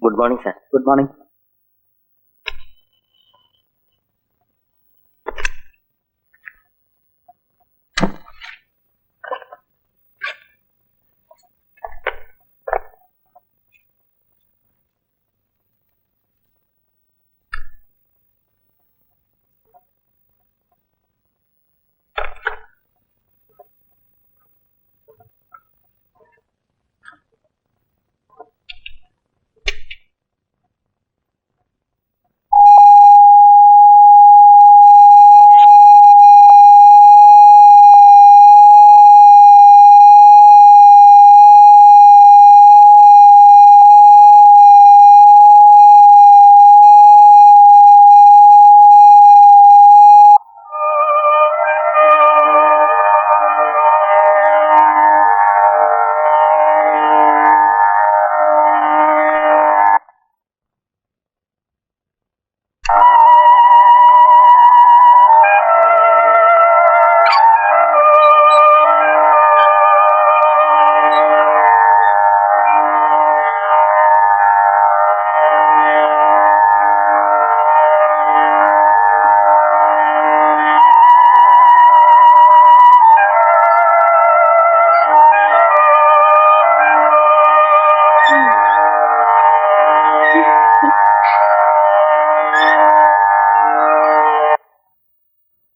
Good morning sir. Good morning.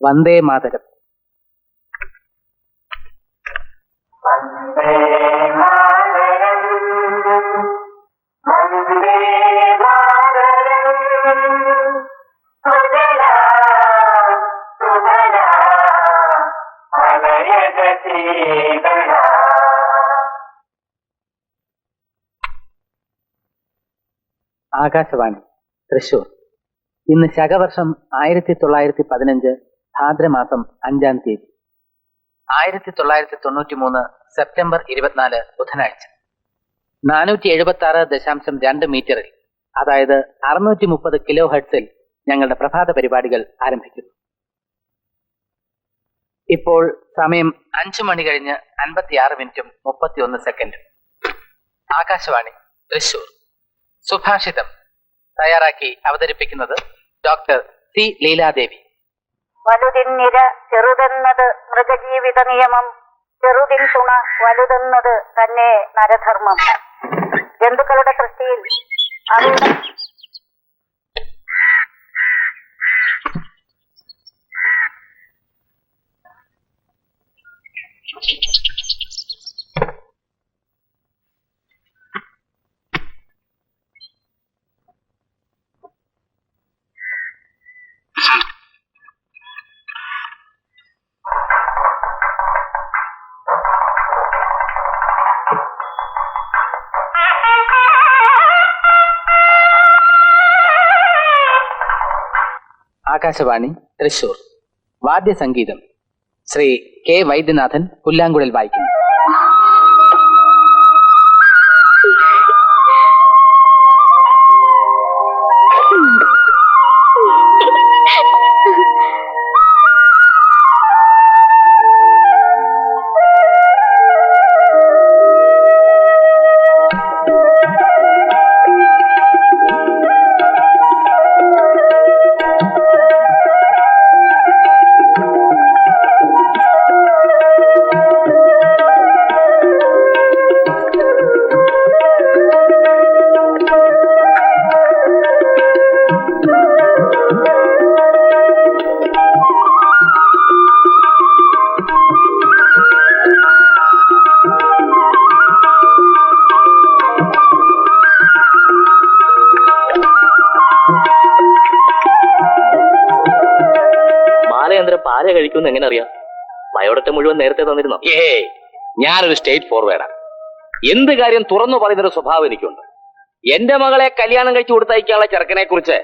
Vande Mataram. Akashvani Thrissur. ഇന്ന് ശകവർഷം 1915 ഭാദ്രമാസം 5-ാം തീയതി. 1993 സെപ്റ്റംബർ 24 ബുധനാഴ്ച. 476.2 മീറ്ററിൽ, അതായത് 630 കിലോ ഹെർട്സിൽ ഞങ്ങളുടെ പ്രഭാത പരിപാടികൾ ആരംഭിക്കുന്നു. ഇപ്പോൾ സമയം 5 മണി കഴിഞ്ഞ് 56 മിനിറ്റും 31 സെക്കൻഡും. ആകാശവാണി തൃശൂർ. സുഭാഷിതം തയ്യാറാക്കി അവതരിപ്പിക്കുന്നത് ഡോക്ടർ സി ലീലാദേവി. വലുതിന്നിര ചെറുതെന്നത് മൃഗജീവിത നിയമം, ചെറുതിൻ തുണ വലുതെന്നത് തന്നെ നരധർമ്മം. ജന്തുക്കളുടെ സൃഷ്ടിയിൽ അവയുടെ ആകാശവാണി തൃശൂർ. വാദ്യസംഗീതം ശ്രീ കെ വൈദ്യനാഥൻ പുല്ലാങ്കുഴൽ വായിക്കുന്നു. പാല കഴിക്കുമെന്ന് എങ്ങനെ അറിയാം? ബയോഡേറ്റ മുഴുവൻ നേരത്തെ തന്നിരുന്നോ? ഞാനൊരു സ്റ്റേറ്റ് ഫോർവേഡാ. എന്ത് കാര്യം തുറന്നു പറയുന്നൊരു സ്വഭാവം എനിക്കുണ്ട്. എന്റെ മകളെ കല്യാണം കഴിച്ചു കൊടുത്തയക്കാനുള്ള ചെറുക്കനെ കുറിച്ച്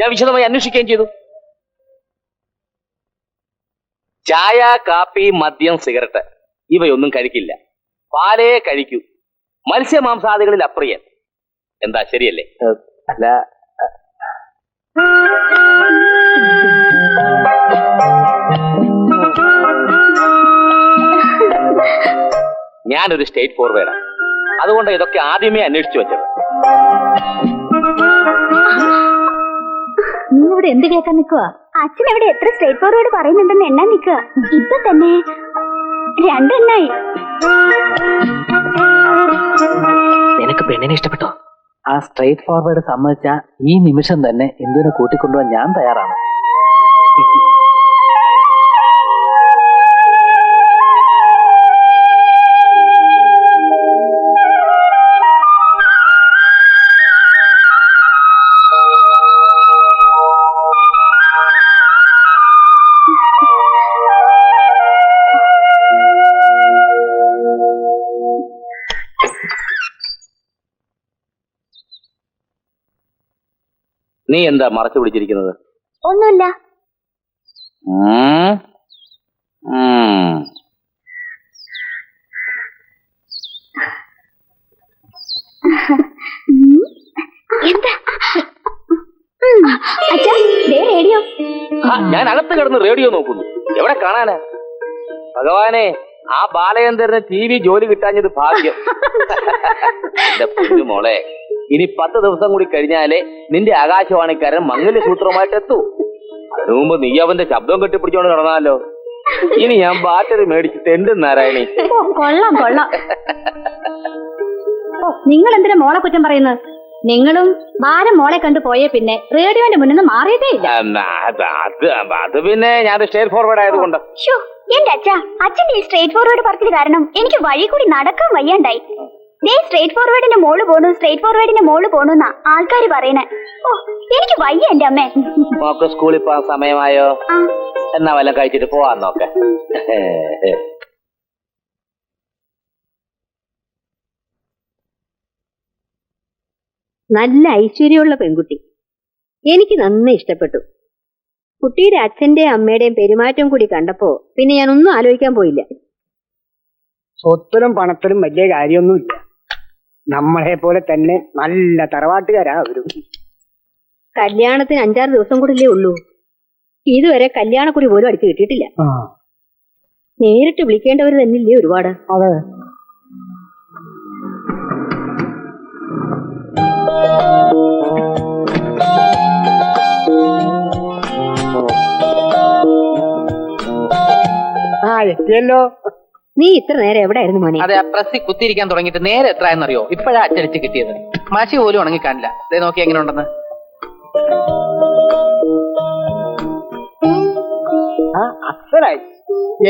ഞാൻ വിശദമായി അന്വേഷിക്കുകയും ചെയ്തു. ചായ, കാപ്പി, മദ്യം, സിഗരറ്റ് ഇവയൊന്നും കഴിക്കില്ല. പാലേ കഴിക്കൂ. മത്സ്യമാംസാദികളിൽ അപ്രിയൻ. എന്താ, ശരിയല്ലേ? അല്ല, ഞാനൊരു സ്റ്റേറ്റ് ഫോർവേഡാ. അതുകൊണ്ട് ഇതൊക്കെ ആദ്യമേ അന്വേഷിച്ചു വെച്ചത്. നീ ഇവിടെ എന്ത് കേൾക്കാൻ നിൽക്കുക? അച്ഛൻ എവിടെ എത്ര സ്ട്രേറ്റ് ഫോർവേഡ് പറയുന്നുണ്ടെന്ന് എണ്ണാൻ നിൽക്കുക. ഇപ്പൊ തന്നെ 2 എണ്ണായി. നിനക്ക് പെണ്ണിനെ ഇഷ്ടപ്പെട്ടോ? ആ സ്ട്രേറ്റ് ഫോർവേഡ് സമ്മതിച്ച ഈ നിമിഷം തന്നെ എന്തിനെ കൂട്ടിക്കൊണ്ടുപോകാൻ ഞാൻ തയ്യാറാണ്. നീ എന്താ മറച്ചു പിടിച്ചിരിക്കുന്നത്? ഒന്നുമില്ല. എന്താ അച്ഛാ, റേഡിയോ. ഞാൻ അകത്ത് കിടന്ന് റേഡിയോ നോക്കുന്നു. എവിടെ കാണാനാ? ഭഗവാനെ, ആ ബാലചന്ദ്രന് TV ജോലി കിട്ടാഞ്ഞത് ഭാഗ്യം. എന്റെ പൊന്നു മോളെ, ഇനി 10 ദിവസം കൂടി കഴിഞ്ഞാലേ നിന്റെ ആകാശവാണിക്കാരൻ മംഗല്യ സൂത്രമായിട്ട് എത്തൂ. അതിനു മുമ്പ് നീ അവന്റെ ശബ്ദം കെട്ടിപ്പിടിച്ചോണ്ട് നടന്നാലോ? ഇനി ഞാൻ ബാറ്ററി മേടിച്ച് തെണ്ടും നാരായണി. കൊള്ളാം കൊള്ളാം. നിങ്ങൾ എന്തിനാ മോളെ കുറ്റം പറയുന്നത്? നിങ്ങളും ഭാരം മോളെ കണ്ടു പോയേ പിന്നെ റേഡിയോന്റെ മുന്നിൽ നിന്ന് മാറിയതേ ഇല്ല. അത് പിന്നെ ഞാൻ സ്റ്റേറ്റ് ഫോർവേഡ് ആയതുകൊണ്ട്. എന്റെ അച്ഛന്റെ ഈ സ്ട്രേറ്റ് ഫോർവേഡ് പറച്ചിൽ കാരണം എനിക്ക് വഴി കൂടി നടക്കാൻ വയ്യാണ്ടായി. സ്ട്രേറ്റ് ഫോർവേഡിന്റെ മോള് പോണു, സ്ട്രേറ്റ് ഫോർവേഡിന്റെ മോള് പോണുന്നാ ആൾക്കാര് പറയണേ. ഓ, എനിക്ക് വയ്യ എന്റെ അമ്മേ. മോക്ക് സ്കൂളിൽ പോകാൻ സമയമായോ? എന്നാ വല്ലതും കഴിച്ചിട്ട് പോവാൻ നോക്കെ. നല്ല ഐശ്വര്യമുള്ള പെൺകുട്ടി. എനിക്ക് നന്നായി ഇഷ്ടപ്പെട്ടു. കുട്ടിയുടെ അച്ഛന്റെയും അമ്മയുടെയും പെരുമാറ്റം കൂടി കണ്ടപ്പോ പിന്നെ ഞാൻ ഒന്നും ആലോചിക്കാൻ പോയില്ല. സ്വത്തിലും പണത്തിലും വലിയ കാര്യമൊന്നുമില്ല. നമ്മളെ പോലെ തന്നെ നല്ല തറവാട്ടുകാരാ അവരും. കല്യാണത്തിന് 5-6 ദിവസം കൂടില്ലേ ഉള്ളൂ. ഇതുവരെ കല്യാണക്കുറി പോലും അടിച്ചു കിട്ടിയിട്ടില്ല. നേരിട്ട് വിളിക്കേണ്ടവർ തന്നെയില്ലേ ഒരുപാട്. അതെ. എത്തിയല്ലോ. നീ ഇത്ര നേരം എവിടെയായിരുന്നു മോനെ? അതെ, ആ പ്രസ്സിൽ കുത്തിയിരിക്കാൻ തുടങ്ങിയിട്ട് നേരെ എത്ര എന്നറിയോ? ഇപ്പോഴാ അച്ചടിച്ച് കിട്ടിയത്. മഷി പോലും ഉണങ്ങി കാണില്ല. ഇതേ നോക്കി എങ്ങനെ ഉണ്ടെന്ന്. അസലായി.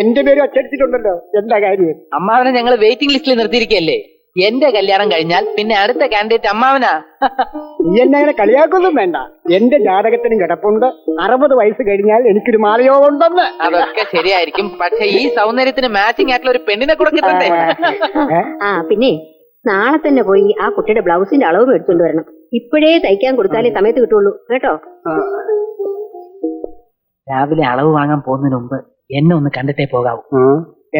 എന്റെ പേര് അച്ചടിച്ചിട്ടുണ്ടല്ലോ. എന്താ കാര്യം? അമ്മാവനെ ഞങ്ങൾ വെയിറ്റിംഗ് ലിസ്റ്റിൽ നിർത്തിയിരിക്കല്ലേ. എന്റെ കല്യാണം കഴിഞ്ഞാൽ പിന്നെ അടുത്ത കാൻഡിഡേറ്റ് അമ്മാവനാ. നീ എന്നെ അങ്ങനെ കളിയാക്കൊന്നും വേണ്ട. എന്റെ ജാതകത്തിനും കിടപ്പുണ്ട് 60 വയസ്സ് കഴിഞ്ഞാൽ എനിക്കൊരു മാലയോഗം ഉണ്ടെന്ന്. അതൊക്കെ ശരിയായിരിക്കും, പക്ഷെ ഈ സൗന്ദര്യത്തിന് മാച്ചിങ് ആയിട്ടുള്ള ഒരു പെണ്ണിനെ കൂടെ കിട്ടണ്ടേ? ആ പിന്നെ നാളെ തന്നെ പോയി ആ കുട്ടിയുടെ ബ്ലൗസിന്റെ അളവ് മേടിച്ചോണ്ട് വരണം. ഇപ്പോഴേ തയ്ക്കാൻ കൊടുത്താലേ സമയത്ത് കിട്ടുള്ളൂ കേട്ടോ. രാവിലെ അളവ് വാങ്ങാൻ പോകുന്നതിന് മുമ്പ് എന്നെ ഒന്ന് കണ്ടിട്ടേ പോകാവൂ.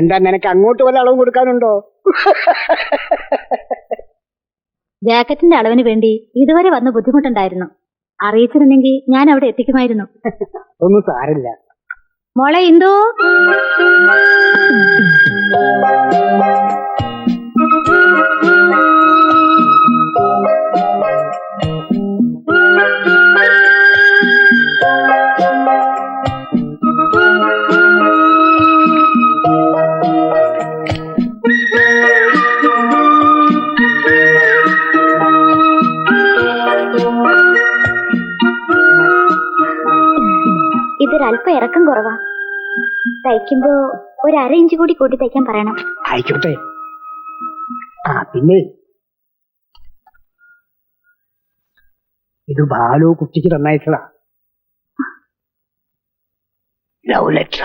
എന്താ, നിനക്ക് അങ്ങോട്ട് വല്ല അളവും കൊടുക്കാനുണ്ടോ? ജാക്കറ്റിന്റെ അളവിന് വേണ്ടി ഇതുവരെ വന്ന് ബുദ്ധിമുട്ടുണ്ടായിരുന്നു. അറിയിച്ചിരുന്നെങ്കിൽ ഞാൻ അവിടെ എത്തിക്കുമായിരുന്നു. ഒന്നും സാരില്ല മോളെ എന്തോ. ഇതൊരല്പം ഇറക്കം കുറവാ. തയ്ക്കുമ്പോ ഒരു 1/2 ഇഞ്ച് കൂടി കൂട്ടി തയ്ക്കാൻ പറയണം. ആയിക്കോട്ടെ. പിന്നെ ഇത് ബാലു കുട്ടിക്ക് തന്നയച്ചതാ. Love letter.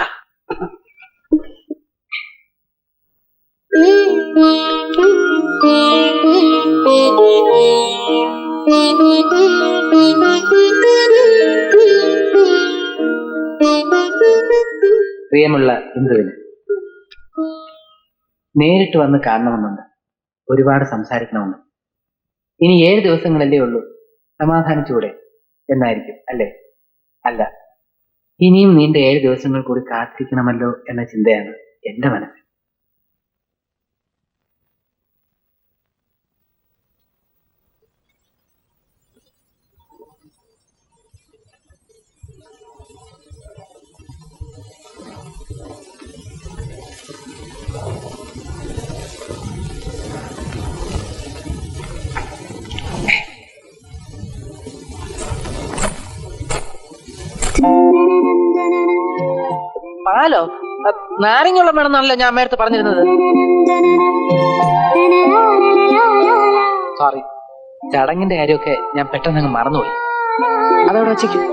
പ്രിയമുള്ള ഇന്ദുവിന്, നേരിട്ട് വന്ന് കാണണമെന്നുണ്ട്. ഒരുപാട് സംസാരിക്കണമെന്ന്. ഇനി 7 ദിവസങ്ങളല്ലേ ഉള്ളൂ. സമാധാനിച്ചുകൂടെ എന്നായിരിക്കും അല്ലേ? അല്ല, ഇനിയും നീണ്ട 7 ദിവസങ്ങൾ കൂടി കാത്തിരിക്കണമല്ലോ എന്ന ചിന്തയാണ് എന്റെ മനസ്സിൽ. പാലോ? നാരങ്ങുള്ള വേണമെന്നാണല്ലോ ഞാൻ അമ്മയടുത്ത് പറഞ്ഞിരുന്നത്. സോറി, ചടങ്ങിന്റെ കാര്യമൊക്കെ ഞാൻ പെട്ടെന്ന് അങ്ങ് മറന്നുപോയി. അതവിടെ വച്ചേക്കും.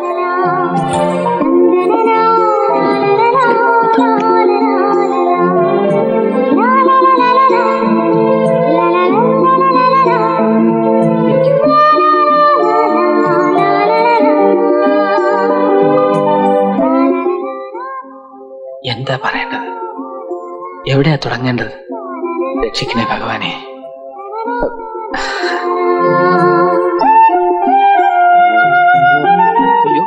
എന്താ പറയേണ്ടത്? എവിടെയാ തുടങ്ങേണ്ടത്? രക്ഷിക്കണേ ഭഗവാനെ. അയ്യോ,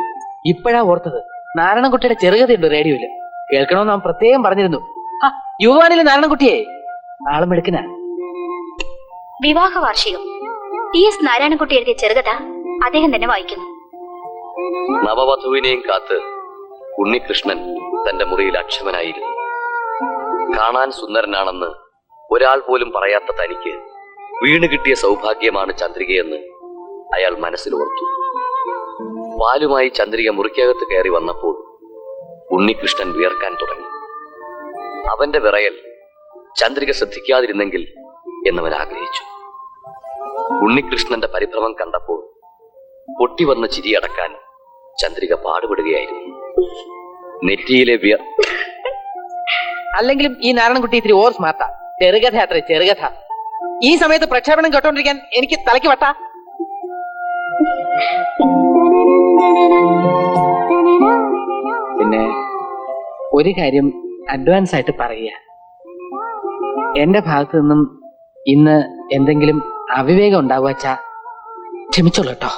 ഇപ്പോഴാ ഓർത്തത്. നാരായണൻകുട്ടിയുടെ ചെറുകഥയുണ്ട് റേഡിയോയില്. കേൾക്കണമെന്ന് അവൻ പ്രത്യേകം പറഞ്ഞിരുന്നു. യുവാനിലെ നാരായണൻകുട്ടിയെ ആളും എടുക്കനാ. വിവാഹ വാർഷികം. TS നാരായണൻകുട്ടി എഴുതിയ ചെറുകഥ അദ്ദേഹം തന്നെ വായിക്കുന്നു. നവവധുവിനെയും കാത്ത് ഉണ്ണികൃഷ്ണൻ തന്റെ മുറിയിൽ അക്ഷമനായിരുന്നു. കാണാൻ സുന്ദരനാണെന്ന് ഒരാൾ പോലും പറയാത്ത തനിക്ക് വീണ് കിട്ടിയ സൗഭാഗ്യമാണ് ചന്ദ്രികയെന്ന് അയാൾ മനസ്സിലോർത്തു. പാലുമായി ചന്ദ്രിക മുറിക്കകത്ത് കയറി വന്നപ്പോൾ ഉണ്ണികൃഷ്ണൻ വിയർക്കാൻ തുടങ്ങി. അവന്റെ വിറയൽ ചന്ദ്രിക ശ്രദ്ധിക്കാതിരുന്നെങ്കിൽ എന്നവൻ ആഗ്രഹിച്ചു. ഉണ്ണികൃഷ്ണന്റെ പരിഭ്രമം കണ്ടപ്പോൾ പൊട്ടിവന്ന ചിരിയടക്കാൻ ചന്ദ്രിക പാടുപെടുകയായിരുന്നു. നെറ്റിയിലെ അല്ലെങ്കിലും ഈ നാരായണൻകുട്ടി ഇത്തിരി ഓർ സ്മാർട്ടാ. ചെറുകഥ അത്രേ, ചെറുകഥ. ഈ സമയത്ത് പ്രക്ഷേപണം കേട്ടോണ്ടിരിക്കാൻ എനിക്ക് തലയ്ക്ക് വട്ടാ. പിന്നെ ഒരു കാര്യം അഡ്വാൻസ് ആയിട്ട് പറയുക. എന്റെ ഭാഗത്തു നിന്നും ഇന്ന് എന്തെങ്കിലും അവിവേകം ഉണ്ടാവുക ക്ഷമിച്ചോളൂ കേട്ടോ.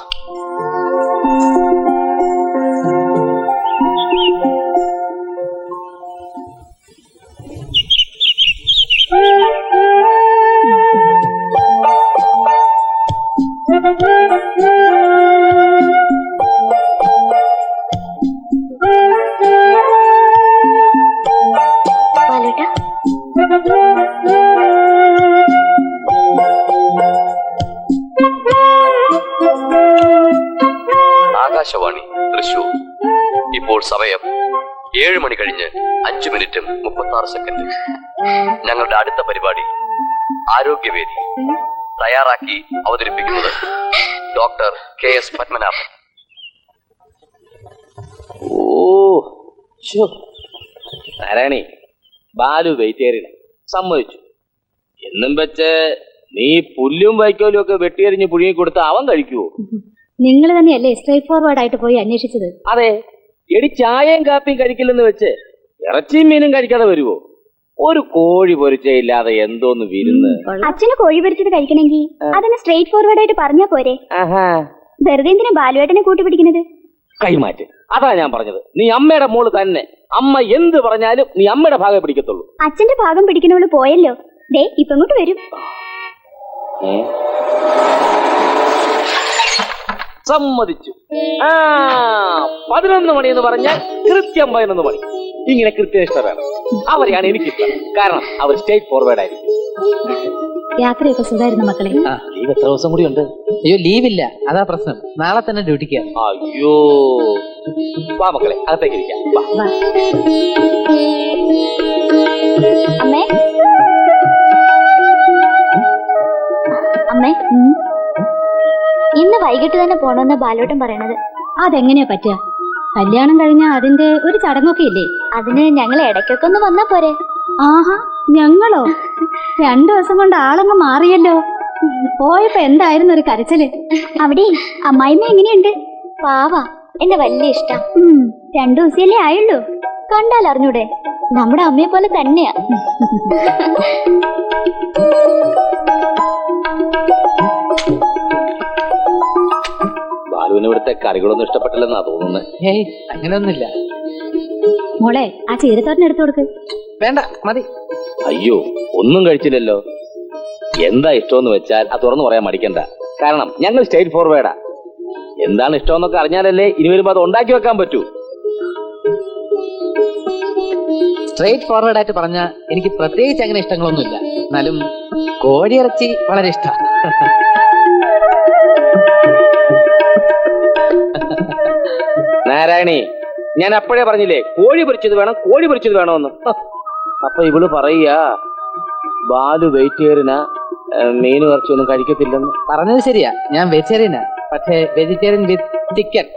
ആകാശവാണി തൃശൂർ. ഇപ്പോൾ സമയം 7 മണി കഴിഞ്ഞ് 5 മിനിറ്റും 36 സെക്കൻഡ്. ഞങ്ങളുടെ അടുത്ത പരിപാടി ആരോഗ്യവേദി. തയ്യാറാക്കി അവതരിപ്പിക്കുന്നത് doctor KS Padmanabhan. Narayani, Balu vegetarian സമ്മതിച്ചു. എന്നും വെച്ച് നീ പുല്ലും വൈക്കോലും ഒക്കെ വെട്ടിയെറിഞ്ഞ് പുഴുങ്ങി കൊടുത്ത അവൻ കഴിക്കുവോ? നിങ്ങൾ തന്നെയല്ലേ സ്ട്രേറ്റ് ഫോർവേഡ് ആയിട്ട് പോയി അന്വേഷിച്ചത്? അതെ. എടി, ചായയും കാപ്പിയും കഴിക്കില്ലെന്ന് വെച്ച് ഇറച്ചിയും മീനും കഴിക്കാതെ വരുവോ? ഒരു കോഴി പൊരിച്ചയില്ലാതെ എന്തോന്ന് വിരുന്ന്. അച്ഛന് കോഴി പൊരിച്ചത് കഴിക്കണമെങ്കിൽ അതിന് സ്ട്രേറ്റ് ഫോർവേഡ് ആയിട്ട് പറഞ്ഞാ പോരെ? വെറുതെ എന്തിനാ ബാലുവേട്ടനെ കൂട്ടിപ്പിടിക്കുന്നത്? കൈമാറ്റ്. അതാ ഞാൻ പറഞ്ഞത്, നീ അമ്മയുടെ മോള് തന്നെ. അമ്മ എന്ത് പറഞ്ഞാലും നീ അമ്മയുടെ ഭാഗം പിടിക്കത്തുള്ളൂ. അച്ഛന്റെ ഭാഗം പിടിക്കണോള് പോയല്ലോ. ദേ ഇപ്പൊ ഇങ്ങോട്ട് വരും. സമ്മതിച്ചു. 11 മണി എന്ന് പറഞ്ഞാൽ കൃത്യം 11 മണി. ഇങ്ങനെ കൃത്യനിഷ്ഠ വേണം. അവരെയാണ് എനിക്കിഷ്ടം. കാരണം അവർ സ്റ്റേറ്റ് ഫോർവേഡ് ആയിരിക്കും. യാത്രയൊക്കെ സുഖമായിരുന്നു മക്കളെ. ലീവ് എത്ര ദിവസം കൂടി ഉണ്ട്? അയ്യോ, ലീവില്ല, അതാ പ്രശ്നം. നാളെ തന്നെ ഡ്യൂട്ടിക്ക്. അയ്യോ, വാ മക്കളെ, അകത്തേക്ക് ഇരിക്കാം. അമ്മേ, അമ്മേ, ഇന്ന് വൈകിട്ട് തന്നെ പോണോന്ന് ബാലോട്ടൻ പറയണത്. അതെങ്ങനെയാ പറ്റുക? കല്യാണം കഴിഞ്ഞാ അതിന്റെ ഒരു ചടങ്ങൊക്കെ ഇല്ലേ? അതിന് ഞങ്ങൾ ഇടയ്ക്കൊക്കെ ഒന്ന് വന്നാ പോരെ? ആഹാ, ഞങ്ങളോ? 2 ദിവസം കൊണ്ട് ആളങ്ങ് മാറിയല്ലോ. പോയപ്പോ എന്തായിരുന്നു ഒരു കരച്ചില്. അവിടെ അമ്മായിമ്മ എങ്ങനെയുണ്ട്? പാവാ, എന്നെ വലിയ ഇഷ്ടം. 2 ദിവസമല്ലേ ആയുള്ളൂ. കണ്ടാൽ അറിഞ്ഞൂടെ, നമ്മുടെ അമ്മയെ പോലെ തന്നെയാ. ബാലുവിന് ഇവിടുത്തെ കറികളൊന്നും ഇഷ്ടപ്പെട്ടില്ലെന്നാ തോന്നുന്നത്. ഏയ്, അങ്ങനെയൊന്നുമില്ല. മോളെ, ആ ചീരത്തോരൻ എടുത്തു കൊടുക്ക്. വേണ്ട, മതി. അയ്യോ, ഒന്നും കഴിച്ചില്ലല്ലോ. എന്താ ഇഷ്ടമെന്ന് വെച്ചാൽ അത് തുറന്നു പറയാൻ മടിക്കണ്ട. കാരണം ഞങ്ങൾ സ്റ്റേറ്റ് ഫോർവേഡാ. എന്താണ് ഇഷ്ടമെന്നൊക്കെ അറിഞ്ഞാലല്ലേ ഇനി വരുമ്പോ അത് ഉണ്ടാക്കി വെക്കാൻ പറ്റൂ. സ്ട്രേറ്റ് ഫോർവേഡ് ആയിട്ട് പറഞ്ഞ എനിക്ക് പ്രത്യേകിച്ച് അങ്ങനെ ഇഷ്ടങ്ങളൊന്നുമില്ല. എന്നാലും കോഴിയിറച്ചി വളരെ ഇഷ്ടമാണ്. നാരായണി, ഞാൻ അപ്പോഴേ പറഞ്ഞില്ലേ കോഴി പൊരിച്ചത് വേണം, കോഴി പൊരിച്ചത് വേണമെന്ന്. അപ്പൊ ഇവള് പറയാ ബാലു വെജിറ്റേറിയനാ, മീനും ഇറച്ചിയൊന്നും കഴിക്കത്തില്ലെന്ന്. പറഞ്ഞത് ശരിയാ, ഞാൻ വെജിറ്റേറിയനാ, പക്ഷേ വെജിറ്റേറിയൻ വിത്ത് ചിക്കൻ.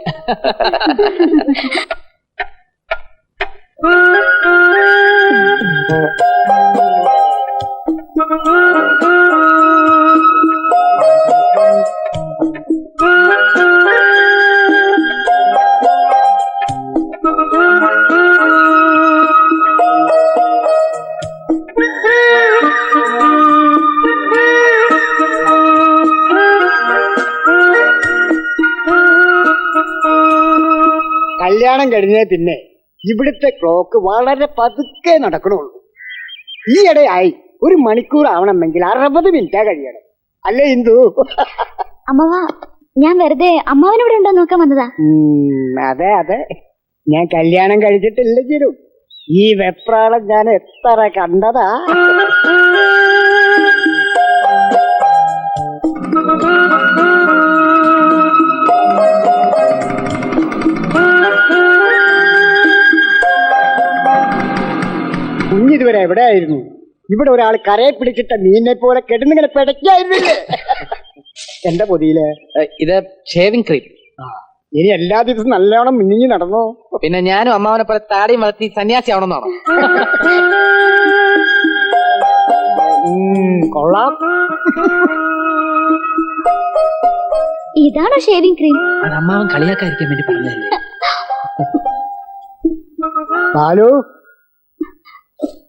കല്യാണം കഴിഞ്ഞ പിന്നെ ഇവിടുത്തെ ക്ലോക്ക് വളരെ പതുക്കെ നടക്കണുള്ളൂ. ഈയിടെയായി 1 മണിക്കൂർ ആവണമെങ്കിൽ 60 മിനിറ്റാ കഴിയണം. അല്ലേ ഇന്ദു? അമ്മവ, ഞാൻ വെറുതെ അമ്മാവനിവിടെ ഉണ്ടോ നോക്കാൻ വന്നതാ. അതെ അതെ, ഞാൻ കല്യാണം കഴിച്ചിട്ടില്ലെങ്കിലും ഈ വെപ്രാളം ഞാൻ എത്ര കണ്ടതാ. കുഞ്ഞിതുവരെ എവിടെയായിരുന്നു? ഇവിടെ ഒരാൾ കരയെ പിടിച്ചിട്ട മീനിനെ പോലെ കെടുന്നിങ്ങനെ പിടയ്ക്കായിരുന്നില്ലേ എന്റെ പൊതിയില്? ഇത് ഷേവിംഗ് ക്രീം. ഇനി എല്ലാ ദിവസവും നല്ലോണം മിന്നിങ്ങി നടന്നോ? പിന്നെ ഞാനും അമ്മാവനെ പോലെ താടിയും വളർത്തി സന്യാസി ആവണമെന്നാണോ? കൊള്ളാം. ഇതാണോ ഷേവിംഗ് ക്രീം? അത് അമ്മാവൻ കളിയാക്കാതിരിക്കാൻ വേണ്ടി പറഞ്ഞതല്ലേ. ബാലു,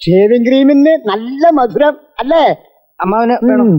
ഷേവിംഗ് ക്രീമിന് നല്ല മധുരം അല്ലേ? അമ്മാവന് വേണം.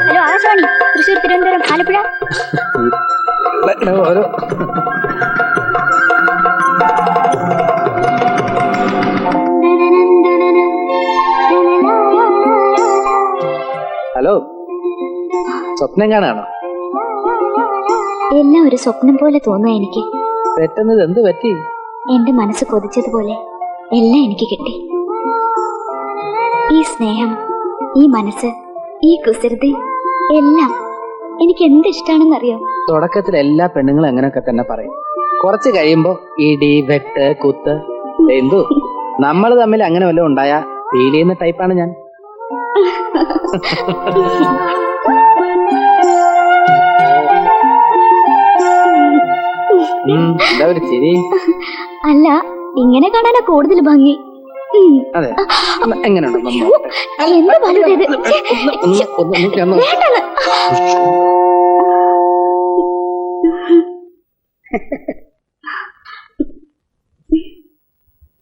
ഹലോ, ആകാശവാണി, തൃശ്ശൂർ, തിരുവനന്തപുരം, ആലപ്പുഴ. ഓരോ ഹലോ, സ്വപ്നം കാണാണോ? എല്ലാം ഒരു സ്വപ്നം പോലെ തോന്നുക എനിക്ക്. പെട്ടെന്ന് എന്ത് പറ്റി? എന്റെ മനസ്സ് കൊതിച്ചതുപോലെ എല്ലാം എനിക്ക് കിട്ടി. ഈ സ്നേഹം, ഈ മനസ്സ്, ഈ കുസൃതി, എല്ലാം എനിക്ക് എന്ത് ഇഷ്ടാണെന്നറിയോ? തുടക്കത്തിൽ എല്ലാ പെണ്ണുങ്ങളും അങ്ങനെയൊക്കെ തന്നെ പറയും. കുറച്ച് കഴിയുമ്പോ ഇടി, വെട്ട്, കുത്ത്. എന്തു നമ്മൾ തമ്മിൽ അങ്ങനെ വല്ലതും ഉണ്ടായാ ഫീൽ ചെയ്യുന്ന ടൈപ്പാണ് ഞാൻ. എന്താ ഒരു ചിരി? അല്ല, ഇങ്ങനെ കാണാനാ കൂടുതൽ ഭംഗി. അതെ, എങ്ങനെയുണ്ട്? എന്താ ബാലുടേത്?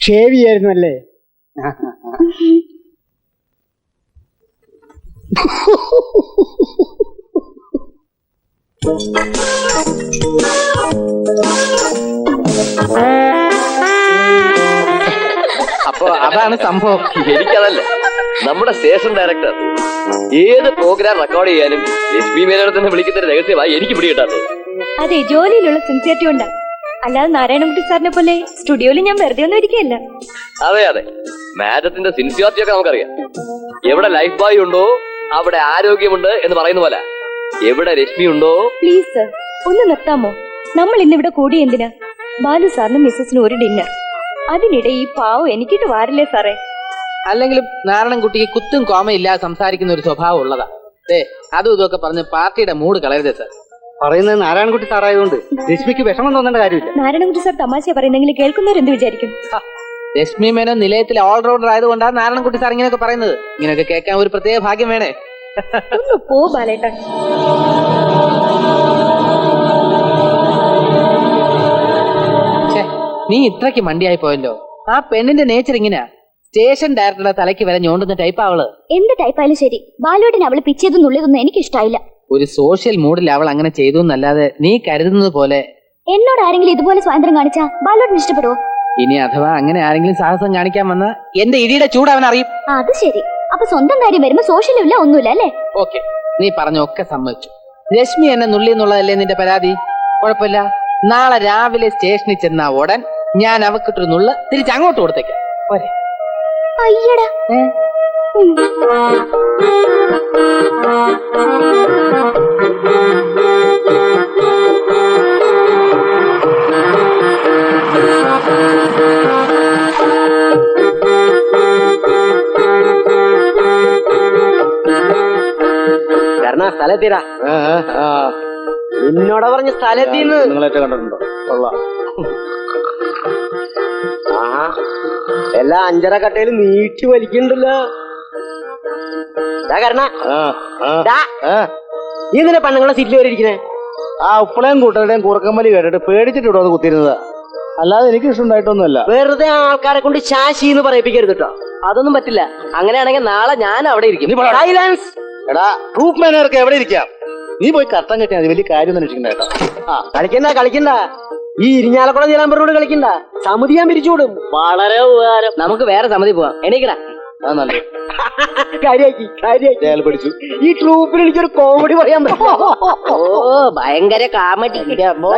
ഷേവ് ചെയ്യായിരുന്നു അല്ലേ? അപ്പൊ അതാണ് സംഭവം. എനിക്കതല്ല, നമ്മുടെ സ്റ്റേഷൻ ഡയറക്ടർ ഏത് പ്രോഗ്രാം റെക്കോർഡ് ചെയ്യാനും ലക്ഷ്മി മേനോനെ വിളിക്കുന്ന രഹസ്യമായി എനിക്ക് പിടികിട്ടാത്തത്. അതെ, ജോലിയിലുള്ള സിൻസിയറിറ്റി കൊണ്ടാ. അല്ലാതെ നാരായണൻകുട്ടി സാറിനെ പോലെ സ്റ്റുഡിയോയിൽ ഞാൻ വെറുതെ ഒന്നും ഇരിക്കുകയല്ല. അതെ അതെ, മാഡത്തിന്റെ സിൻസിയോറിറ്റി ഒക്കെ നമുക്കറിയാം. എവിടെ ലൈഫ് ബോയ് ഉണ്ടോ അവിടെ ആരോഗ്യമുണ്ട് എന്ന് പറയുന്ന പോലെ, എവിടെ രശ്മി ഉണ്ടോ. പ്ലീസ് സർ, ഒന്ന് നിർത്താമോ? നമ്മൾ ഇന്നിവിടെ കൂടി എന്തിനാ? ബാലു സാറിനും മിസ്സസിനും ഒരു ഡിന്നർ. അതിനിടെ ഈ പാവം എനിക്കിട്ട് വാരില്ലേ സാറേ. അല്ലെങ്കിലും നാരായണൻകുട്ടിക്ക് കുത്തും കോമ ഇല്ലാതെ സംസാരിക്കുന്ന ഒരു സ്വഭാവം ഉള്ളതാ. അതും ഇതൊക്കെ പറഞ്ഞ് പാർട്ടിയുടെ മൂഡ് കളയരുത് സാർ. പറയുന്നത് നാരായണൻകുട്ടി സാറായതുകൊണ്ട് രശ്മിക്ക് വിഷമം തോന്നേണ്ട കാര്യമില്ല. നാരായണൻകുട്ടി സാർ തമാശ പറയുന്നെങ്കിൽ കേൾക്കുന്നവരെന്ത് വിചാരിക്കും? രശ്മി മേനോൻ നിലയത്തിലെ ഓൾറൗണ്ടർ ആയതുകൊണ്ടാണ് നാരായണൻകുട്ടി സാർ ഇങ്ങനെയൊക്കെ പറയുന്നത്. ഇങ്ങനെയൊക്കെ കേൾക്കാൻ ഒരു പ്രത്യേക ഭാഗ്യം വേണേ. ഒന്ന് പോ ബാലേട്ടൻ. നീ ഇത്രയ്ക്ക് മണ്ടിയായി പോയല്ലോ. ആ പെണ്ണിന്റെ നേച്ചർ ഇങ്ങനെയാ. സ്റ്റേഷൻ ഡയറക്ടറുടെ തലയ്ക്ക് വരെ ഞോണ്ടുന്ന ടൈപ്പ് അവള്. എന്ത് ടൈപ്പായാലും ശരി, ബാലുവേട്ടൻ അവള് പിച്ചതും നുള്ളിയതൊന്നും എനിക്ക് ഇഷ്ടായില്ല. ഒരു സോഷ്യൽ മൂഡിൽ അവൾ അങ്ങനെ ചെയ്തു എന്നല്ലാതെ നീ കരുതുന്നത് പോലെ. എന്നോട് ആരെങ്കിലും ഇതുപോലെ സ്വാതന്ത്ര്യം കാണിച്ചാ ബാലോട്ടിന് ഇഷ്ടപ്പെടുവോ? ഇനി അഥവാ അങ്ങനെ ആരെങ്കിലും സാഹസം കാണിക്കാൻ വന്ന എന്റെ ഇടിയുടെ ചൂട് അവൻ അറിയും. അത് ശരി. അപ്പൊ സ്വന്തം കാര്യം വരുമ്പോ സോഷ്യലും ഇല്ല, ഒന്നുമില്ല അല്ലേ? ഓക്കെ, നീ പറഞ്ഞൊക്കെ സമ്മതിച്ചു. രശ്മി എന്നെ നുള്ളി എന്നുള്ളതല്ലേ നിന്റെ പരാതി? കുഴപ്പമില്ല, നാളെ രാവിലെ സ്റ്റേഷനിൽ ചെന്ന ഉടൻ ഞാൻ അവക്കിട്ടൊരു നുള്ള തിരിച്ച് അങ്ങോട്ട് കൊടുത്തേക്കാം. പോരെ? അയ്യടാ. കാരണം സ്ഥലത്തീരാ നിന്നോട് പറഞ്ഞ സ്ഥലത്തീന്ന് നിങ്ങളേറ്റ കണ്ടിട്ടുണ്ടോ? കൊള്ളാം. എല്ലാ 5.5 കട്ടയിൽ നീട്ടി വലിക്കണ്ടല്ലോ. കാരണം നീ എന്തിനാ പെണ്ണുങ്ങളെ സീറ്റിൽ വരെയിരിക്കണേ? ആ ഉപ്പളയും കൂട്ടരുടെയും കൂറക്കമ്മലി കേട്ടിട്ട് പേടിച്ചിട്ടോ അത് കുത്തിരുന്നത്. അല്ലാതെ എനിക്ക് ഇഷ്ടമുണ്ടായിട്ടൊന്നുമല്ല. വെറുതെ ആൾക്കാരെ കൊണ്ട് ശാശി എന്ന് പറയിപ്പിക്കരുത് കേട്ടോ. അതൊന്നും പറ്റില്ല. അങ്ങനെയാണെങ്കിൽ നാളെ ഞാൻ അവിടെ ഇരിക്കും. സൈലൻസ്. എടാ ഗ്രൂപ്പ് മാനേജർക്ക് എവിടെ ഇരിക്കാം? നീ പോയി കർത്തം കെട്ടിയാൽ മതി. വലിയ കാര്യം അന്വേഷിക്കണ്ട കേട്ടോ. കളിക്കണ്ട. ഈ ഇരിഞ്ഞാലക്കുട നീലാമ്പറോട് കളിക്കണ്ട. സമിതി ഞാൻ പിരിച്ചുവിടും. വളരെ ഉപകാരം. നമുക്ക് വേറെ സമിതി പോവാം. എണീക്കടാ. അത് നല്ലത്. കാര്യാക്കി പഠിച്ചു. ഈ ട്രൂപ്പിൽ എനിക്കൊരു കോമഡി പറയാൻ പറ്റും. ഭയങ്കര കാമഡി.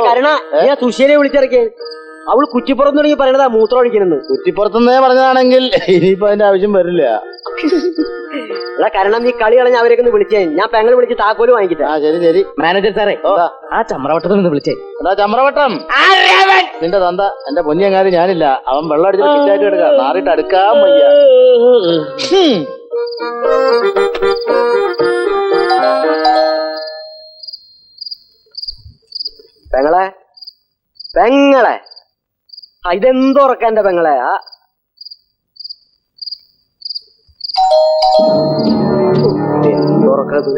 കാരണം ഞാൻ സുശീലയെ വിളിച്ചിറക്കിയ അവള് കുറ്റിപ്പുറം തുടങ്ങി പറയണതാ മൂത്രം ഒഴിക്കണെന്ന്. കുറ്റിപ്പുറത്തുനിന്നേ പറഞ്ഞതാണെങ്കിൽ ഇനിയിപ്പോ അതിന്റെ ആവശ്യം വരില്ല. കാരണം നീ കളി കളഞ്ഞ അവരൊക്കെ ഒന്ന് വിളിച്ചേ. ഞാൻ പെങ്ങൾ വിളിച്ച് താക്കോല് വാങ്ങിക്കട്ടെ. ശരി. മാനേജർ സാറേ, ആ ചമ്രവട്ടത്തിൽ നിന്ന് വിളിച്ചേ. എടാ ചമ്രവട്ടം, നിന്റെ തന്ത എന്റെ പൊന്നിയങ്ങാതി ഞാനില്ല. അവൻ വെള്ളം അടിച്ചിട്ട് കിറ്റായിട്ട് എടുക്കാം. മാറിയിട്ട് അടുക്കാൻ വയ്യ. പെങ്ങളെ ഇതെന്തുറക്ക എന്റെ പെങ്ങളെ. എന്തുറക്കത്?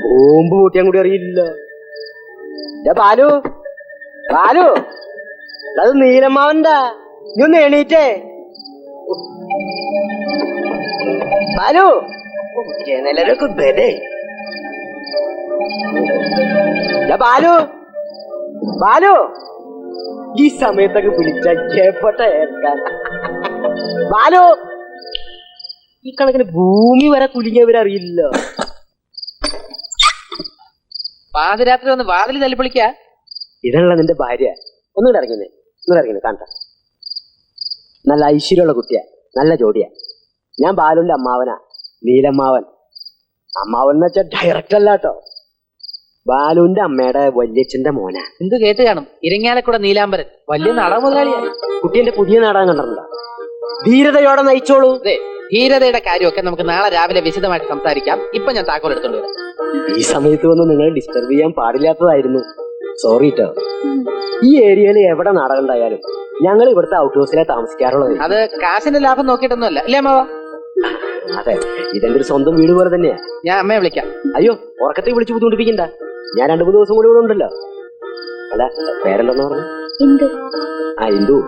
ബോംബ് കൂട്ടിയാൻ കൂടി അറിയില്ല. ബാലു അത് നീലമ്മാവന്റെ. നീ ഒന്ന് എണീറ്റേ ബാലു. ജനലൊക്കെ ബലേ. ബാലു ഈ സമയത്തൊക്കെ വിളിച്ച ബാലു. ഈ കണക്കിന് ഭൂമി വരെ കുലുങ്ങിയവരറിയില്ല. പാതിരാത്രി ഒന്ന് വാതിൽ തല്ലിപ്പൊളിക്ക. ഇതാണല്ലോ നിന്റെ ഭാര്യ. ഒന്നുകൂടെ ഇറങ്ങുന്നേ കാണട്ടെ. നല്ല ഐശ്വര്യമുള്ള കുട്ടിയാ, നല്ല ജോഡിയാ. ഞാൻ ബാലുവിന്റെ അമ്മാവനാ, നീലമ്മാവൻ. അമ്മാവൻ എന്ന് വെച്ചാൽ ഡയറക്റ്റ് അല്ല കേട്ടോ. ബാലുവിന്റെ അമ്മയുടെ വല്യച്ഛന്റെ മോനാ. എന്ത് കേട്ട് കാണും? ഇരങ്ങാലക്കുട നീലാംബരൻ വലിയ നാടക മുതലാളിയാണ്. കുട്ടീന്റെ പുതിയ നാടകം കണ്ടിട്ടുണ്ടോ? ധീരതയോടെ നയിച്ചോളൂ. ധീരതയുടെ കാര്യമൊക്കെ നമുക്ക് നാളെ രാവിലെ വിശദമായിട്ട് സംസാരിക്കാം. ഇപ്പൊ ഞാൻ താക്കോൽ എടുത്തോണ്ട് വരാം. ഈ സമയത്ത് വന്ന് നിങ്ങൾ ഡിസ്റ്റർബ് ചെയ്യാൻ പാടില്ലാത്തതായിരുന്നു. സോറി ട്ടോ. ഈ ഏരിയയിൽ എവിടെ നാടകം ഉണ്ടായാലും ഞങ്ങൾ ഇവിടുത്തെ ഔട്ട് ഹൗസിലെ താമസിക്കാറുള്ളത്. അത് കാശിന്റെ ലാഭം നോക്കിയിട്ടൊന്നുമല്ല അല്ലേ അമ്മാവ? അതെ, ഇതെന്റെ ഒരു സ്വന്തം വീട് പോലെ തന്നെയാ. ഞാൻ അമ്മയെ വിളിക്കാം. അയ്യോ, ഉറക്കത്തിൽ വിളിച്ച് ബുദ്ധിമുട്ടിപ്പിക്കണ്ട. ഞാൻ 2-3 ദിവസം കൂടി ഇവിടെ ഉണ്ടല്ലോ. അല്ല, പേരെന്താന്ന് പറഞ്ഞു? ഇന്ദു.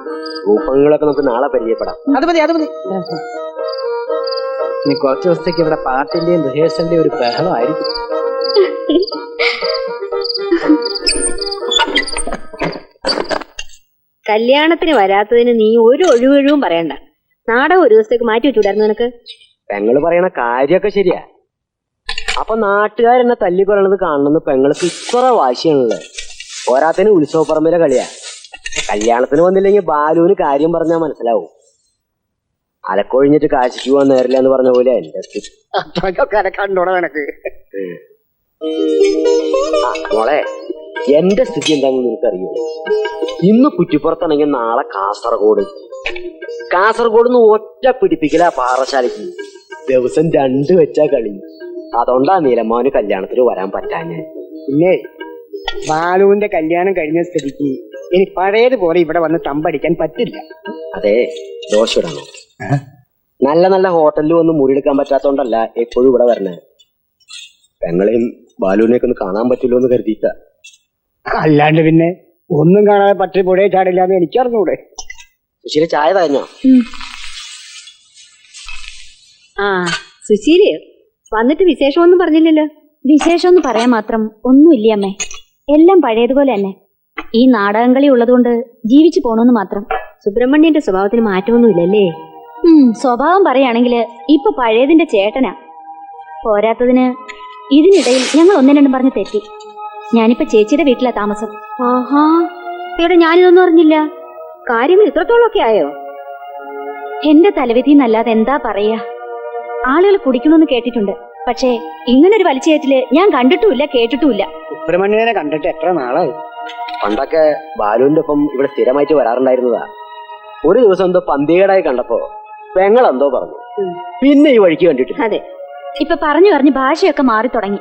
രൂപങ്ങളൊക്കെ നമുക്ക് നാളെ പരിചയപ്പെടാം. അത് മതി. ഇനി കുറച്ച് ദിവസത്തേക്ക് ഇവിടെ പാട്ടിന്റെയും റിഹേഴ്സലിന്റെയും ഒരു ബഹളമായിരിക്കും. കല്യാണത്തിന് വരാത്തതിന് നീ ഒരു ഒഴിവൊഴിവും പറയണ്ട. നാടകം ഒരു ദിവസത്തേക്ക് മാറ്റി വെച്ചുകൂടായിരുന്നു നിനക്ക്? പെങ്ങള് പറയണ കാര്യമൊക്കെ ശരിയാ. അപ്പൊ നാട്ടുകാരെന്നെ തല്ലിക്കൊല്ലണത് കാണണമെന്ന് പെങ്ങൾക്ക് ഇത്ര വാശിയാണല്ലേ. പോരാത്തിന് ഉത്സവപ്പറമ്പിലെ കളിയാ. കല്യാണത്തിന് വന്നില്ലെങ്കിൽ ബാലുവിന് കാര്യം പറഞ്ഞാൽ മനസ്സിലാവും. അലക്കൊഴിഞ്ഞിട്ട് കാശിക്ക് പോവാൻ നേരില്ല എന്ന് പറഞ്ഞ പോലെ എന്റെ കണ്ടോടെ നിനക്ക്. മോളെ, എന്റെ സ്ഥിതി എന്താണെന്ന് നിനക്കറിയോ? ഇന്ന് കുറ്റിപ്പുറത്താണെങ്കിൽ നാളെ കാസർഗോഡ് നിന്ന് ഒറ്റ പിടിപ്പിക്കല പാറശാലയ്ക്ക്. ദിവസം 2 വെച്ചാ കളി. അതുകൊണ്ടാ നീലമ്മാവന് കല്യാണത്തിന് വരാൻ പറ്റാഞ്ഞ. പിന്നെ ബാലുവിന്റെ കല്യാണം കഴിഞ്ഞ സ്ഥിതിക്ക് ഇനി പഴയതുപോലെ ഇവിടെ വന്ന് തമ്പടിക്കാൻ പറ്റില്ല. അതെ, ദോശ ഇടണം. നല്ല നല്ല ഹോട്ടലിൽ വന്ന് മുറിയെടുക്കാൻ പറ്റാത്തോണ്ടല്ല എപ്പോഴും ഇവിടെ വരണേ. പെങ്ങളെയും ബാലുവിനെയൊക്കെ ഒന്ന് കാണാൻ പറ്റില്ലോ എന്ന് കരുതിയിട്ട. അല്ലാണ്ട് പിന്നെ ഒന്നും കാണാതെ പട്ടി പുഴയെ ചാടില്ല എന്ന് എനിക്കറിഞ്ഞൂടെ. സുശീല, ചായ തഞ്ഞോ? സുശീലയോ? വന്നിട്ട് വിശേഷമൊന്നും പറഞ്ഞില്ലല്ലോ. വിശേഷമൊന്നും പറയാൻ മാത്രം ഒന്നുമില്ല അമ്മേ. എല്ലാം പഴയതുപോലെ തന്നെ. ഈ നാടകം കളി ഉള്ളതുകൊണ്ട് ജീവിച്ചു പോണെന്ന് മാത്രം. സുബ്രഹ്മണ്യന്റെ സ്വഭാവത്തിന് മാറ്റമൊന്നുമില്ലല്ലേ? സ്വഭാവം പറയുകയാണെങ്കിൽ ഇപ്പൊ പഴയതിന്റെ ചേട്ടനാ. പോരാത്തതിന് ഇതിനിടയിൽ ഞങ്ങൾ ഒന്നും രണ്ടും പറഞ്ഞ് തെറ്റി. ഞാനിപ്പോ ചേച്ചിയുടെ വീട്ടിലാ താമസം. ആഹാ, ഇവിടെ ഞാനിതൊന്നും അറിഞ്ഞില്ല. കാര്യങ്ങൾ ഇത്രത്തോളമൊക്കെ ആയോ? എന്റെ തലവിധി എന്നല്ലാതെ എന്താ പറയാ. ആളുകൾ കുടിക്കണമെന്ന് കേട്ടിട്ടുണ്ട്. പക്ഷേ ഇങ്ങനൊരു വലിച്ചേറ്റില് ഞാൻ കണ്ടിട്ടുമില്ല കേട്ടിട്ടുമില്ല. സുബ്രഹ്മണ്യനെ കണ്ടിട്ട് എത്ര നാളായി? പണ്ടൊക്കെ ബാലുവിന്റെ ഒപ്പം ഇവിടെ സ്ഥിരമായിട്ട് വരാറുണ്ടായിരുന്നതാ. ഒരു ദിവസം എന്തോ പന്തികേടായി കണ്ടപ്പോ പെങ്ങളെന്തോ പറഞ്ഞു. പിന്നെ ഈ വഴിക്ക് കണ്ടിട്ടില്ല. അതെ, ഇപ്പൊ പറഞ്ഞു പറഞ്ഞ് ഭാഷയൊക്കെ മാറി തുടങ്ങി.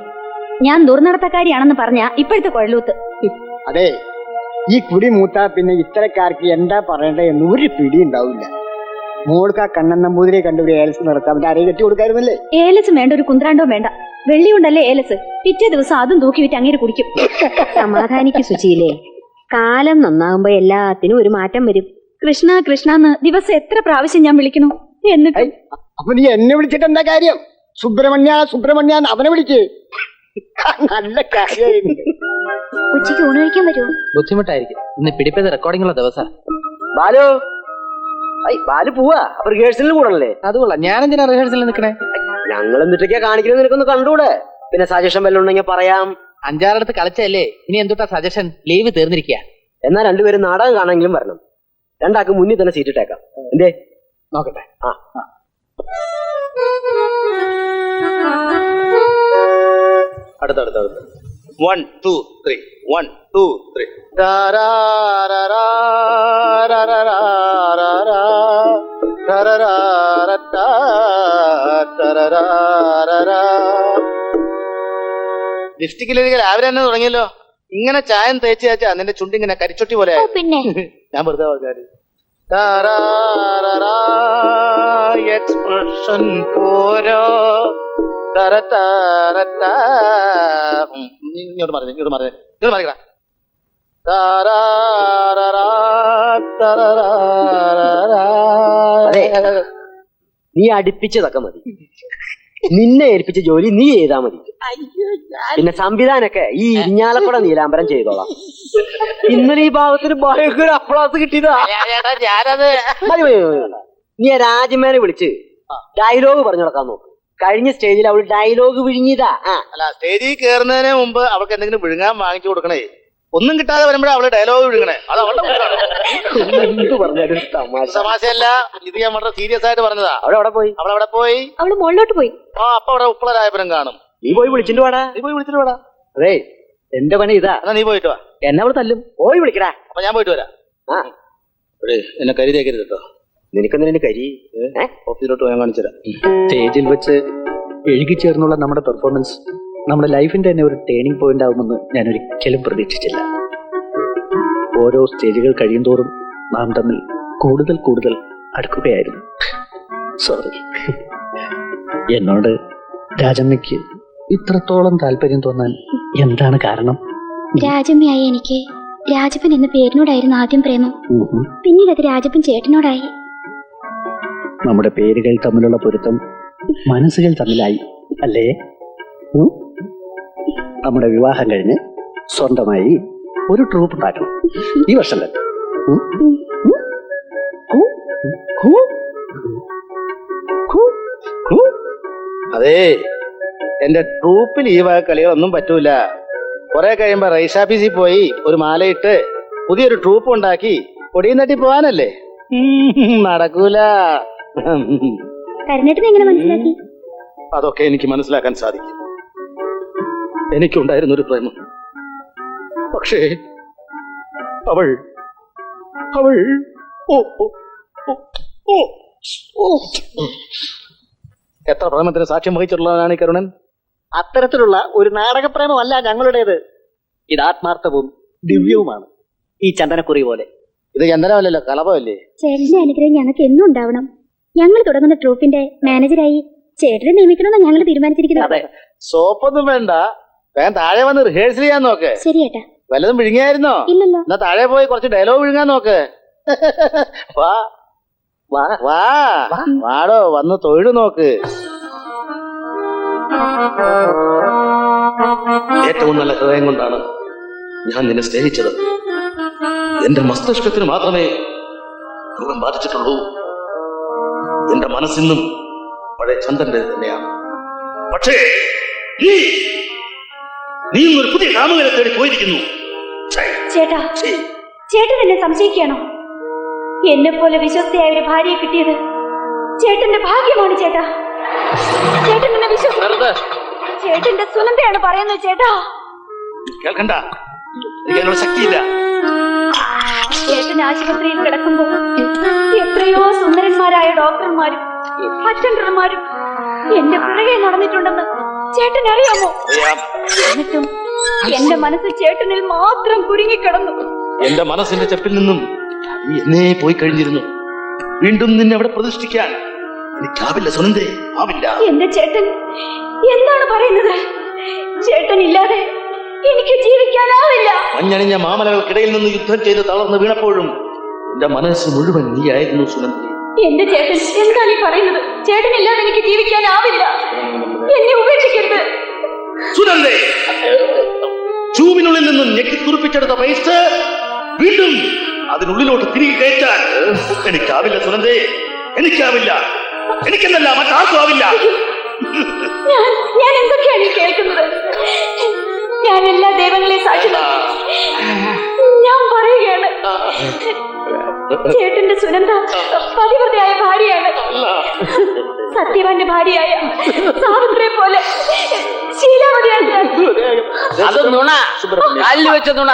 ഞാൻ ദുർനടത്തക്കാരിയാണെന്ന് പറഞ്ഞ ഇപ്പോഴത്തെ കൊഴലൂത്ത്. അതെ, ഈ കുടി മൂത്താ പിന്നെ ഇത്തരക്കാർക്ക് എന്താ പറയണ്ടേ എന്ന് ഒരു പിടി ഉണ്ടാവില്ല. മോൾക്ക് ആ കണ്ണൻ നമ്പൂതിരിയെ കണ്ടുപിടി ഏലസ് നടത്താൻ അവന്റെ അരയെ കെട്ടി കൊടുക്കായിരുന്നല്ലേ? ഏലസും വേണ്ട, ഒരു കുന്ത്രാണ്ടോ വേണ്ട. വെള്ളി കൊണ്ടല്ലേ ഏലസ്. പിറ്റേ ദിവസം അതും തൂക്കി വിറ്റ് അങ്ങേര് കുടിക്കും. സമാധാനിക്ക് സുചീലേ. കാലം നന്നാകുമ്പോ എല്ലാത്തിനും ഒരു മാറ്റം വരും. കൃഷ്ണ കൃഷ്ണന്ന് ദിവസം എത്ര പ്രാവശ്യം ഞാൻ വിളിക്കുന്നു. എന്നിട്ട് അപ്പൊ നീ എന്നെ വിളിച്ചിട്ട് എന്താ കാര്യം? സുബ്രഹ്മണ്യ സുബ്രഹ്മണ്യ അവനെ വിളിക്ക്. നല്ല കാര്യമായിരുന്നു. ഉച്ചയ്ക്ക് ഊണ് കഴിക്കാൻ വരുമോ? ബുദ്ധിമുട്ടായിരിക്കും. ഇന്ന് പിടിപ്പത് റെക്കോർഡിംഗ് ഉള്ള ദിവസം. ബാലു, ബാലു പോവാ. അപ്പൊ റിഹേഴ്സലിന് കൂടണല്ലേ? അതുകൊള്ളാം. ഞാനെന്തിനാ റിഹേഴ്സലിൽ നിൽക്കണേ? ഞങ്ങൾ എന്നിട്ടൊക്കെയാ കാണിക്കുന്നത്, നിനക്കൊന്ന് കണ്ടൂടെ? പിന്നെ സജഷൻ വല്ലതും ഉണ്ടെങ്കിൽ പറയാം. 5-6 കളിച്ചല്ലേ, ഇനി എന്തുട്ടാ സജഷൻ? ലീവ് തീർന്നിരിക്കുക. എന്നാൽ രണ്ടുപേരും നാടകം കാണാനെങ്കിലും വരണം. രണ്ടാൾക്ക് മുന്നിൽ തന്നെ സീറ്റ് ഇട്ടേക്കാം. എന്തേ? നോക്കട്ടെ. അടുത്ത 1 2 3 1 2 3 ലിപ്സ്റ്റിക്കിലേക്ക് രാവിലെ തന്നെ തുടങ്ങിയല്ലോ. ഇങ്ങനെ ചായം തേച്ച് തേച്ചാ നിന്റെ ചുണ്ടിങ്ങനെ കരിച്ചൊട്ടി പോലെ. പിന്നെ ഞാൻ വെറുതെ പറഞ്ഞാല് എക്സ്പ്രഷൻ പോരോ. ഇങ്ങോട്ട് മറിക്കടാ. നീ അടുപ്പിച്ചതൊക്കെ മതി. നിന്നെ ഏൽപ്പിച്ച ജോലി നീ ചെയ്താ മതി. പിന്നെ സംവിധാനൊക്കെ ഈ ഇരിഞ്ഞാലക്കുട നീലാംബരം ചെയ്തോളാം. ഇന്നലെ ഈ ഭാഗത്തിന് ഭയങ്കര അപ്ലാസ് കിട്ടിയതാ. ഞാനത് നീ ആ രാജമ്മേനെ വിളിച്ച് ഡയലോഗ് പറഞ്ഞു നടക്കാൻ നോക്ക്. കഴിഞ്ഞ സ്റ്റേജിൽ അവൾ ഡയലോഗ് വിഴുങ്ങിയതാ. അല്ല, സ്റ്റേജിൽ കയറുന്നതിന് മുമ്പ് അവൾക്ക് എന്തെങ്കിലും വിഴുങ്ങാൻ വാങ്ങിച്ചു കൊടുക്കണേ. ഒന്നും കിട്ടാതെ വരുമ്പോഴേ അവള് ഡയലോഗ് വിഴുങ്ങണേ. അത് അവളുടെ പറഞ്ഞാലും തമാശ. തമാശയല്ല, ഇത് ഞാൻ വളരെ സീരിയസ് ആയിട്ട് പറഞ്ഞതാ. അവിടെ പോയി. അവളവിടെ പോയി. അവള് മുകളിലോട്ട് പോയി. അപ്പൊ അവിടെ ഉപ്പളരായപ്പനും കാണും. നീ പോയി വിളിച്ചിട്ട് വാടാ. നീ പോയി വിളിച്ചിട്ട് വാടാ. അതെ, എന്റെ പണി ഇതാ. എന്നാ നീ പോയിട്ട് വാ. എന്നെ അവള് തല്ലും. പോയി വിളിക്കടാ. അപ്പൊ ഞാൻ പോയിട്ട് വരാം. എന്നെ കരി തേക്കരുത് കേട്ടോ. നിനക്കെന്തിനു കരി? ഓഫീസിലോട്ട് പോയാൽ കാണിച്ചു തരാം. സ്റ്റേജിൽ വെച്ച് എഴുകിച്ചേർന്നുള്ള നമ്മുടെ പെർഫോമൻസ് നമ്മുടെ ലൈഫിന്റെ തന്നെ ഒരു ടേണിംഗ് പോയിന്റ് ആവുമെന്ന് ഞാൻ ഒരിക്കലും പ്രതീക്ഷിച്ചില്ല. ഓരോ സ്റ്റേജുകൾ കഴിയുന്തോറും നാം തമ്മിൽ കൂടുതൽ കൂടുതൽ അടുക്കുകയായിരുന്നു. സോറി. എന്നോട് രാജമ്മയ്ക്ക് ഇത്രത്തോളം താല്പര്യം തോന്നാൻ എന്താണ് കാരണം? രാജമ്മയായി എനിക്ക് രാജപ്പൻ എന്ന പേരിനോടായിരുന്നു ആദ്യം പ്രേമം. പിന്നീട് അത് രാജപ്പൻ ചേട്ടനോടായി. നമ്മുടെ പേരുകൾ തമ്മിലുള്ള പൊരുത്തം മനസ്സുകൾ തമ്മിലായി അല്ലേ? നമ്മുടെ വിവാഹം കഴിഞ്ഞ് സ്വന്തമായി ഒരു ട്രൂപ്പ് ഉണ്ടാക്കണം ഈ വർഷം തന്നെ. അതേ, എന്റെ ട്രൂപ്പിൽ ഈ വക കളികളൊന്നും പറ്റൂല. കുറെ കഴിയുമ്പോ റൈസ് ഓഫീസിൽ പോയി ഒരു മാലയിട്ട് പുതിയൊരു ട്രൂപ്പ് ഉണ്ടാക്കി കൊടിയും തട്ടി പോവാനല്ലേ. നടക്കൂല. കരുണേട്ടൻ എങ്ങനെ മനസ്സിലാക്കി? അതൊക്കെ എനിക്ക് മനസ്സിലാക്കാൻ സാധിക്കും. എനിക്കുണ്ടായിരുന്നൊരു പ്രേമം. പക്ഷേ അവൾ അവൾ എത്ര പ്രേമത്തിന് സാക്ഷ്യം വഹിച്ചിട്ടുള്ളവനാണ് ഈ കരുണൻ. അത്തരത്തിലുള്ള ഒരു നാടകപ്രേമമല്ല ഞങ്ങളുടേത്. ഇത് ആത്മാർത്ഥവും ദിവ്യവുമാണ്. ഈ ചന്ദനക്കുറി പോലെ. ഇത് ചന്ദനമല്ലല്ലോ, കലപമല്ലേ. ചേട്ടന്റെ അനുഗ്രഹം ഞങ്ങൾക്ക് എന്നും ഉണ്ടാവണം. ഞങ്ങൾ തുടങ്ങുന്ന ട്രൂപ്പിന്റെ മാനേജറായി ചേട്ടനെ നിയമിക്കണമെന്ന് ഞങ്ങൾ തീരുമാനിച്ചിരിക്കുന്നത്. സോപ്പൊന്നും വേണ്ട, വേഗം താഴെ വന്ന് റിഹേഴ്സൽ ചെയ്യാൻ നോക്ക്. ശരി ഏട്ടാ. വല്ലതും വിഴുങ്ങിയായിരുന്നോ? ഇല്ലല്ലോ. എന്നാ താഴെ പോയി കുറച്ച് ഡയലോഗ് വിഴുങ്ങാൻ നോക്ക്. വാ വാ വാ വാടോ, വന്ന് തൊഴിൽ നോക്ക്. ഏറ്റവും നല്ല ഹൃദയം കൊണ്ടാണ് ഞാൻ നിന്നെ സ്നേഹിച്ചത്. എന്റെ മസ്തിഷ്കത്തിന് മാത്രമേ രോഗം ബാധിച്ചിട്ടുള്ളൂ. എന്റെ മനസ്സിന്നും പഴയ ചന്ദ്രന്റെ തന്നെയാണ്. പക്ഷേ നീ ഒരു പുതിയ കാമുകനെ തേടി പോയിരിക്കുന്നു. ചേട്ടാ, ചേട്ടൻ എന്നെ സംശയിക്കുകയാണോ? എന്നെ പോലെ വിശ്വസ്തയായ ഒരു ഭാര്യയെ കിട്ടിയത് ചേട്ടന്റെ ഭാഗ്യമാണ് ചേട്ടാ. ചേട്ടൻ എന്നെ വിശ്വസിച്ചു. ചേട്ടന്റെ സുനന്ദയാണ് പറയുന്നത് ചേട്ടാ. കേൾക്കണ്ട, എനിക്ക് അതിനുള്ള ശക്തിയില്ല. ചേട്ടൻ ആശുപത്രിയിൽ കിടക്കുമ്പോ എത്രയോ സുന്ദരന്മാരായ ഡോക്ടർമാരും അറ്റൻഡർമാരും എന്റെ പുറകെ നടന്നിട്ടുണ്ടെന്ന് ചേട്ടൻ അറിയാമോ? എന്നിട്ടും എന്റെ മനസ്സ് ചേട്ടനിൽ മാത്രം കുരുങ്ങിക്കിടന്നു. എന്റെ മനസ്സിന്റെ ചെപ്പിൽ നിന്നും നീ എന്നേ പോയി കഴിഞ്ഞിരുന്നു. വീണ്ടും നിന്നെ അവിടെ പ്രതിഷ്ഠിക്കാൻ എനിക്കാവില്ല സുനന്ദേ, ആവില്ല. എന്റെ ചേട്ടൻ എന്താണ് പറയുന്നത്? ചേട്ടൻ ഇല്ലാതെ എനിക്ക് ജീവിക്കാനാവില്ല. മഞ്ഞണിഞ്ഞ മാമലകൾക്കിടയിൽ നിന്ന് യുദ്ധം ചെയ്ത് തളർന്ന് വീണപ്പോഴും എന്റെ മനസ്സ് മുഴുവൻ നീയായിരുന്നു സുനന്ദി. എന്റെ ചേട്ടൻ എന്താണ് ഈ പറയുന്നത്? ചേട്ടൻ ഇല്ലാതെ എനിക്ക് ജീവിക്കാനാവില്ല. എന്നെ ഉപേക്ഷിക്കരുത് സുനന്ദേ. ചൂവിനുള്ളിൽ നിന്നും ഞെട്ടിത്തുറിപ്പിച്ചെടുത്ത പൈസ വീണ്ടും അതിനുള്ളിലോട്ട് തിരികെ കയറ്റാൻ എനിക്കാവില്ല സുനന്ദേ, എനിക്കാവില്ല. എനിക്കെന്നല്ല മറ്റാർക്കും ആവില്ല. ഞാൻ എന്തൊക്കെയാണ് ഈ കേൾക്കുന്നത്? ഞാൻ എല്ലാ ദൈവങ്ങളെയും സാക്ഷി നിർത്തി ഞാൻ പറയുകയാണ്, ചേട്ടന്റെ സുനന്ദ പതിവ്രതയായ ഭാര്യയാണ്. സത്യവാന്റെ ഭാര്യയായ സാവിത്രിയെ പോലെ ശീലാവതിയാണ് ഞാൻ. അത് നുണ, കല്ല് വെച്ച നുണ.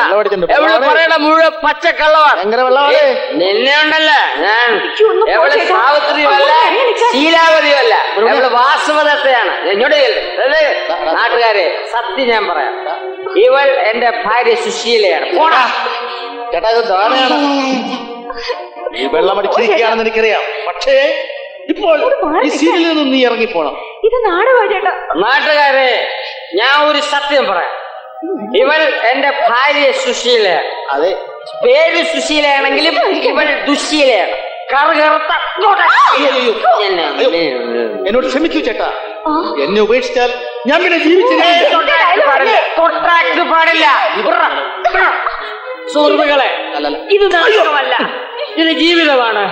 എവിടെ പറയണ മുഴുവൻ പച്ചക്കള്ളമാണ്. നിന്നെ ഉണ്ടല്ലോ ഞാൻ എവിടെ സാവിത്രിയുമല്ല ശീലാവതിയുമല്ല, എവിടെ വാസവദത്തയാണ്. ഇങ്ങോട്ട് നാട്ടുകാരെ സത്യം ഞാൻ പറയാം, ഇവൾ എന്റെ ഭാര്യ സുശീലയാണ്. ചേട്ടാ, ഇത് ധാരണയാണ്. ഈ വെള്ളമടിച്ചിരിക്കുകയാണെന്ന് എനിക്കറിയാം. പക്ഷേ ഇപ്പോൾ ഈ സീരിയലിൽ നിന്നും നീ ഇറങ്ങിപ്പോണം. ഇത് നാടകമാണ് ചേട്ടാ. നാട്ടുകാരെ ഞാൻ ഒരു സത്യം പറയാം, ഇവൾ എന്റെ ഭാര്യ സുശീലയാണ്. അതെ, പേര് സുശീലയാണെങ്കിലും ഇവൾ ദുശീലയാണ്. കറുകറുത്ത എന്നോട് ക്ഷമിക്കൂ ചേട്ടാ. എന്നെ ഉപേക്ഷിച്ചാൽ ഞാൻ പിന്നെ ജീവിച്ചു പാടില്ല. സുഹൃത്തുക്കളെ, ഇത് നാടകമല്ല, ഇത് ജീവിതമാണ്.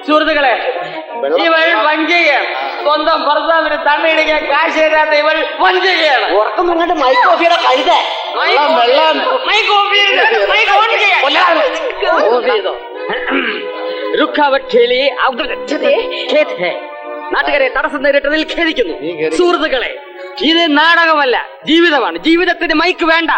സുഹൃത്തുക്കളെ, ഇവൾ വഞ്ചകയാണ്. സ്വന്തം ഭർത്താവിന് തണ്ണയിടിക്കാൻ കാശ് തരാത്ത ഇവൾ വഞ്ചകയാണ്. ഉറക്കം നിങ്ങളുടെ മൈക്കോഫിയുടെ കഴുത നാട്ടുകാരെ തടസ്സം നേരിട്ടതിൽ ഖേദിക്കുന്നു. സുഹൃത്തുക്കളെ, ഇത് നാടകമല്ല, ജീവിതമാണ്. ജീവിതത്തിന് മൈക്ക് വേണ്ട.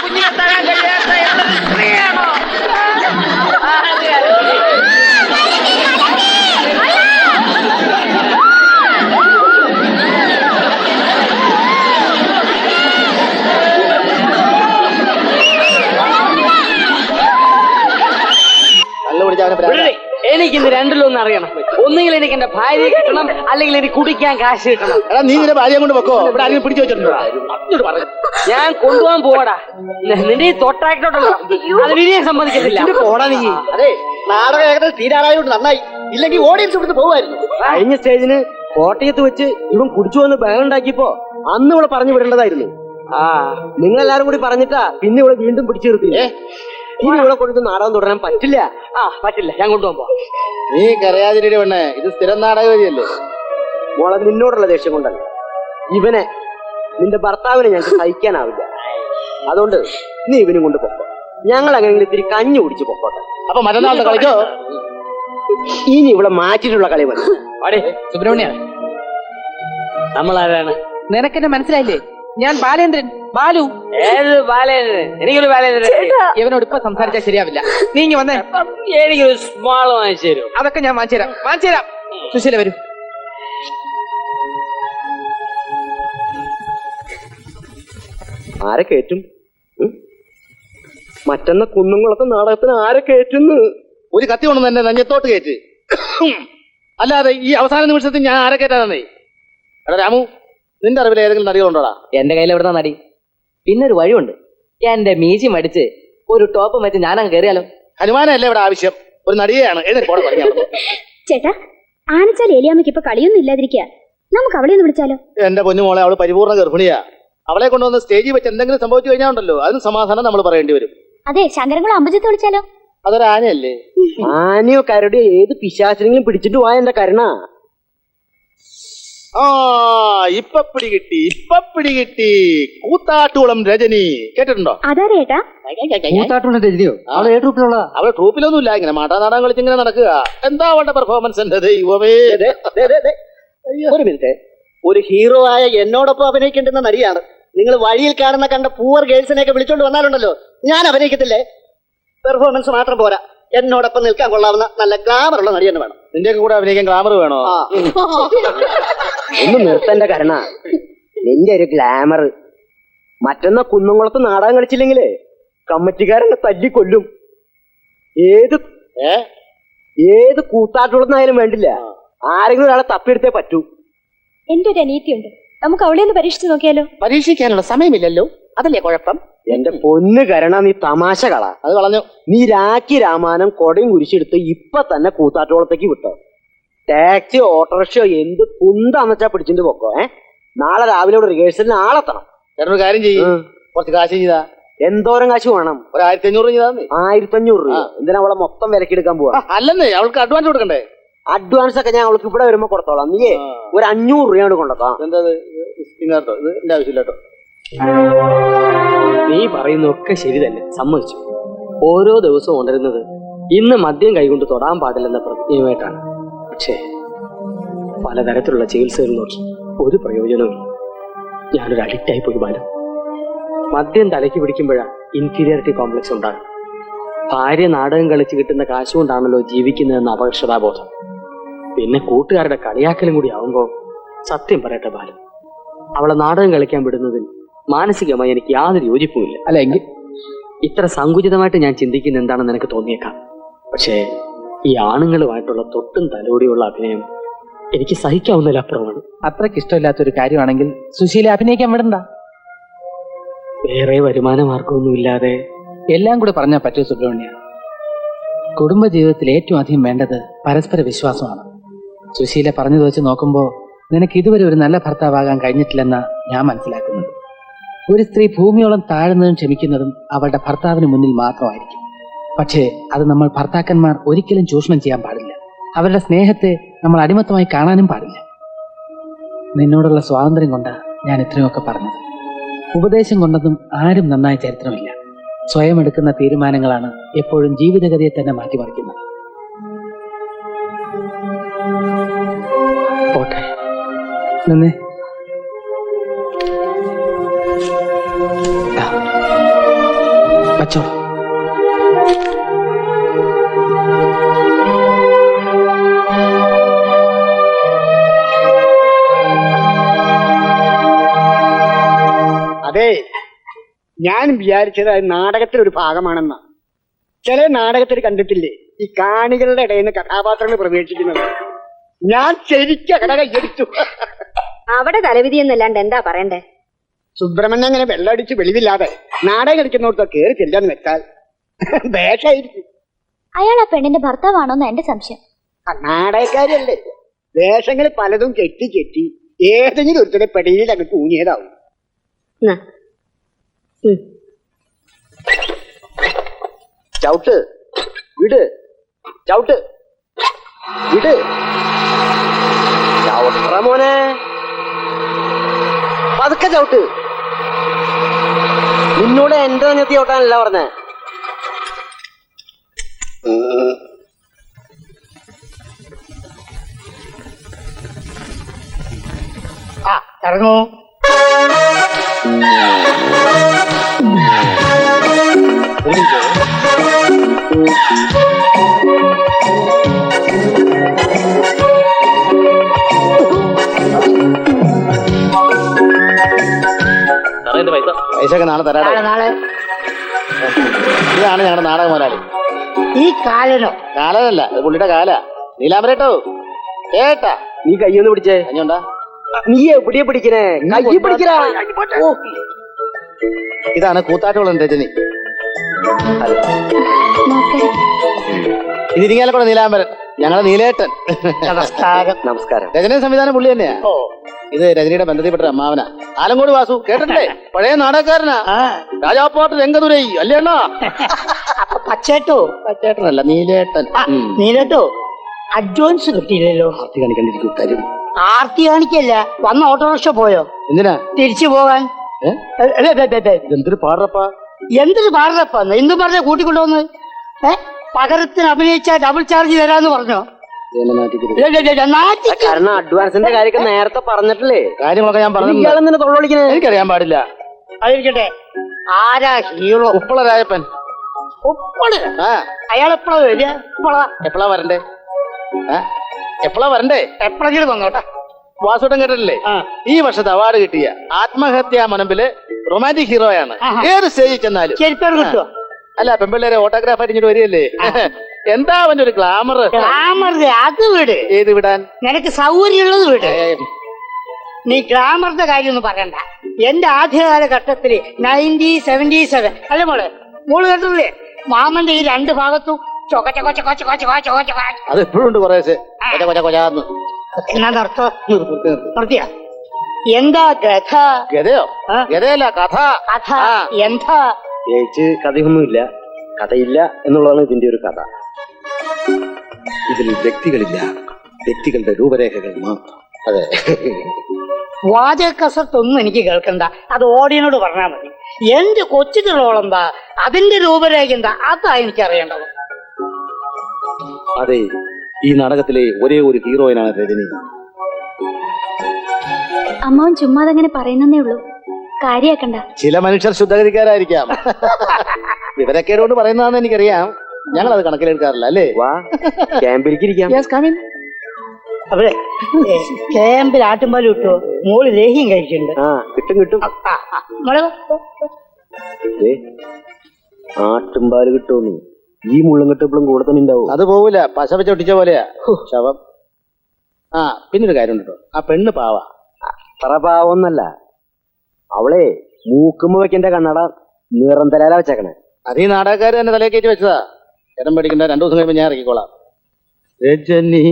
കുഞ്ഞിനെ തരാൻ കഴിയാത്ത സ്ത്രീയാണോ? എനിക്കിന്ന് രണ്ടിലൊന്നും അറിയണം. ഒന്നുകിൽ എനിക്ക് എന്റെ ഭാര്യയെ കിട്ടണം, അല്ലെങ്കിൽ എനിക്ക് കുടിക്കാൻ കാശ് കിട്ടണം. എടാ, നീ നിന്റെ ഭാര്യയെ കൊണ്ട് വെക്കോ? ഇവിടെ ആരെങ്കിലും പിടിച്ചു വെച്ചിട്ടുണ്ടോ? ഞാൻ കൊണ്ടുപോകാൻ പോവാടാ. നിന്റെ ഈ തൊട്ടാക്കിട്ടോട്ടല്ലോ, അതിന് ഇനിയും സമ്മതിക്കത്തില്ല. പോടാ നീ. അതെ, നാടകം ഏകദേശം തീരാറായോണ്ട് നന്നായി. ഇല്ലെങ്കിൽ ഓഡിയൻസ് ഇവിടുന്ന് പോകുമായിരുന്നു. കഴിഞ്ഞ സ്റ്റേജിന് കോട്ടയത്ത് വെച്ച് ഇവൻ കുടിച്ചു വന്ന് ബഹളം ഉണ്ടാക്കിയപ്പോ അന്ന് ഇവിടെ പറഞ്ഞു വിടേണ്ടതായിരുന്നു. നിങ്ങളെല്ലാരും കൂടി പറഞ്ഞിട്ടാ പിന്നെ ഇവിടെ വീണ്ടും പിടിച്ചു നിർത്തില്ലേ. ഇനി ഇവിടെ കൊടുത്ത് നാടകം തുടരാൻ പറ്റില്ല. പറ്റില്ല, ഞാൻ കൊണ്ടുപോകാൻ പോവാം. നീ കരയാതിരി വേണേ, ഇത് സ്ഥിരം നാടകവേദിയല്ലേ. മോളെ, നിന്നോടുള്ള ദേഷ്യം കൊണ്ടല്ല, ഇവനെ നിന്റെ ഭർത്താവിനെ ഞങ്ങൾക്ക് സഹിക്കാനാവില്ല. അതുകൊണ്ട് നീ ഇവനും കൊണ്ട് പൊക്കോ. ഞങ്ങൾ അങ്ങനെങ്കിലും ഇത്തിരി കഞ്ഞി കുടിച്ച് പൊക്കോട്ടെ. അപ്പൊ മറ്റന്നാളത്തെ കളിക്കോ? ഇനി ഇവിടെ മാറ്റിയിട്ടുള്ള കളി മതി. സുബ്രഹ്മണ്യ, നമ്മളാരാണ്? നിനക്കെന്നെ മനസ്സിലായില്ലേ? ഞാൻ ബാലേന്ദ്രൻ, ബാലു. ഏത് ബാലേന്ദ്രൻ? എനിക്കൊരു ബാലേന്ദ്രൻ. ഇവനോട് ഇപ്പൊ സംസാരിച്ചാൽ ശരിയാവില്ല. നീ ഇങ്ങ് വന്നേ. എനിക്കൊരു സ്മാൾ വാങ്ങിച്ചു തരും. അതൊക്കെ ഞാൻ വാങ്ങിച്ചു തരാം. സുശീല വരൂ. ആരെ കയറ്റും? മറ്റന്ന കുന്നുംകുളത്തെ നാടകത്തിന് ആരെ കയറ്റുന്നു? ഒരു കത്തി കൊണ്ടു എന്നെ നെഞ്ഞത്തോട്ട് കയറ്റ്. അല്ലാതെ ഈ അവസാന നിമിഷത്തിൽ ഞാൻ ആരെ കയറ്റാന്നേ? എടാ രാമു, നിന്റെ അറിവിൽ ഏതെങ്കിലും നടികളുണ്ടോടാ? എന്റെ കയ്യിൽ എവിടെ നടി? പിന്നൊരു വഴിയുണ്ട്. എന്റെ മീശി മടിച്ച് ഒരു ടോപ്പ് മറ്റേ ഞാനങ്ങ് കയറിയാലോ? ഹനുമാനല്ലേ ഇവിടെ ആവശ്യം, ഒരു നടിയെയാണ്. എഴുന്നേറ്റ് പോടെ പഠിക്കാൻ. ചേട്ടാ, ആനച്ചാൽ ഏലിയാമ്മയ്ക്ക് ഇപ്പൊ കളിയൊന്നും ഇല്ലാതിരിക്കുക. നമുക്ക് അവളെ ഒന്ന് വിളിച്ചാലോ? എന്റെ പൊന്നുമോളെ, അവള് പരിപൂർണ്ണ ഗർഭിണിയാ. അവളെ കൊണ്ടുവന്ന് സ്റ്റേജിൽ വെച്ച് എന്തെങ്കിലും സംഭവിച്ചു കഴിഞ്ഞാൽ ഉണ്ടല്ലോ, അതിന് സമാധാനം നമ്മൾ പറയേണ്ടി വരും. അതെ, ശങ്കരൻകുളം അമ്പലത്തെ വിളിച്ചാലോ? അതൊരു ആനയല്ലേ? ആനയോ കരടിയോ ഏത് പിശാചിനെങ്കിലും പിടിച്ചിട്ട് പോയ എന്റെ കരുണ. ആ, ഇപ്പൊ പിടികിട്ടി. കൂത്താട്ടുകുളം രജനി കേട്ടിട്ടുണ്ടോ? അതാരേ ഏട്ടാ? കൂത്താട്ടുള്ള രജനിയോ? അവളെ ഏത് ട്രൂപ്പിലുള്ള? അവളെ ട്രൂപ്പിലൊന്നും ഇല്ല, ഇങ്ങനെ മാട്ടാനാടകം കളിച്ചിങ്ങനെ നടക്കുക. എന്താ അവളുടെ പെർഫോമൻസ്? എന്റെ ദൈവമേ. ഒരു മിനിറ്റ്, ഒരു ഹീറോ ആയ എന്നോടൊപ്പം അഭിനയിക്കേണ്ടുന്ന നടിയാണ്. നിങ്ങൾ വഴിയിൽ കണ്ട പൂവർ ഗേൾസിനെയൊക്കെ വിളിച്ചോണ്ട് വന്നാലുണ്ടല്ലോ, ഞാൻ അഭിനയിക്കത്തില്ലേ. പെർഫോമൻസ് മാത്രം പോരാ, എന്നോടൊപ്പം നിൽക്കാൻ കൊള്ളാവുന്ന നല്ല ഗ്ലാമർ ഉള്ള നടി തന്നെ വേണം. നിന്റെ കൂടെ അഭിനയിക്കാൻ ഗ്ലാമർ വേണോ? ഒന്ന് നിർത്തന്റെ കരുണ, നിന്റെ ഒരു ഗ്ലാമർ. മറ്റൊന്ന കുന്നംകുളത്ത് നാടകം കളിച്ചില്ലെങ്കിലേ കമ്മിറ്റിക്കാരെന്നെ തല്ലിക്കൊല്ലും. ഏത് കൂത്താട്ടുള്ളതായാലും വേണ്ടില്ല, ആരെങ്കിലും ഒരാളെ തപ്പിയെടുത്തേ പറ്റൂ. എന്റെ ഒരു അനീതിയുണ്ട്, നമുക്ക് അവളെ ഒന്ന് പരീക്ഷിച്ചു നോക്കിയാലോ? പരീക്ഷിക്കാനുള്ള സമയമില്ലല്ലോ, അതല്ലേ കുഴപ്പം. എന്റെ പൊന്ന് കരുണ, നീ തമാശ കള. അത് കളഞ്ഞു. നീ രാഖി രാമാനം കൊടയും കുരിശെടുത്ത് ഇപ്പൊ തന്നെ കൂത്താട്ടോളത്തേക്ക് വിട്ടോ. ടാക്സി ഓട്ടോറിക്ഷയോ എന്ത് കുന്താന്ന് വെച്ചാ പിടിച്ചിട്ട് പോക്കോ. നാളെ രാവിലെ ഇവിടെ റിഹേഴ്സലിന് ആളെത്തണം. ചേട്ടനൊരു കാര്യം ചെയ്യും, കുറച്ച് കാശ് ചെയ്താ. എന്തോരം കാശ് വേണം? ഒരു 1500 ചെയ്താ. 1500 രൂപ? എന്തിനാ അവളെ മൊത്തം വിലക്കെടുക്കാൻ പോവാ? അല്ലെന്നേ, അവൾക്ക് അഡ്വാൻസ് കൊടുക്കണ്ടേ? അഡ്വാൻസ് ഒക്കെ ഞാൻ അവൾക്ക് ഇവിടെ വരുമ്പോ കൊടുത്തോളാം. നീയേ ഒരു 500 രൂപയാണ് കൊണ്ടോ. എന്താ എന്റെ ആവശ്യമില്ല കേട്ടോ. നീ പറയുന്നൊക്കെ ശരി തന്നെ, സമ്മതിച്ചു. ഓരോ ദിവസവും ഉണരുന്നത് ഇന്ന് മദ്യം കൈകൊണ്ട് തൊടാൻ പാടില്ലെന്ന പ്രതിജ്ഞയുമായിട്ടാണ്. പക്ഷേ പലതരത്തിലുള്ള ചികിത്സകൾ നോക്കി ഒരു പ്രയോജനവുമില്ല. ഞാനൊരു അഡിക്റ്റായി പോയി ബാലു. മദ്യം തലയ്ക്ക് പിടിക്കുമ്പോഴാണ് ഇൻഫീരിയോറിറ്റി കോംപ്ലക്സ് ഉണ്ടാകും. ഭാര്യ നാടകം കളിച്ച് കിട്ടുന്ന കാശുകൊണ്ടാണല്ലോ ജീവിക്കുന്നതെന്ന അപകർഷതാബോധം. പിന്നെ കൂട്ടുകാരുടെ കളിയാക്കലും കൂടി ആവുമ്പോൾ സത്യം പറയട്ടെ ബാലു, അവളെ നാടകം കളിക്കാൻ വിടുന്നതിൽ മാനസികമായി എനിക്ക് യാതൊരു യോജിപ്പുമില്ല. അല്ല എങ്കിൽ ഇത്ര സങ്കുചിതമായിട്ട് ഞാൻ ചിന്തിക്കുന്ന എന്താണെന്ന് എനിക്ക് തോന്നിയേക്കാം. പക്ഷേ ഈ ആണുങ്ങളുമായിട്ടുള്ള തൊട്ടും തലോടിയുള്ള അഭിനയം എനിക്ക് സഹിക്കാവുന്നതിലപ്പുറമാണ്. അത്രയ്ക്ക് ഇഷ്ടമില്ലാത്തൊരു കാര്യമാണെങ്കിൽ സുശീല അഭിനയിക്കാൻ വിടണ്ട. വേറെ വരുമാന മാർഗമൊന്നുമില്ലാതെ എല്ലാം കൂടെ പറഞ്ഞാൽ പറ്റൂ സുബ്രഹ്മണ്യ. കുടുംബജീവിതത്തിൽ ഏറ്റവും അധികം വേണ്ടത് പരസ്പര വിശ്വാസമാണ്. സുശീല പറഞ്ഞത് വെച്ച് നോക്കുമ്പോൾ നിനക്ക് ഇതുവരെ ഒരു നല്ല ഭർത്താവാകാൻ കഴിഞ്ഞിട്ടില്ലെന്നാ ഞാൻ മനസ്സിലാക്കുന്നത്. ഒരു സ്ത്രീ ഭൂമിയോളം താഴ്ന്നതും ക്ഷമിക്കുന്നതും അവളുടെ ഭർത്താവിന് മുന്നിൽ മാത്രമായിരിക്കും. പക്ഷേ അത് നമ്മൾ ഭർത്താക്കന്മാർ ഒരിക്കലും ചൂഷണം ചെയ്യാൻ പാടില്ല. അവരുടെ സ്നേഹത്തെ നമ്മൾ അടിമത്തമായി കാണാനും പാടില്ല. നിന്നോടുള്ള സ്വാതന്ത്ര്യം കൊണ്ടാണ് ഞാൻ ഇത്രയൊക്കെ പറഞ്ഞത്. ഉപദേശം കൊണ്ടതും ആരും നന്നായ ചരിത്രമില്ല. സ്വയം എടുക്കുന്ന തീരുമാനങ്ങളാണ് എപ്പോഴും ജീവിതഗതിയെ തന്നെ മാറ്റിമറിക്കുന്നത്. പോട്ടെ, നിന്നെ വച്ചോ. അതെ, ഞാൻ വിചാരിച്ചത് അത് നാടകത്തിലൊരു ഭാഗമാണെന്നാ. ചില നാടകത്തിൽ കണ്ടിട്ടില്ലേ ഈ കാണികളുടെ ഇടയിൽ നിന്ന് കഥാപാത്രങ്ങൾ പ്രവേശിക്കുന്നത്? ഞാൻ ശരിക്കും കട കയ്യടിച്ചു. അവിടെ തലവിധി എന്നല്ലാണ്ട് എന്താ പറയണ്ടേ? സുബ്രഹ്മണ്യം അങ്ങനെ വെള്ളടിച്ച് വെളിവില്ലാതെ നാടകം കളിക്കുന്നോടത്ത് കയറി ചെല്ലാന്ന് വെച്ചാൽ വേഷായിരിക്കും. അയാൾ ആ പെണ്ണിന്റെ ഭർത്താവാണോന്ന് എന്റെ സംശയം. നാടകക്കാരല്ലേ, വേഷങ്ങൾ പലതും കെട്ടി കെട്ടി ഏതെങ്കിലും ഒരുത്തരെ പെടയിൽ അങ്ങ് തൂങ്ങിയതാവും. ചവിട്ട് വിട്, ചവിട്ട് വിട്, ചവിട്ട മോനെ, പതുക്കെ ചവിട്ട്. നിന്നോട് എന്റെ തന്നെ ചവിട്ടാനല്ല പറഞ്ഞേ. ഇറങ്ങൂ. പൈസ ഒക്കെ നാളെ തരാം. നാളെ ഇതാണ് ഞങ്ങളുടെ നാടക മുതലാളി. ഈ കാലനോ? കാലനല്ല, ഇത് പുള്ളിയുടെ കാല. നീലാമരട്ടോ കേട്ടാ? നീ കയ്യൊന്ന് പിടിച്ചേ. കഞ്ഞുണ്ടാ? നീ എവിടെയാ പിടിക്കണേ? കയ്യിൽ പിടിക്കടാ. ഇതാണ് കൂത്താട്ടുകുളം രജനി. നമസ്കാരം. ഇത് ഇരിങ്ങാലക്കുട നീലാംബരൻ, ഞങ്ങളുടെ നീലേട്ടൻ. നമസ്കാരം. നമസ്കാരം. രചന സംവിധാനം പുള്ളി തന്നെയാ. ഇത് രജനിയുടെ ബന്ധത്തിൽപ്പെട്ട അമ്മാവനാ, ആലങ്കോട് വാസു. കേട്ടിട്ടില്ലേ? പഴയ നാടകക്കാരനാ. രാജാപ്പാട്ട് രംഗതുരൈ അല്ലേ അണ്ണാ? അപ്പൊ പച്ചേട്ടോ? ചേട്ടനല്ല, നീലേട്ടൻ. നീലട്ടോ, അഡ്വാൻസ് കിട്ടിയില്ലല്ലോ. ആർത്തി കാണിക്കണ്ടിരിക്കും, തരും. ആർത്തി കാണിക്കല്ല, വന്ന ഓട്ടോറിക്ഷ പോയോ? എന്തിനാ തിരിച്ചു പോകാൻ. എന്തൊരു പാടപ്പാ. എന്തൊരു പാടപ്പാ, എന്ത് പറഞ്ഞ കൂട്ടിക്കൊണ്ടുവന്ന്? പകരത്തിന് അഭിനയിച്ച ഡബിൾ ചാർജ് തരാന്ന് പറഞ്ഞോ? കാരണം അഡ്വാൻസിന്റെ കാര്യമൊക്കെ നേരത്തെ പറഞ്ഞിട്ടില്ലേ? കാര്യങ്ങളൊക്കെ ഞാൻ പറഞ്ഞു. ഇയാളെന്തിനാ തൊഴിലിക്കുന്നത്? എനിക്കറിയാൻ പാടില്ല. അതിരിക്കട്ടെ, ആരാ ഹീറോ? ഉപ്പള രായപ്പൻ. ഉപ്പള്? ആ, അയാൾ എപ്പോഴാ വരിക? എപ്പോഴാ വരണ്ടേ? എപ്പോഴാ വരണ്ടേ? എപ്പോഴെങ്കിലും വന്നോട്ടെ. വാസുട്ടൻ കേട്ടിട്ടില്ലേ? ഈ വർഷത്തെ അവാർഡ് കിട്ടിയ ആത്മഹത്യാ മനമ്പില് റൊമാൻറ്റിക് ഹീറോയാണ്. ഏത് സ്റ്റേജിൽ ചെന്നാലും. ചെരിപ്പേർ കിട്ടുവോ? അല്ല, പെമ്പിള്ളേരെ ഓട്ടോഗ്രാഫ് അടിഞ്ഞിട്ട് വരികയല്ലേ. എന്താ അവന്റെ ഒരു ഗ്ലാമർ. ഗ്ലാമർ അത് വിട്. ഏത് വിടാൻ? നിനക്ക് സൗകര്യമുള്ളത് വിട്. നീ ഗ്ലാമറിന്റെ കാര്യം ഒന്നും പറയണ്ട. എന്റെ ആദ്യകാല ഘട്ടത്തില് 1977 അല്ല മോള് കേട്ടില്ലേ? മാമന്റെ ഈ രണ്ട് ഭാഗത്തും അത് എപ്പോഴും ഉണ്ട് കുറേശ്ശെ. കൊച്ചാന്ന്. എന്നാ നിർത്തിയ എന്താ ഗഥ? ഗതയോ? ഗതയല്ല, കഥ. കഥ എന്താ? ചേച്ചി കഥയൊന്നുമില്ല, കഥയില്ല എന്നുള്ളതാണ് ഇതിന്റെ ഒരു കഥ. ഇതിൽ വ്യക്തികളില്ല, വ്യക്തികളുടെ രൂപരേഖകൾ മാത്രം. അതെ. വാചക കസർത്തൊന്നും എനിക്ക് കേൾക്കണ്ട, അത് ഓഡിയനോട് പറഞ്ഞാൽ മതി. എന്റെ കൊച്ചുകളോളെന്താ, അതിന്റെ രൂപരേഖ എന്താ, അതാ എനിക്കറിയേണ്ടത്. അതെ, ഈ നാടകത്തിലെ ഒരേ ഒരു ഹീറോയിനാണ് രജനി. അമ്മാവൻ ചുമ്മാതങ്ങനെ പറയുന്നേ ഉള്ളൂ, കാര്യാക്കണ്ട. ചില മനുഷ്യർ ശുദ്ധഗതിക്കാരായിരിക്കാം. വിവരക്കേടുകൊണ്ട് പറയുന്നതാണെന്ന് എനിക്കറിയാം. ഞങ്ങൾ അത് കണക്കിലെടുക്കാറില്ല, അല്ലേ? വാ, ക്യാമ്പിലേക്ക് ഇരിക്കാം. അവിടെ ക്യാമ്പിൽ ആട്ടുംപാല് കിട്ടുമോ? മോള് ലേഹ്യം കഴിച്ചിട്ടുണ്ട്. ആ, കിട്ടും കിട്ടും. ആട്ടുംപാല് കിട്ടുമെന്ന് ഈ മുള്ളും കെട്ടപ്പോഴും കൂടെ തന്നെ ഉണ്ടാവും. അത് പോവില്ല, പശ വെച്ച് ഒട്ടിച്ച പോലെയാ ശവം. ആ, പിന്നൊരു കാര്യം കേട്ടോ, ആ പെണ്ണ് പാവ. അത്ര പാവൊന്നല്ല, അവളെ മൂക്കുമ്പോ വെക്കേണ്ട കണ്ണട നിറം തലാല വെച്ചേക്കണേ. അത് ഈ നാടകക്കാര് തന്നെ തലയെ കയറ്റി വെച്ചതാ. ചേട്ടൻ പേടിക്കണ്ട, 2 ദിവസം കഴിയുമ്പോ ഞാൻ ഇറക്കിക്കോളാം. രജനി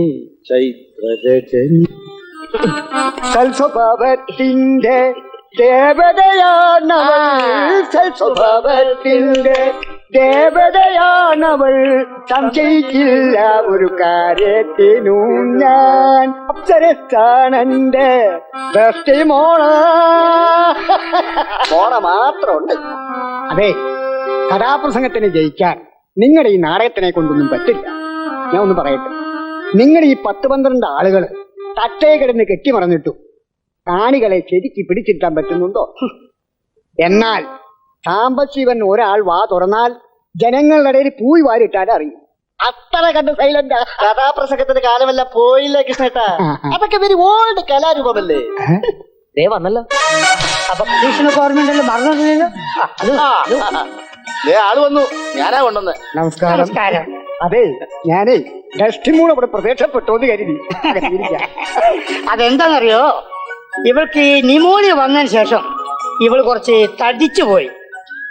ചൈത്ര രജനി സൽസ്വഭാവത്തിന്റെ ദേവതയാണവൾ, സൽസ്വഭാവത്തിന്റെ ദേവതയാണവൾ, സംശയിക്കില്ല ഒരു കാര്യത്തിനും ഞാൻ. അപ്സരസ്ഥാനന്റെ ദൃഷ്ടി മോണ മാത്രമുണ്ട്. അതെ, കഥാപ്രസംഗത്തിന് ജയിക്കാൻ നിങ്ങളുടെ ഈ നാടകത്തിനെ കൊണ്ടൊന്നും പറ്റില്ല. ഞാൻ ഒന്ന് പറയട്ടെ, നിങ്ങളുടെ ഈ 10-12 ആളുകൾ തട്ടേ കിടന്ന് കെട്ടിമറന്നിട്ടു കാണികളെ ശരിക്ക് പിടിച്ചിട്ടാൻ പറ്റുന്നുണ്ടോ? എന്നാൽ സാമ്പശിവൻ ഒരാൾ വാ തുറന്നാൽ ജനങ്ങളുടെ ഇടയിൽ പൂയി വാരിട്ടാൽ അറിയും. അത്ര കണ്ട് സൈലന്റ്. കഥാപ്രസംഗത്തിന് കാലമല്ല പോയില്ലേ കൃഷ്ണേട്ടാ? അതൊക്കെ വെരി ഓൾഡ് കലാരൂപമല്ലേ? വന്നല്ലോ. അപ്പൊ ഗവൺമെന്റ് മറന്നില്ലല്ലോ. ആള് വന്നു, ഞാനാ കൊണ്ടുവന്ന്. നമസ്കാരം. അതെ, ഞാനേ ഡസ്റ്റിമൂൺ അവിടെ പ്രത്യക്ഷപ്പെട്ടോന്ന് കരുതി. അതെന്താണെന്നറിയോ, ഇവൾക്ക് ഈ നിമോണിയ വന്നതിന് ശേഷം ഇവള് കുറച്ച് തടിച്ചു പോയി.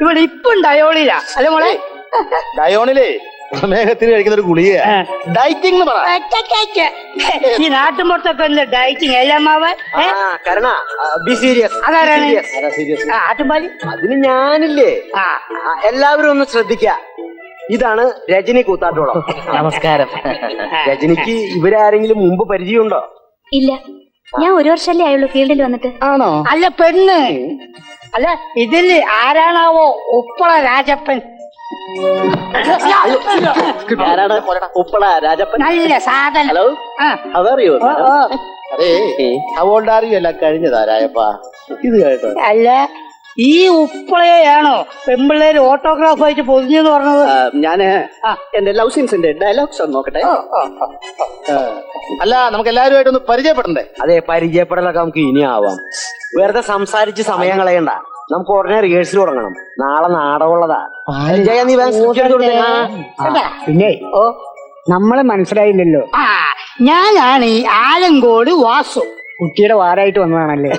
ഇവൾ ഇപ്പം ഡയോളില അല്ലെ മോളെ? ഡയോണിലേ പ്രമേഹത്തിന് കഴിക്കുന്ന ഒരു ഗുളിക. ഡയറ്റിംഗ് എന്ന് പറ. ഈ നാട്ടുമ്പുറത്തൊക്കെ ഡയറ്റിംഗ് എല്ലാമാവൻ. അതാരാണ് ആട്ടുംപാലി? അതിന് ഞാനില്ലേ. എല്ലാവരും ഒന്ന് ശ്രദ്ധിക്ക, ഇതാണ് രജനി കൂത്താട്ടോളം. നമസ്കാരം. രജനിക്ക് ഇവരാരെങ്കിലും മുമ്പ് പരിചയമുണ്ടോ? ഇല്ല, ഞാൻ 1 വർഷമല്ലേ ആയുള്ളൂ ഫീൽഡിൽ വന്നിട്ട്. ആണോ? അല്ല പെണ്ണ്, അല്ല ഇതില് ആരാണാവോ ഉപ്പള രാജപ്പൻ? ഉപ്പള രാജപ്പൻ നല്ല സാധനം. ഹലോ, അതറിയോ? അതെ, അവോൾഡാറിയല്ല കഴിഞ്ഞതാരായപ്പാ ഇത് കേട്ടോ. അല്ല, ഈ ഉപ്പളയാണോ പെമ്പിള്ളേര് ഓട്ടോഗ്രാഫായിട്ട് പൊതിഞ്ഞെന്ന് പറഞ്ഞത്? ഞാന് എന്റെ ലവ് സീൻസിന്റെ ഡയലോഗ്സ് ഒന്ന് നോക്കട്ടെ. അല്ല, നമുക്ക് എല്ലാവരുമായിട്ടൊന്ന് പരിചയപ്പെടണ്ടേ? അതെ, പരിചയപ്പെടലൊക്കെ നമുക്ക് ഇനി ആവാം. വെറുതെ സംസാരിച്ച് സമയം കളയണ്ട, നമുക്ക് ഉടനെ റിഹേഴ്സൽ തുടങ്ങണം. നാളെ നാടകമുള്ളതാ. പിന്നെ നമ്മളെ മനസ്സിലായില്ലല്ലോ. ഞാനാണ് ഈ ആലങ്കോട് വാസു. കുട്ടിയുടെ വാരായിട്ട് വന്നതാണല്ലേ?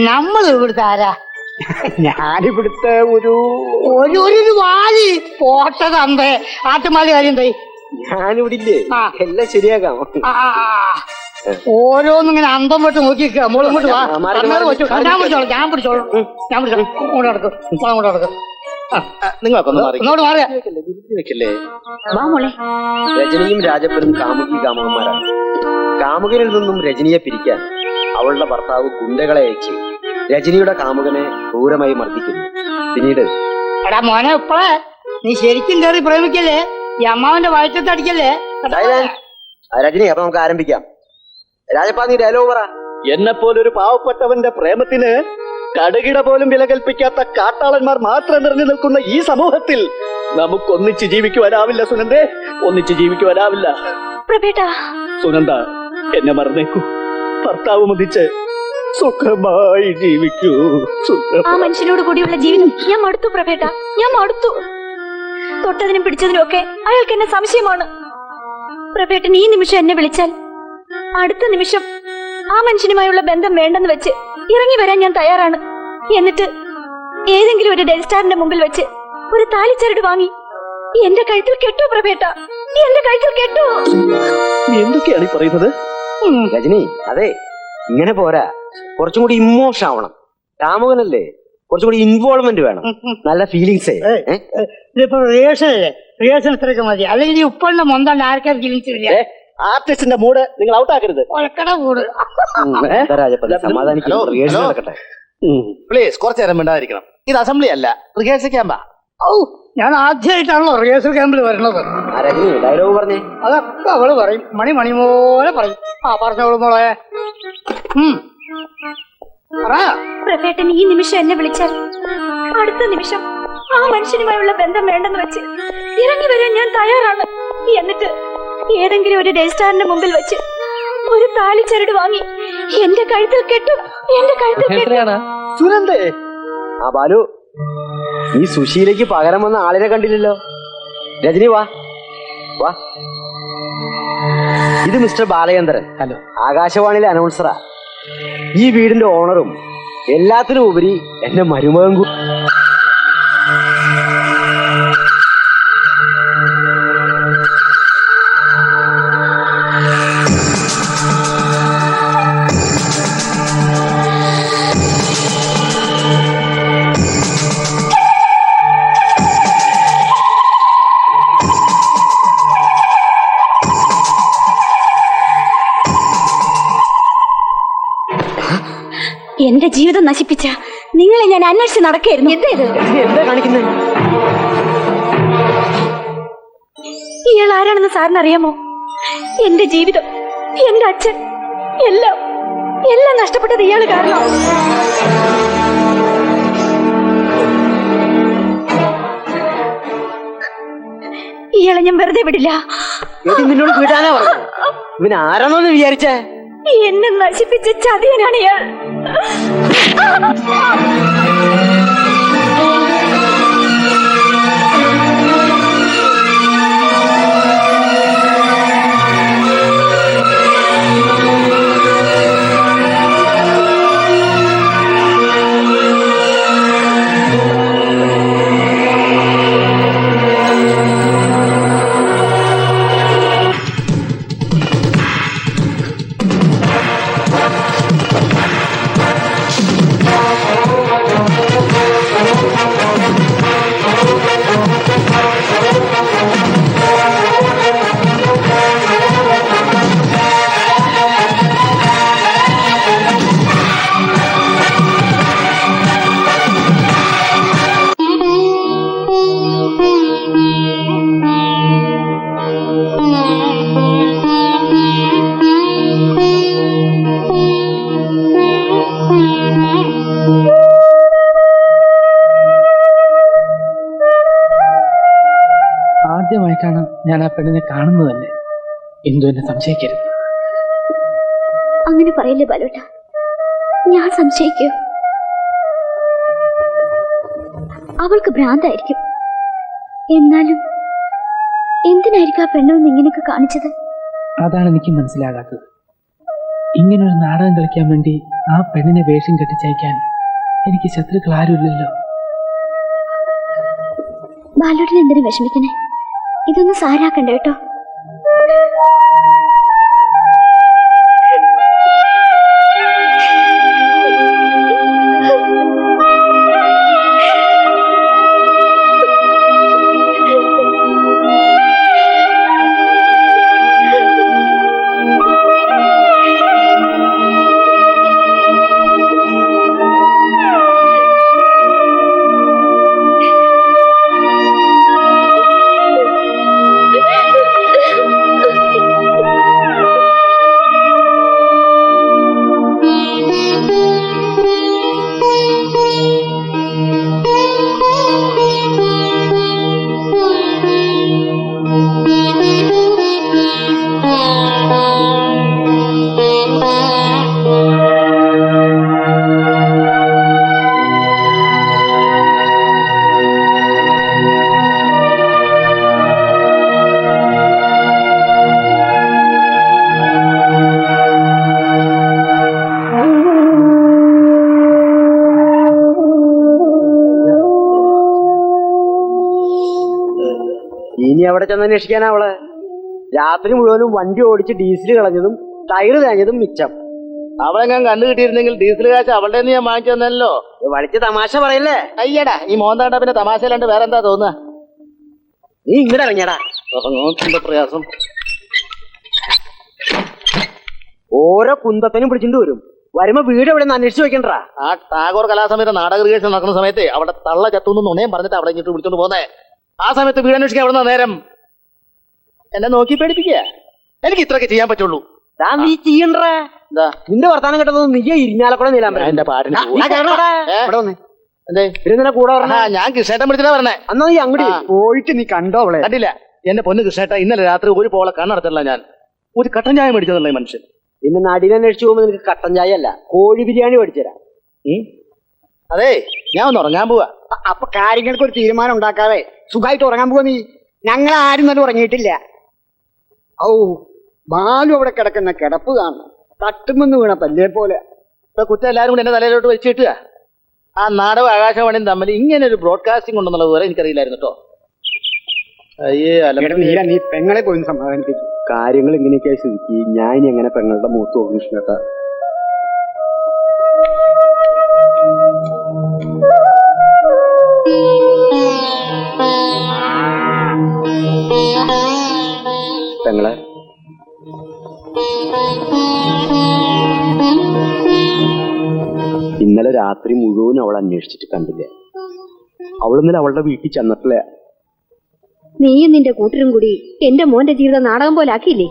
നമ്മൾ ഇവിടുത്തെ ആരാ? ഞാനിവിടുത്തെ ഒരു വാലി പോട്ടതമ്പേ ആട്ടുമാലി കാര്യം എന്തായി? ഞാനിവിടെ ഇല്ലേ, ആ. എല്ലാം ശരിയാക്കാം. ഓരോന്നിങ്ങനെ അന്തം വിട്ട് നോക്കി മോളും ഇങ്ങോട്ട് വാ. ആ, മാറി, കണ്ണാടി മാറി, വെച്ചോ. മാറി. ഞാൻ പിടിച്ചോളാം ഇങ്ങോട്ട് നടക്കും ഇങ്ങോട്ട് നടക്കും. നിങ്ങൾക്കൊന്ന് മാറി ഇങ്ങോട്ട് മാറിയ വെക്കില്ലേ? വാ മോളെ. രജനിയും രാജപ്പനും കാമുകന്മാരാണ്. കാമുകനിൽ നിന്നും രജനിയെ പിരിക്കാൻ അവളുടെ ഭർത്താവ് ഗുണ്ടകളെ അയച്ച് രജനിയുടെ കാമുകനെ ക്രൂരമായി മർദ്ദിക്കുന്നു. പിന്നീട് എടാ മോനെ ഇപ്പളേ നീ ശരിക്കും കയറി പ്രേമിക്കല്ലേ, ഈ അമ്മാവന്റെ വയറ്റത്തടിക്കല്ലേ. രജനി, അപ്പൊ നമുക്ക് ആരംഭിക്കാം. രാജപ്പാ, നീ ഡയലോഗ് പറ. എന്നെ പോലൊരു പാവപ്പെട്ടവന്റെ പ്രേമത്തിന് കടുകിട പോലും വില കൽപ്പിക്കാത്ത കാട്ടാളന്മാർ മാത്രം നിറഞ്ഞു നിൽക്കുന്ന ഈ സമൂഹത്തിൽ നമുക്കൊന്നിച്ച് ജീവിക്കുവാനാവില്ല സുനന്ദേ, ഒന്നിച്ച് ജീവിക്കുവാനാവില്ല. പ്രഭേട്ടാ, സുനന്ദ, എന്നെ മറന്നേക്കൂ. ഭർത്താവ് മതിച്ച് സുഖമായി ജീവിക്കൂ. ആ മനുഷ്യനോട് കൂടിയുള്ള ജീവിതം ഞാൻ മടുത്തു പ്രഭേട്ട, ഞാൻ മടുത്തു. തൊട്ടതിനും പിടിച്ചതിനും ഒക്കെ അയാൾക്ക് എന്നെ സംശയമാണ്. പ്രഭേട്ടൻ ഈ നിമിഷം എന്നെ വിളിച്ചാൽ അടുത്ത നിമിഷം ആ മനുഷ്യനുമായുള്ള ബന്ധം വേണ്ടെന്ന് വെച്ച് ഇറങ്ങി വരാൻ ഞാൻ തയ്യാറാണ്. എന്നിട്ട് ഏതെങ്കിലും ഒരു ഡെൽസ്റ്റാറിന്റെ മുമ്പിൽ വെച്ച് ഒരു താലിച്ചരട് വാങ്ങി എന്റെ കഴുത്തിൽ കെട്ടു പ്രഭേട്ട, എന്റെ കഴുത്തിൽ കെട്ടു. എന്തൊക്കെയാണ് ഈ പറയുന്നത്? രജനി, അതെ, ഇങ്ങനെ പോരാ, കുറച്ചും കൂടി ഇമോഷൻ ആവണം. കാമുകനല്ലേ, കുറച്ചും കൂടി ഇൻവോൾവ്മെന്റ് വേണം, നല്ല ഫീലിങ്സ്. ഇതിപ്പോ റിഹേഴ്സൽ അല്ലേ, റിഹേഴ്സൽ ഇത്രയൊക്കെ മതി. അല്ലെങ്കിൽ ഈ ഉപ്പളിന്റെ മൊന്തണ്ട് ആർക്കാർ ഫീലിങ്സ് ഇല്ല. ആർട്ടിസ്റ്റിന്റെ മൂഡ് നിങ്ങൾ ഔട്ടാക്കരുത്. ഒലക്കട കൂട്. രാജപ്പൻ സമാധാനിക്കും, റിഹേഴ്സൽ നടക്കട്ടെ. പ്ലീസ് കുറച്ചു നേരം മിണ്ടാതിരിക്കണം. ഇത് അസംബ്ലി അല്ല, റിഹേഴ്സൽ ക്യാമ്പാ. ഔ, ഞാൻ ആദ്യമായിട്ടാണല്ലോ റിഹേഴ്സൽ ക്യാമ്പിൽ വരണത്. രജനി, ഡയലോഗ് പറഞ്ഞേ. അതൊക്കെ അവള് പറയും, മണി പോലെ പറയും. പറഞ്ഞോളൂ മോളെ. പ്രഭേട്ടൻ ഈ നിമിഷം എന്നെ വിളിച്ചാൽ അടുത്ത നിമിഷം ആ മനുഷ്യനുമായുള്ള ബന്ധം വേണ്ടെന്ന് വെച്ച് ഇറങ്ങി വരാൻ ഞാൻ തയ്യാറാണ്. എന്നിട്ട് ഏതെങ്കിലും ഒരു ഡേസ്റ്റാറിന്റെ മുമ്പിൽ വെച്ച് ഒരു താലിച്ചരട് വാങ്ങി എന്റെ കഴുത്തിൽ കെട്ടും, എന്റെ കഴുത്തിൽ കെട്ടും. സുനന്ദേ, ആ ബാലു, നീ സുശീലയ്ക്ക് പകരം വന്ന ആളിനെ കണ്ടില്ലല്ലോ. രജനി, വാ വാ. ഇത് മിസ്റ്റർ ബാലചന്ദ്രൻ. ഹലോ. ആകാശവാണിയിലെ അനൗൺസറാ. ഈ വീടിന്റെ ഓണറും എല്ലാത്തിനും ഉപരി എന്റെ മരുമകൻ കൂടി. എന്റെ ജീവിതം നശിപ്പിച്ച നിങ്ങളെ ഞാൻ അന്വേഷിച്ച് നടക്കായിരുന്നു. എന്താ കാണിക്കുന്നത്? ഇയാൾ ആരാണെന്ന് സാറിന് അറിയാമോ? എന്റെ ജീവിതം, എന്റെ അച്ഛൻ, എല്ലാം നഷ്ടപ്പെട്ടത് ഇയാള് കാരണം. ഇയാളെ ഞാൻ വെറുതെ വിടില്ല. നിന്നോട് വിടാനാ പറഞ്ഞു. ഇവൻ ആരാണോന്ന് വിചാരിച്ചേ? എന്നെ നശിപ്പിച്ച ചതിയനാണ് ഇയാൾ. ആദ്യമായിട്ടാണ് ഞാൻ ആ പെണ്ണിനെ കാണുന്നത് തന്നെ. എന്തു എന്നെ സംശയിക്കരുത്. അങ്ങനെ പറയില്ലേ ബാലോട്ട, ഞാൻ സംശയിക്കൂ? അവൾക്ക് ഭ്രാന്തായിരിക്കും. എന്നാലും എന്തിനായിരിക്കും ആ പെണ്ണൊന്ന് ഇങ്ങനെയൊക്കെ കാണിച്ചത്? അതാണ് എനിക്ക് മനസ്സിലാകാത്തത്. ഇങ്ങനൊരു നാടകം കളിക്കാൻ വേണ്ടി ആ പെണ്ണിനെ വേഷം കെട്ടിച്ചയക്കാൻ എനിക്ക് ശത്രുക്കൾ ആരുമില്ലല്ലോ. ബാലുട്ടിന് എന്തിനു വിഷമിക്കണേ? ഇതൊന്നും സാരാക്കണ്ട കേട്ടോ. ഇനി അവിടെ ചെന്ന് അന്വേഷിക്കാനാ അവളെ? രാത്രി മുഴുവനും വണ്ടി ഓടിച്ച് ഡീസൽ കളഞ്ഞതും ടയർ തേഞ്ഞതും മിച്ചം. അവളെ ഞാൻ കണ്ടു കിട്ടിയിരുന്നെങ്കിൽ ഡീസൽ കാശ് അവളുടെ ഞാൻ വാങ്ങിച്ചു തന്നല്ലോ. വളിച്ച് തമാശ പറയല്ലേ? അയ്യടാ, ഈ മോന്താണ്ട പിന്നെ തമാശയിലാണ്ട് വേറെന്താ തോന്നുക? നീ ഇങ്ങോട്ട് ഇറങ്ങിയടാ. പ്രയാസം. ഓരോ കുന്തത്തിനും പിടിച്ചിട്ട് വരും. വരുമ്പോ വീട് എവിടെ നിന്ന് അന്വേഷിച്ച് വെക്കണ്ടാ. ആ ടാഗോർ കലാസമയത്ത് നാടക റിഹേഴ്സൽ നടക്കുന്ന സമയത്ത് അവിടെ തള്ള ചത്തുന്നു നുണയും പറഞ്ഞിട്ട് അവിടെ ഇങ്ങോട്ട് വിളിച്ചോണ്ട് പോന്നേ. ആ സമയത്ത് വീട് അന്വേഷിക്കാൻ അവിടെ നിന്ന് നേരം എന്നെ നോക്കി പേടിപ്പിക്കുക. എനിക്ക് ഇത്രയൊക്കെ ചെയ്യാൻ പറ്റുള്ളൂ. നീ ചെയ്യണ്ടാ. എന്താ നിന്റെ വർത്താനം കേട്ടത് നീ ഇരിഞ്ഞാലക്കൂടെ നീലാൻ എന്റെ പാട്ടിന് കൂടെ ഞാൻ കൃഷ്ണേട്ടൻ വിളിച്ചിട്ടാ പറഞ്ഞേ. അന്നാ നീ അങ്ങോട്ട് പോയിട്ട് നീ കണ്ടോ അവളെ? കണ്ടില്ല. എന്റെ പൊന്ന് കൃഷ്ണേട്ട, ഇന്നലെ രാത്രി ഒരു പോളെ കണ്ണടച്ചല്ല ഞാൻ. ഒരു കട്ടൻ ചായ മേടിച്ചതല്ല ഈ മനുഷ്യൻ. പിന്നെ നടിനന്വേഷിച്ചു പോകുമ്പോ നിനക്ക് കട്ടൻ ചായ അല്ല കോഴി ബിരിയാണി മേടിച്ചുതരാം. അതെ, ഞാൻ ഒന്ന് ഉറങ്ങാൻ പോവാ. അപ്പൊ കാര്യങ്ങൾക്ക് ഒരു തീരുമാനം ഉണ്ടാക്കാതെ സുഖമായിട്ട് ഉറങ്ങാൻ പോവാ നീ? ഞങ്ങൾ ആരും തന്നെ ഉറങ്ങിയിട്ടില്ല. ഔ, ബാലു അവിടെ കിടക്കുന്ന കിടപ്പ് കാണണം. തട്ടുമെന്ന് വീണ പല്ലേ പോലെ. ഇപ്പൊ കുറ്റം എല്ലാരും കൂടി എന്റെ തലയിലോട്ട് വെച്ച് കിട്ടുക. ആ നാടകം ആകാശവാണിയും തമ്മിൽ ഇങ്ങനെ ഒരു ബ്രോഡ്കാസ്റ്റിംഗ് ഉണ്ടെന്നുള്ള വിവരം എനിക്കറിയില്ലായിരുന്നു കേട്ടോ. അയ്യേ നീല, നീ പെങ്ങളെ പോയി സമാധാനിപ്പിക്കും. കാര്യങ്ങൾ ഇങ്ങനെയൊക്കെ സ്ഥിതിക്ക് ഞാൻ ഇനി എങ്ങനെ പെങ്ങളുടെ മൂത്ത് പോകും കൃഷ്ണേട്ടാ? പെങ്ങളെ, ഇന്നലെ രാത്രി മുഴുവൻ അവൾ അന്വേഷിച്ചിട്ട് കണ്ടില്ല. അവളിന്നലെ അവളുടെ വീട്ടിൽ ചെന്നിട്ടില്ല. നീയും നിന്റെ കൂട്ടരും കൂടി എന്റെ മോന്റെ ജീവിതം നാടകം പോലെ ആക്കിയില്ലേ?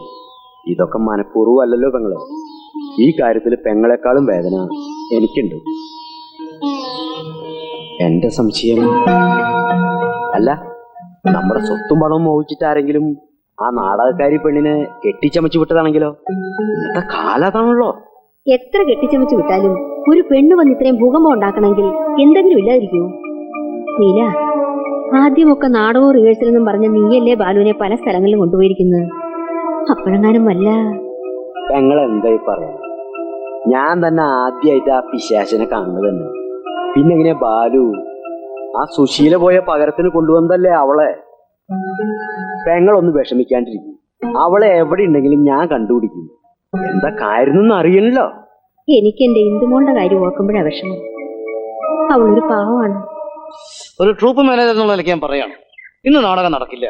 ഇതൊക്കെ മനഃപൂർവ്വം അല്ലല്ലോ പെങ്ങളെ. ഈ കാര്യത്തിൽ പെങ്ങളെക്കാളും വേദന എനിക്കുണ്ട്. എന്റെ സംശയം, അല്ല, നമ്മുടെ സ്വത്തും പണവും മോഹിച്ചിട്ട് ആരെങ്കിലും ആ നാടകക്കാരി പെണ്ണിനെ കെട്ടിച്ചമച്ചു വിട്ടതാണെങ്കിലോ? ഇന്നത്തെ കാലതാണല്ലോ. എത്ര കെട്ടിച്ചമച്ചു വിട്ടാലും ഒരു പെണ്ണ് വന്ന് ഇത്രയും ഭൂകമ്പം ഉണ്ടാക്കണമെങ്കിൽ എന്തെങ്കിലും ഇല്ലാതിരിക്കുമോ? നീല, ആദ്യമൊക്കെ നാടകവും റിഹേഴ്സലെന്നും പറഞ്ഞ നീയല്ലേ ബാലുവിനെ പല സ്ഥലങ്ങളിലും കൊണ്ടുപോയിരിക്കുന്നത്. അപ്പോഴെങ്ങാനും വല്ല പെങ്ങളെന്തായി പറയാ? ഞാൻ തന്നെ ആദ്യമായിട്ട് ആ പിശാചിനെ കാണുന്നത് തന്നെ. പിന്നെ എങ്ങനെ ബാലു ആ സുശീല പോയ പകരത്തിന് കൊണ്ടുവന്നല്ലേ അവളെ? പെങ്ങളൊന്ന് വിഷമിക്കാണ്ടിരിക്കും. അവളെ എവിടെ ഉണ്ടെങ്കിലും ഞാൻ കണ്ടുപിടിക്കും. എന്താ കാര്യം അറിയണല്ലോ. എനിക്ക് എന്റെ ഇന്ദുമോളുടെ കാര്യം ഓർക്കുമ്പോഴാ വിഷമം. അവളൊരു പാവമാണ്. ഒരു ട്രൂപ്പ് മാനേജർ എന്നുള്ള നിലയ്ക്ക് ഞാൻ പറയാണ്, ഇന്ന് നാടകം നടക്കില്ല.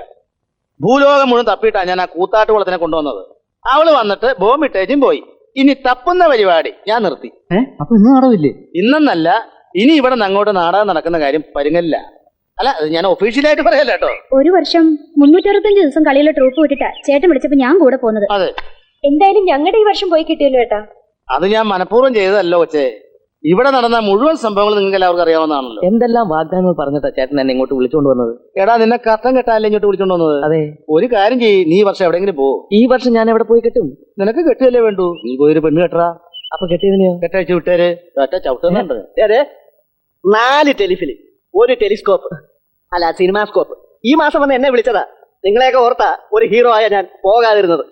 ഭൂലോകം മുഴുവൻ തപ്പിയിട്ടാ ഞാൻ ആ കൂത്താട്ടുകുളത്തിനെ കൊണ്ടുവന്നത്. അവള് വന്നിട്ട് ബോംബിട്ടേച്ചും പോയി. ഇനി തപ്പുന്ന പരിപാടി ഞാൻ നിർത്തി. അപ്പൊ ഇന്ന് നാടകമില്ലേ? ഇന്നെന്നല്ല, ഇനി ഇവിടെ നിന്ന് അങ്ങോട്ട് നാടകം നടക്കുന്ന കാര്യം പരുങ്ങല്ല. അല്ല, അത് ഞാൻ ഒഫീഷ്യലായിട്ട് പറയല്ല കേട്ടോ. ഒരു വർഷം 365 ദിവസം കളിയിലെ ട്രൂപ്പ് വിട്ടിട്ടാ ചേട്ടൻ വിളിച്ചപ്പോ ഞാൻ കൂടെ പോകുന്നത്. അതെ, എന്തായാലും ഞങ്ങളുടെ ഈ വർഷം പോയി കിട്ടിയല്ലോ ഏട്ടാ. അത് ഞാൻ മനഃപൂർവ്വം ചെയ്തതല്ലോ കൊച്ചേ. ഇവിടെ നടന്ന മുഴുവൻ സംഭവങ്ങൾ നിങ്ങൾക്ക് എല്ലാവർക്കും അറിയാവുന്നതാണല്ലോ. എന്തെല്ലാം വാഗ്ദാനങ്ങൾ പറഞ്ഞിട്ടാ ചേട്ടൻ എന്നെ ഇങ്ങോട്ട് വിളിച്ചോണ്ട് വന്നത്? എടാ, നിന്നെ കത്തം കെട്ടാനല്ലേ ഇങ്ങോട്ട് വിളിച്ചോണ്ട് വന്നത്? അതെ. ഒരു കാര്യം ചെയ്യ്, നീ ഈ വർഷം എവിടെയെങ്കിലും പോ. ഈ വർഷം ഞാൻ എവിടെ പോയി കെട്ടും? നിനക്ക് കെട്ടുകയല്ലേ വേണ്ടു. നീ പോയൊരു പെണ്ണ് കെട്ടറാ. അപ്പൊ കെട്ടിയതിനെയോ? കെട്ടഴിച്ച് വിട്ടേര്. ഒറ്റ ചവിട്ടുന്നുണ്ട്. അതെ, 4 ടെലിഫിലിം, 1 ടെലിസ്കോപ്പ്, അല്ല സിനിമാസ്കോപ്പ്. ഈ മാസം വന്ന് എന്നെ വിളിച്ചതാ. നിങ്ങളെയൊക്കെ ഓർത്താ ഒരു ഹീറോ ആയ ഞാൻ പോകാതിരുന്നത്.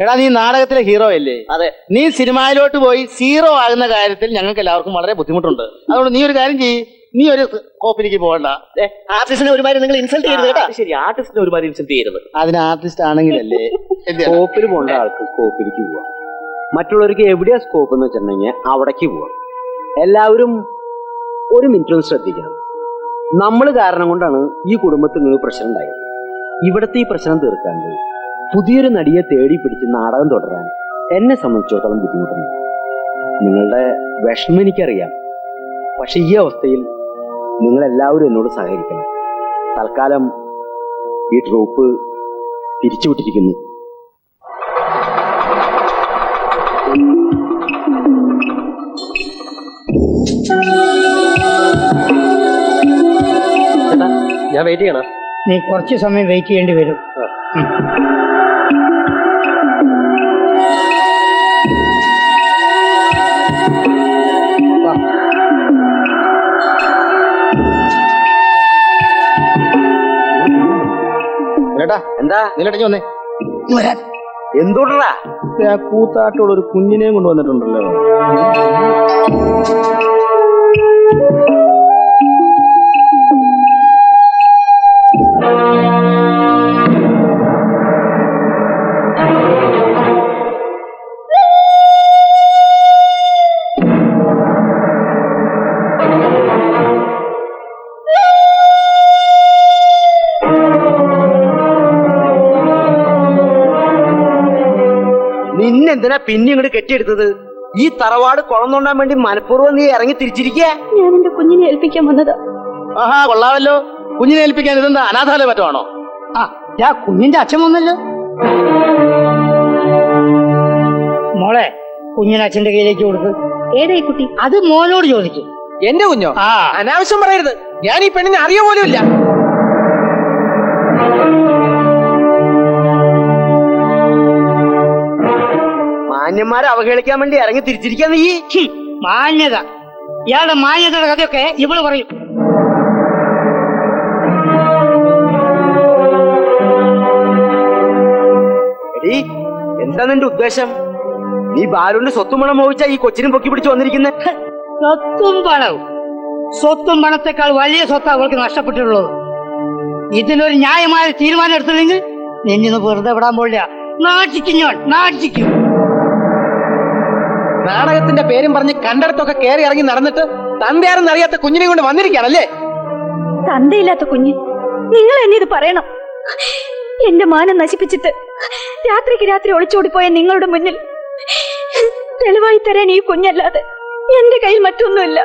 എടാ നീ നാടകത്തിലെ ഹീറോ അല്ലേ? അതെ. നീ സിനിമയിലോട്ട് പോയി സീറോ ആകുന്ന കാര്യത്തിൽ ഞങ്ങൾക്ക് എല്ലാവർക്കും വളരെ ബുദ്ധിമുട്ടുണ്ട്. അതുകൊണ്ട് നീ ഒരു കാര്യം ചെയ്യ്, നീ ഒരു കോപ്പിലേക്ക് പോകണ്ട. ആർട്ടിസ്റ്റിനെ ഒരുമാതിരി നിങ്ങൾ ഇൻസൾട്ട് ചെയ്യരുത് കേട്ടോ. ശരി, ആർട്ടിസ്റ്റിനെ ഒരുമാതിരി ഇൻസൾട്ട് ചെയ്യരുത്. അതിന് ആർട്ടിസ്റ്റ് ആണെങ്കിലല്ലേ സ്കോപ്പിൽ പോകേണ്ട ആൾക്ക് സ്കോപ്പിലേക്ക് പോവാം. മറ്റുള്ളവർക്ക് എവിടെയാ സ്കോപ്പ് എന്ന് വെച്ചിട്ടുണ്ടെങ്കിൽ അവിടേക്ക് പോവാം. എല്ലാവരും ഒരു മിനിറ്റ് ഒന്ന് ശ്രദ്ധിക്കണം. നമ്മൾ കാരണം കൊണ്ടാണ് ഈ കുടുംബത്തിൽ ഇങ്ങനെ പ്രശ്നം ഉണ്ടായത്. ഇവിടുത്തെ ഈ പ്രശ്നം തീർക്കാണ്ട് പുതിയൊരു നടിയെ തേടി പിടിച്ച് നാടകം തുടരാൻ എന്നെ സംബന്ധിച്ചിടത്തോളം ബുദ്ധിമുട്ടുണ്ട്. നിങ്ങളുടെ വിഷമം എനിക്കറിയാം. പക്ഷെ ഈ അവസ്ഥയിൽ നിങ്ങളെല്ലാവരും എന്നോട് സഹകരിക്കണം. തൽക്കാലം ഈ ട്രൂപ്പ് തിരിച്ചുവിട്ടിരിക്കുന്നു. ഞാൻ വെയിറ്റ് ചെയ്യണം. നീ കുറച്ച് സമയം വെയിറ്റ് ചെയ്യേണ്ടി വരും. എന്താ നിലട്ടേക്ക് വന്നേ? എന്തോട്ടാ ആ കൂത്താട്ടോട് ഒരു കുഞ്ഞിനെയും കൊണ്ടുവന്നിട്ടുണ്ടല്ലോ. നിന്നെന്തിനാ പിന്നെ ഇങ്ങോട്ട് കെട്ടിയെടുത്തത്? ഈ തറവാട് കുളം തോണ്ടാൻ വേണ്ടി മനഃപൂർവ്വം നീ ഇറങ്ങി തിരിച്ചിരിക്കുക. ഞാൻ എന്റെ കുഞ്ഞിനെ ഏൽപ്പിക്കാൻ വന്നതാ. ആഹാ, കൊള്ളാമല്ലോ. കുഞ്ഞിനെ ഏൽപ്പിക്കാൻ ഇതെന്താ അനാഥാലയം മറ്റോ? ആ കുഞ്ഞിന്റെ അച്ഛൻ വന്നല്ലോ. മോളെ, കുഞ്ഞിനെ അച്ഛന്റെ കയ്യിലേക്ക് കൊടുക്ക്. ഏതായി കുട്ടി? അത് മോനോട് ചോദിക്കും. എന്റെ കുഞ്ഞോ? ആ അനാവശ്യം പറയരുത്. ഞാൻ ഈ പെണ്ണിനെ അറിയ പോലും ഇല്ല. മാന്യന്മാരെ അവഹേളിക്കാൻ വേണ്ടി ഇറങ്ങി തിരിച്ചിരിക്കാൻ നീ. മാന്യത, ഇയാളുടെ മാന്യതയുടെ കഥയൊക്കെ ഇവള് പറയും. എടീ, എന്താ നിന്റെ ഉദ്ദേശം? നീ ബാലുവിന്റെ സ്വത്തും പണം മോഹിച്ചാ ഈ കൊച്ചിനും പൊക്കി പിടിച്ചു വന്നിരിക്കുന്നത്? സ്വത്തും പണവും. സ്വത്തും പണത്തെക്കാൾ വലിയ സ്വത്ത് അവൾക്ക് നഷ്ടപ്പെട്ടിട്ടുള്ളത്. ഇതിനൊരു ന്യായമായ തീരുമാനം എടുത്തില്ലെങ്കിൽ നിന്നിന്ന് വെറുതെ വിടാൻ പോലില്ല. നാട്ടിക്കും ഞാൻ, നാട്ടിക്കും. നാടകത്തിന്റെ പേരും പറഞ്ഞ് കണ്ടിടത്തൊക്കെ കയറി ഇറങ്ങി നടന്നിട്ട് തന്തയാരെന്ന് അറിയാത്ത കുഞ്ഞിനെ കൊണ്ട് വന്നിരിക്കുകയാണല്ലേ? തന്തയില്ലാത്ത കുഞ്ഞ്, നിങ്ങൾ എന്നെ ഇത് പറയണം? എന്റെ മാനം നശിപ്പിച്ചിട്ട് രാത്രിക്ക് രാത്രി ഒളിച്ചോടിപ്പോയ നിങ്ങളുടെ മുന്നിൽ തെളിവായി തരാൻ ഈ കുഞ്ഞല്ലാതെ എന്റെ കയ്യിൽ മറ്റൊന്നുമില്ല.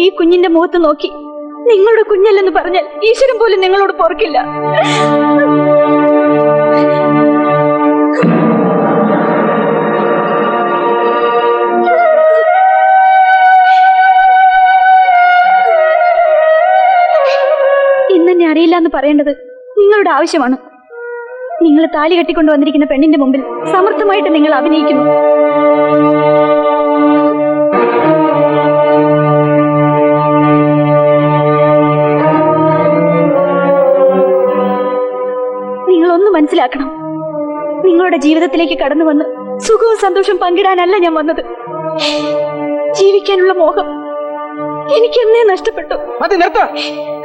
ഈ കുഞ്ഞിന്റെ മുഖത്ത് നോക്കി നിങ്ങളുടെ കുഞ്ഞല്ലെന്ന് പറഞ്ഞാൽ ഈശ്വരൻ പോലും നിങ്ങളോട് പൊറുക്കില്ല. ഇന്നെന്നെ അറിയില്ല എന്ന് പറയേണ്ടത് നിങ്ങളുടെ ആവശ്യമാണ്. നിങ്ങൾ താലി കെട്ടിക്കൊണ്ടു വന്നിരിക്കുന്ന പെണ്ണിന്റെ മുമ്പിൽ സമർത്ഥമായിട്ട് നിങ്ങൾ അഭിനയിക്കുന്നു. നിങ്ങളൊന്ന് മനസ്സിലാക്കണം. നിങ്ങളുടെ ജീവിതത്തിലേക്ക് കടന്നു വന്ന് സുഖവും സന്തോഷം പങ്കിടാനല്ല ഞാൻ വന്നത്. ജീവിക്കാനുള്ള മോഹം എനിക്ക് എന്നേ നഷ്ടപ്പെട്ടു. മതി, നിർത്ത.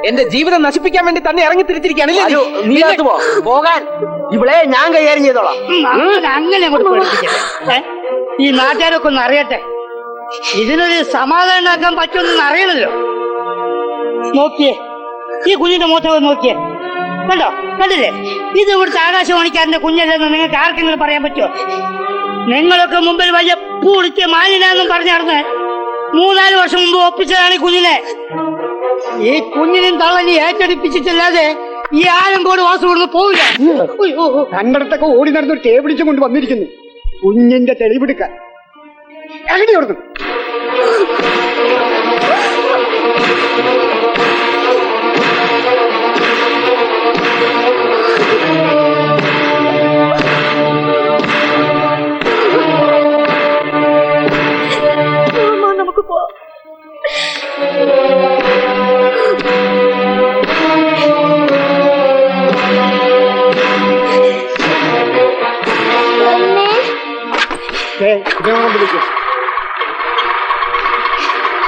എന്റെ ജീവിതം നശിപ്പിക്കാൻ വേണ്ടി തന്നെ ഇറങ്ങി തിരിച്ചിരിക്കുകയാണല്ലേ? നീ പോകാൻ ഇവളെ ഞാൻ കൈകാര്യം ചെയ്തോളാം. അങ്ങനെ അങ്ങോട്ട് പഠിപ്പിക്കട്ടെ. ഈ നാട്ടുകാരൊക്കെ ഒന്ന് അറിയട്ടെ. ഇതിനൊരു സമാധാനം ഉണ്ടാക്കാൻ പറ്റുമെന്ന് അറിയണല്ലോ. നോക്കിയേ, ഈ കുഞ്ഞിന്റെ മുഖത്ത് നോക്കിയേ, കണ്ടോ? കണ്ടില്ലേ? ഇത് ഇവിടുത്തെ ആകാശവാണിക്കാരന്റെ കുഞ്ഞല്ലെന്ന് നിങ്ങൾക്ക് ആർക്കെങ്കിലും പറയാൻ പറ്റുമോ? നിങ്ങളൊക്കെ മുമ്പിൽ വലിയ പൂളിച്ച് മാലിനാന്നും പറഞ്ഞു നടന്ന് 3-4 വർഷം മുമ്പ് ഒപ്പിച്ചതാണ് ഈ കുഞ്ഞിനെ. ഈ കുഞ്ഞിനും തള്ളനി ഏറ്റെടുപ്പിച്ചിട്ടില്ലാതെ ഈ ആലങ്കോട് വാസം കൊടുന്ന് പോവില്ല. കണ്ടിടത്തൊക്കെ ഓടി നടന്നൊരു ടേബിളിച്ചും കൊണ്ട് വന്നിരിക്കുന്നു കുഞ്ഞിന്റെ തെളിവെടുക്കാൻ. എങ്ങനെ കൊടുക്കും?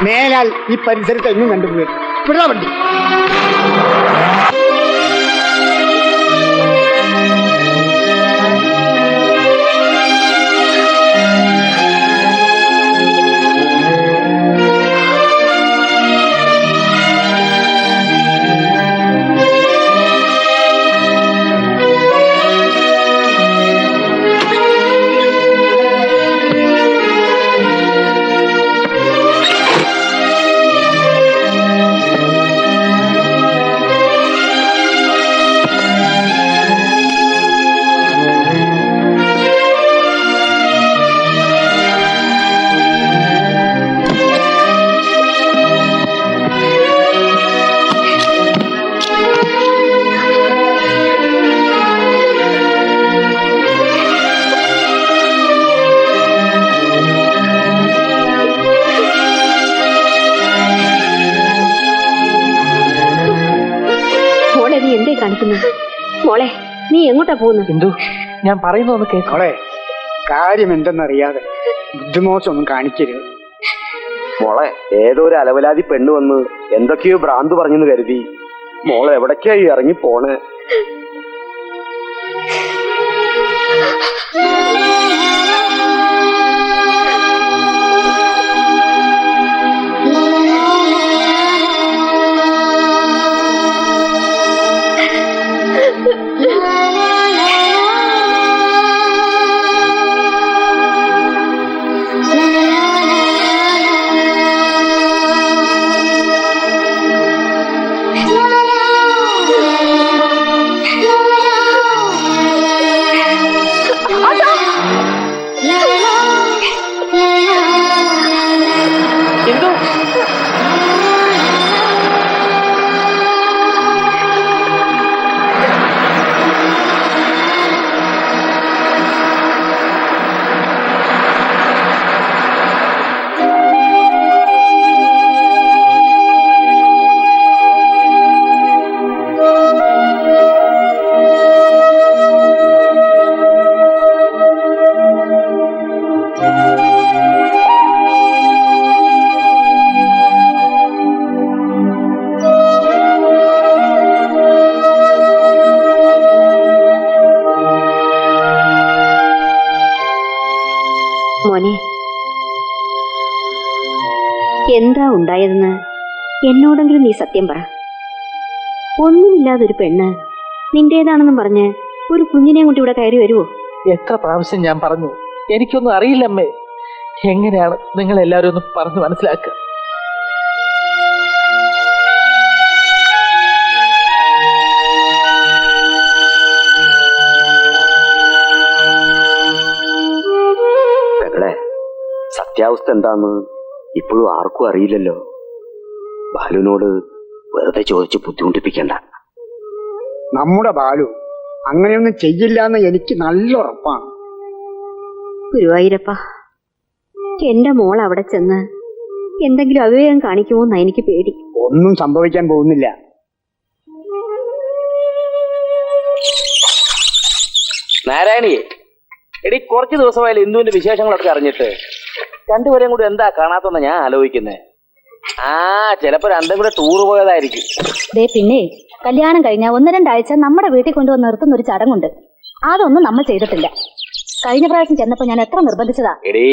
മേലാൽ ഈ പരിസരത്ത് എങ്ങും കണ്ടുപോയി വിടാ വണ്ടി. മോളെ നീ എങ്ങോട്ടാ പോകുന്നത്? എന്തു ഞാൻ പറയുന്നൊന്ന് കേൾക്കോളെ. മോളെ കാര്യം എന്തെന്നറിയാതെ ബുദ്ധിമോശമൊന്നും കാണിക്കരുത്. മോളെ ഏതോ ഒരു അലവലാതി പെണ്ണ് വന്ന് എന്തൊക്കെയോ ഭ്രാന്ത് പറഞ്ഞെന്ന് കരുതി മോളെ എവിടേക്കായി ഇറങ്ങി പോണേ? മോനെ, എന്താ ഉണ്ടായതെന്ന് എന്നോടെങ്കിലും നീ സത്യം പറ. ഒന്നുമില്ലാതൊരു പെണ്ണ് നിന്റേതാണെന്നും പറഞ്ഞ് ഒരു കുഞ്ഞിനെ കൊണ്ട് ഇവിടെ കയറി വരുവോ? എത്ര പ്രാവശ്യം ഞാൻ പറഞ്ഞു, എനിക്കൊന്നും അറിയില്ലമ്മേ. എങ്ങനെയാണ് നിങ്ങൾ എല്ലാവരും ഒന്ന് പറഞ്ഞു മനസ്സിലാക്കുക? സത്യാവസ്ഥ എന്താന്ന് ഇപ്പോഴും ആർക്കും അറിയില്ലല്ലോ. ബാലുവിനോട് വെറുതെ ചോദിച്ച് ബുദ്ധിമുട്ടിപ്പിക്കണ്ട. നമ്മുടെ ബാലു അങ്ങനെയൊന്നും ചെയ്യില്ല എന്ന് എനിക്ക് നല്ല ഉറപ്പാണ്. ഗുരുവായൂരപ്പ, എന്റെ മോൾ അവിടെ ചെന്ന് എന്തെങ്കിലും അവിവേകം കാണിക്കുമോന്നാ എനിക്ക് പേടി. ഒന്നും സംഭവിക്കാൻ പോകുന്നില്ല. നാരായണിയെ, എടി കുറച്ച് ദിവസമായാലും ഇന്ദുവിന്റെ വിശേഷങ്ങളൊക്കെ അറിഞ്ഞിട്ട് രണ്ടുപേരെയും കൂടി എന്താ കാണാത്തെന്ന് ഞാൻ ആലോചിക്കുന്നേ. ചിലപ്പോ രണ്ടും കൂടെ ടൂർ പോയതായിരിക്കും. പിന്നെ കല്യാണം കഴിഞ്ഞ 1-2 ആഴ്ച നമ്മുടെ വീട്ടിൽ കൊണ്ടുവന്ന് നിർത്തുന്ന ഒരു ചടങ്ങുണ്ട്. അതൊന്നും നമ്മൾ ചെയ്തിട്ടില്ല. കഴിഞ്ഞ പ്രാവശ്യം ചെന്നപ്പോ ഞാൻ എത്ര നിർബന്ധിച്ചതാ. എടീ,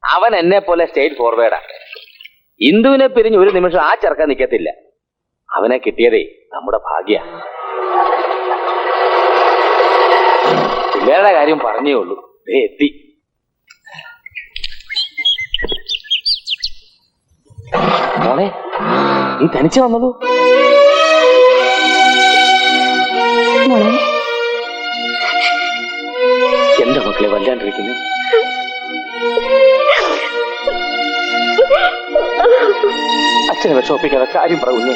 അവൻ എന്നെ പോലെ സ്റ്റേറ്റ് ഫോർവേഡാ. ഇന്ദുവിനെ പിരിഞ്ഞ് ഒരു നിമിഷം ആ ചെറുക്കാൻ നിൽക്കത്തില്ല. അവനെ കിട്ടിയതേ നമ്മുടെ ഭാഗ്യ. പിള്ളേരുടെ കാര്യം പറഞ്ഞേ ഉള്ളൂ, എത്തി. മോളെ, നീ തനിച്ച് വന്നതോ? എന്താ മക്കളെ വല്ലാണ്ടിരിക്കുന്നേ? അച്ഛനെ വിഷമിപ്പിക്കാതെ കാര്യം പറയുന്നു.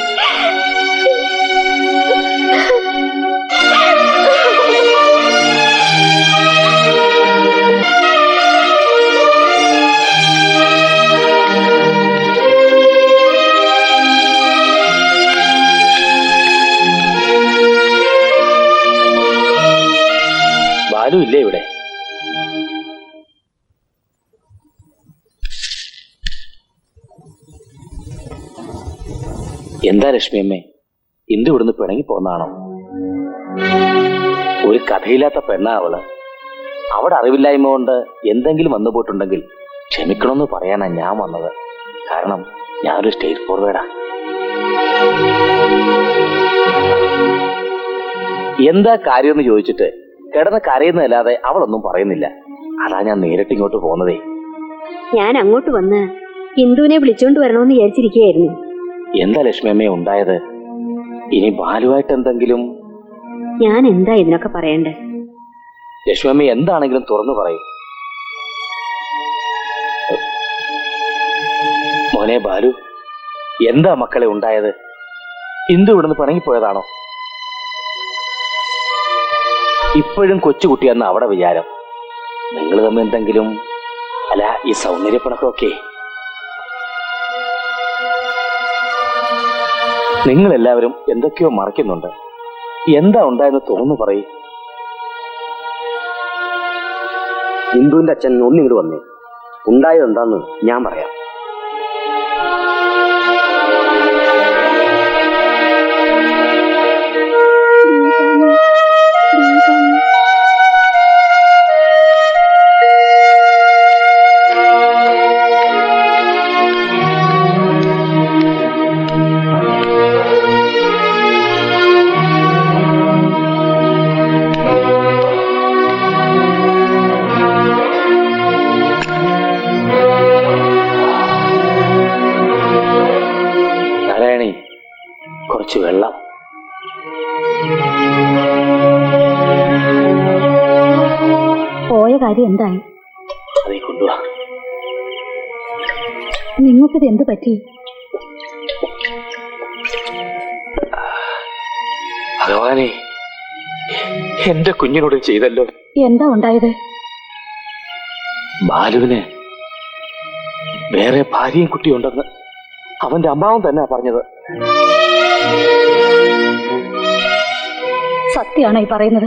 എന്താ ലക്ഷ്മിയമ്മേ, ഇന്ദു ഇവിടുന്ന് പിണങ്ങി പോന്നാണോ? ഒരു കഥയില്ലാത്ത പെണ്ണാ അവള്. അവിടെ അറിവില്ലായ്മ കൊണ്ട് എന്തെങ്കിലും വന്നു പോയിട്ടുണ്ടെങ്കിൽ ക്ഷമിക്കണമെന്ന് പറയാനാ ഞാൻ വന്നത്. കാരണം ഞാനൊരു സ്റ്റേറ്റ് ഫോർവേഡാ. എന്താ കാര്യമെന്ന് ചോദിച്ചിട്ട് കിടന്ന് കരയുന്നതല്ലാതെ അവളൊന്നും പറയുന്നില്ല. അതാ ഞാൻ നേരിട്ട് ഇങ്ങോട്ട് പോകുന്നതേ. ഞാൻ അങ്ങോട്ട് വന്ന് ഇന്ദുവിനെ വിളിച്ചോണ്ട് വരണമെന്ന് വിചാരിച്ചിരിക്കുകയായിരുന്നു. എന്താ ലക്ഷ്മിയമ്മേ ഉണ്ടായത്? ഇനി ബാലുവായിട്ട് എന്തെങ്കിലും? ഞാൻ എന്താ ഇതിനൊക്കെ പറയണ്ടേ? ലക്ഷ്മിയമ്മ എന്താണെങ്കിലും തുറന്നു പറയും. മോനെ ബാലു, എന്താ മക്കളെ ഉണ്ടായത്? ഇന്ദു ഇവിടുന്ന് പിണങ്ങിപ്പോയതാണോ? ഇപ്പോഴും കൊച്ചുകുട്ടിയെന്ന അവിടെ വിചാരം. നിങ്ങൾ തമ്മിൽ എന്തെങ്കിലും? അല്ല, ഈ സൗന്ദര്യപ്പണക്കൊക്കെ നിങ്ങളെല്ലാവരും എന്തൊക്കെയോ മറയ്ക്കുന്നുണ്ട്. എന്താ ഉണ്ടായെന്ന് തുറന്നു പറയും. ഇന്ദുവിന്റെ അച്ഛൻ ഒന്നിങ്ങോട്ട് വന്നേ. ഉണ്ടായത് എന്താന്ന് ഞാൻ പറയാം. കുറച്ച് വെള്ളം. പോയ കാര്യം എന്തായി? അതേ കൊണ്ടുവാ. നിങ്ങൾക്കിത് എന്ത് പറ്റി? ഭഗവാനെ, എന്റെ കുഞ്ഞിനോട് ചെയ്തല്ലോ. എന്താ ഉണ്ടായത്? ബാലുവിന് വേറെ ഭാര്യയും കുട്ടിയുണ്ടെന്ന് അവന്റെ അമ്മാവൻ തന്നെ പറഞ്ഞത്. സത്യമാണോ ഈ പറയുന്നത്?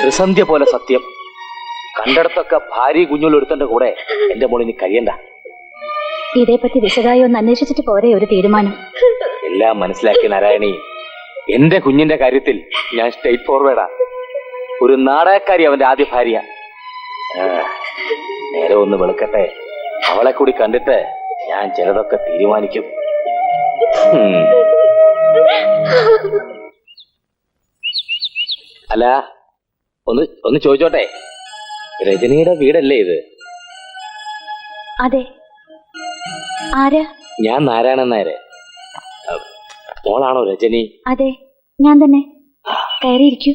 ത്രിസന്ധ്യ പോലെ സത്യം. കണ്ടിടത്തൊക്കെ ഭാര്യ കുഞ്ഞുള്ളൊരുത്തന്റെ കൂടെ എന്റെ മോളിനി കഴിയണ്ട. ഇതേപ്പറ്റി വിശദമായി ഒന്ന് അന്വേഷിച്ചിട്ട് പോരെ ഒരു തീരുമാനം? എല്ലാം മനസ്സിലാക്കി നാരായണി. എന്റെ കുഞ്ഞിന്റെ കാര്യത്തിൽ ഞാൻ സ്റ്റേറ്റ് ഫോർവേഡാ. ഒരു നാടകക്കാരി അവന്റെ ആദ്യ ഭാര്യ. നേരെ ഒന്ന് വെളുക്കട്ടെ, അവളെ കൂടി കണ്ടിട്ട് ഞാൻ ചിലതൊക്കെ തീരുമാനിക്കും. അല്ല, ഒന്ന് ചോദിച്ചോട്ടെ, രജനിയുടെ വീടല്ലേ ഇത്? അതെ. ആരാ? ഞാൻ നാരായണൻ നായര്. മോളാണോ രജനി? അതെ, ഞാൻ തന്നെ. കയറിയിരിക്കൂ.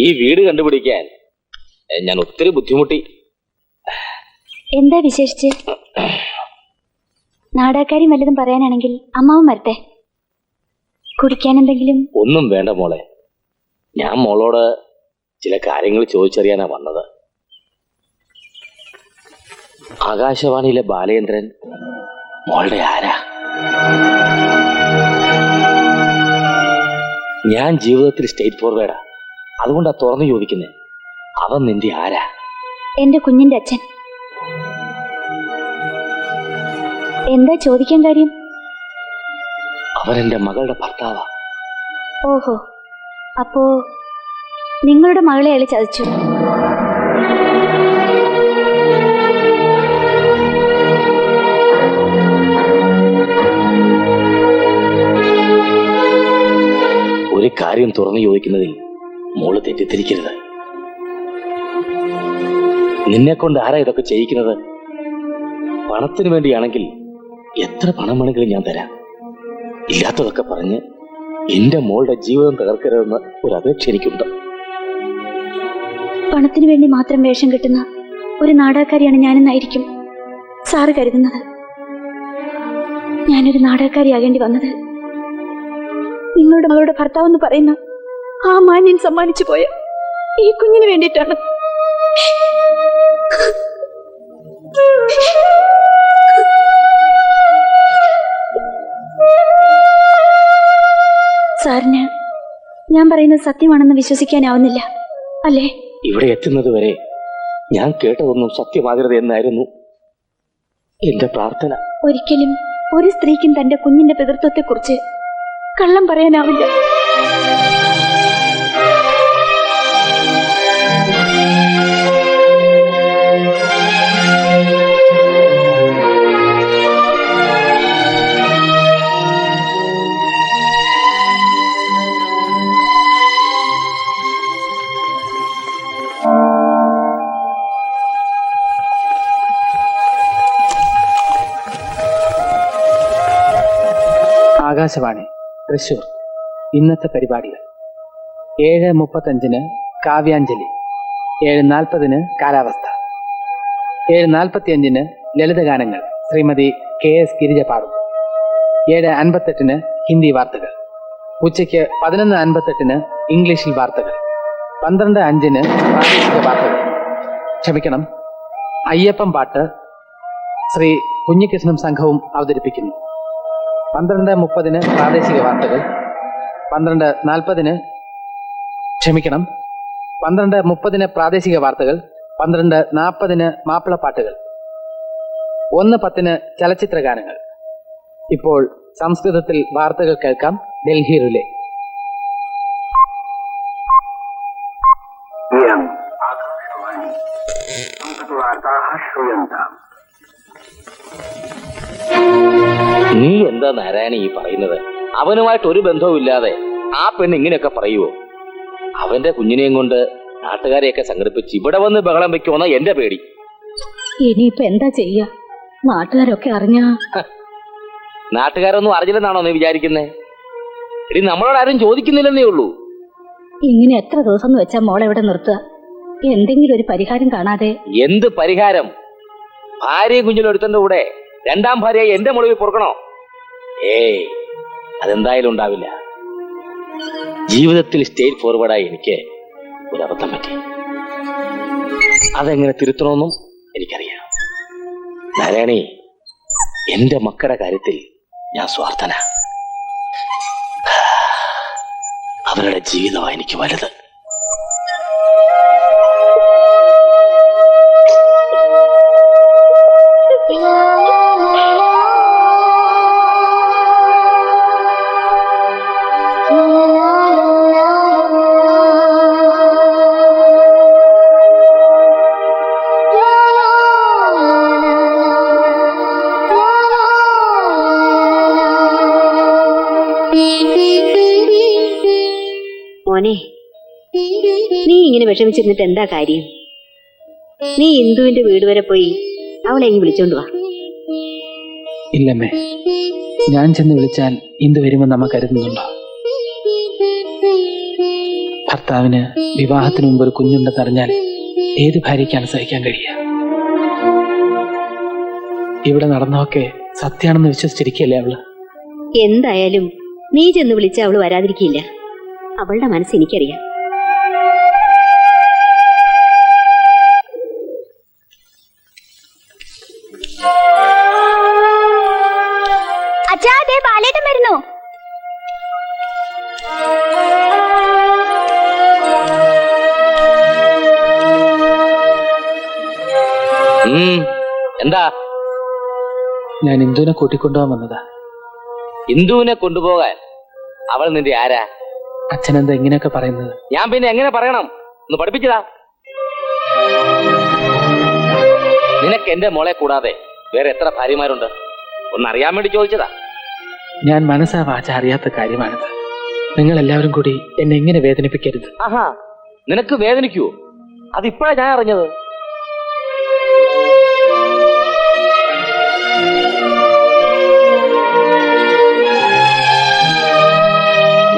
ഈ വീട് കണ്ടുപിടിക്കാൻ ഞാൻ ഒത്തിരി ബുദ്ധിമുട്ടി. എന്താ വിശേഷിച്ച്? നാടകക്കാരി വല്ലതും പറയാനാണെങ്കിൽ അമ്മാവൻ വരട്ടെ. കുടിക്കാൻ എന്തെങ്കിലും? ഒന്നും വേണ്ട മോളെ. ഞാൻ മോളോട് ചില കാര്യങ്ങൾ ചോദിച്ചറിയാനാ വന്നത്. ആകാശവാണിയിലെ ബാലേന്ദ്രൻ മോളുടെ ആരാ? ഞാൻ ജീവിതത്തിൽ സ്റ്റേറ്റ് ഫോർവേഡാ. അതുകൊണ്ടാ തുറന്നു ചോദിക്കുന്നേ. അവൻ നിന്റെ ആരാ? എന്റെ കുഞ്ഞിന്റെ അച്ഛൻ. എന്താ ചോദിക്കാൻ കാര്യം? അവൻ എന്റെ മകളുടെ ഭർത്താവാ. ഓഹോ, അപ്പോ നിങ്ങളുടെ മകളെ അയാൾ ചതിച്ചു? ഒരു കാര്യം തുറന്നു ചോദിക്കുന്നതിൽ മോള് തെറ്റിദ്ധരിക്കരുത്. നിന്നെ കൊണ്ട് ആരാ ഇതൊക്കെ ചെയ്യിക്കുന്നത്? പണത്തിന് വേണ്ടിയാണെങ്കിൽ എത്ര പണം വേണമെങ്കിലും ഞാൻ തരാം. ഇല്ലാത്തതൊക്കെ പറഞ്ഞ് എന്റെ മോളുടെ ജീവിതം തകർക്കരുതെന്ന് ഒരു അപേക്ഷ എനിക്കുണ്ട്. പണത്തിന് വേണ്ടി മാത്രം വേഷം കെട്ടുന്ന ഒരു നാടകക്കാരിയാണ് ഞാനെന്നായിരിക്കും സാറ് കരുതുന്നത്. ഞാനൊരു നാടകക്കാരിയാകേണ്ടി വന്നത് നിങ്ങളുടെ മകളുടെ ഭർത്താവെന്ന് പറയുന്ന ആ മാന്യൻ സമ്മാനിച്ചു പോയ ഈ കുഞ്ഞിന് വേണ്ടിയിട്ടാണ്. സാറിന് ഞാൻ പറയുന്നത് സത്യമാണെന്ന് വിശ്വസിക്കാനാവുന്നില്ല അല്ലേ? ഇവിടെ എത്തുന്നത് വരെ ഞാൻ കേട്ടതൊന്നും സത്യമാകരുത് എന്നായിരുന്നു എന്റെ പ്രാർത്ഥന. ഒരിക്കലും ഒരു സ്ത്രീക്കും തന്റെ കുഞ്ഞിന്റെ പിതൃത്വത്തെക്കുറിച്ച് കള്ളം പറയാനാവില്ല. ആകാശവാണി തൃശൂർ. ഇന്നത്തെ പരിപാടികൾ: 7:35 കാവ്യാഞ്ജലി, 7:40 കാലാവസ്ഥ, 7:45 ലളിതഗാനങ്ങൾ ശ്രീമതി KS ഗിരിജ പാടും, 7:58 ഹിന്ദി വാർത്തകൾ, ഉച്ചയ്ക്ക് 11:58 ഇംഗ്ലീഷിൽ വാർത്തകൾ, 12:05 പ്രാദേശിക വാർത്തകൾ. ക്ഷമിക്കണം, അയ്യപ്പം പാട്ട് ശ്രീ കുഞ്ഞികൃഷ്ണൻ സംഘവും അവതരിപ്പിക്കുന്നു. 12:30 പ്രാദേശിക വാർത്തകൾ, 12:40 ക്ഷമിക്കണം 12:30 പ്രാദേശിക വാർത്തകൾ, 12:40 മാപ്പിളപ്പാട്ടുകൾ, 1:10 ചലച്ചിത്ര ഗാനങ്ങൾ. ഇപ്പോൾ സംസ്കൃതത്തിൽ വാർത്തകൾ കേൾക്കാം. ഡൽഹി റിലേ. നീ എന്താ നാരായണി ഈ പറയുന്നത്? അവനുമായിട്ട് ഒരു ബന്ധവും ഇല്ലാതെ ആ പെണ്ണ് ഇങ്ങനെയൊക്കെ പറയുവോ? അവന്റെ കുഞ്ഞിനെയും കൊണ്ട് നാട്ടുകാരെയൊക്കെ സംഘടിപ്പിച്ച് ഇവിടെ വന്ന് ബഹളം വെക്കുമെന്ന എന്റെ പേടി. ഇനിയിപ്പോ എന്താ ചെയ്യാ? നാട്ടുകാരൊക്കെ അറിഞ്ഞാ? നാട്ടുകാരൊന്നും അറിഞ്ഞില്ലെന്നാണോ നീ വിചാരിക്കുന്നേ? ഇനി നമ്മളോട് ആരും ചോദിക്കുന്നില്ലെന്നേ ഉള്ളൂ. ഇങ്ങനെ എത്ര ദിവസം എന്ന് വെച്ചാ മോളെ ഇവിടെ നിർത്തുക? എന്തെങ്കിലും ഒരു പരിഹാരം കാണാതെ? എന്ത് പരിഹാരം? ഭാര്യയും കുഞ്ഞിലും ഒരുത്തന്റെ കൂടെ രണ്ടാം ഭാര്യയെ എന്റെ മുകളിൽ പൊറുക്കണോ? ഏയ്, അതെന്തായാലും ഉണ്ടാവില്ല. ജീവിതത്തിൽ സ്റ്റേറ്റ് ഫോർവേഡായി എനിക്ക് ഒരു അബദ്ധം പറ്റി. അതെങ്ങനെ തിരുത്തണമെന്നും എനിക്കറിയാം. നാരായണി, എന്റെ മക്കളുടെ കാര്യത്തിൽ ഞാൻ സ്വാർത്ഥന. അവരുടെ ജീവിതമാണ് എനിക്ക് വലുത്. മോനെ, നീ ഇങ്ങനെ വിഷമിച്ചിരുന്നിട്ട് എന്താ കാര്യം? നീ ഇന്ദുവിന്റെ വീട് വരെ പോയി അവളെ ഇങ്ങ് വിളിച്ചോണ്ട് വാ. ഇല്ലമ്മേ, ഞാൻ ചെന്ന് വിളിച്ചാൽ ഇന്ദു വരുമെന്ന് നമ്മ കരുതുന്നുണ്ടോ? ഭർത്താവിന് വിവാഹത്തിന് മുമ്പ് ഒരു കുഞ്ഞുണ്ടെന്നറിഞ്ഞാൽ ഏത് ഭാര്യയ്ക്കാണ് സഹിക്കാൻ കഴിയുക? ഇവിടെ നടന്നതൊക്കെ സത്യാണെന്ന് വിശ്വസിച്ചിരിക്കല്ലേ അവള്? എന്തായാലും നീ ചെന്ന് വിളിച്ച അവള് വരാതിരിക്കില്ല. അവളുടെ മനസ്സ് എനിക്കറിയാം. അച്ഛാ, ദേ ബാലേട്ടൻ വരുന്നു. എന്താ? ഞാൻ ഇന്ദുവിനെ കൂട്ടിക്കൊണ്ടുപോകാൻ വന്നതാ. ഇന്ദുവിനെ കൊണ്ടുപോകാൻ? അവൾ നിന്റെ ആരാ? അച്ഛനെന്താ ഇങ്ങനെയൊക്കെ പറയുന്നത്? ഞാൻ പിന്നെ എങ്ങനെ പറയണം? ഒന്ന് പഠിപ്പിച്ചതാ. നിനക്ക് എന്റെ മോളെ കൂടാതെ വേറെ എത്ര ഭാര്യമാരുണ്ട്? ഒന്നറിയാൻ വേണ്ടി ചോദിച്ചതാ. ഞാൻ മനസ്സാ വാച അറിയാത്ത കാര്യമാണിത്. നിങ്ങൾ എല്ലാവരും കൂടി എന്നെ ഇങ്ങനെ വേദനിപ്പിക്കരുത്. ആഹാ, നിനക്ക് വേദനിക്കുവോ? അതിപ്പോഴാ ഞാൻ അറിഞ്ഞത്.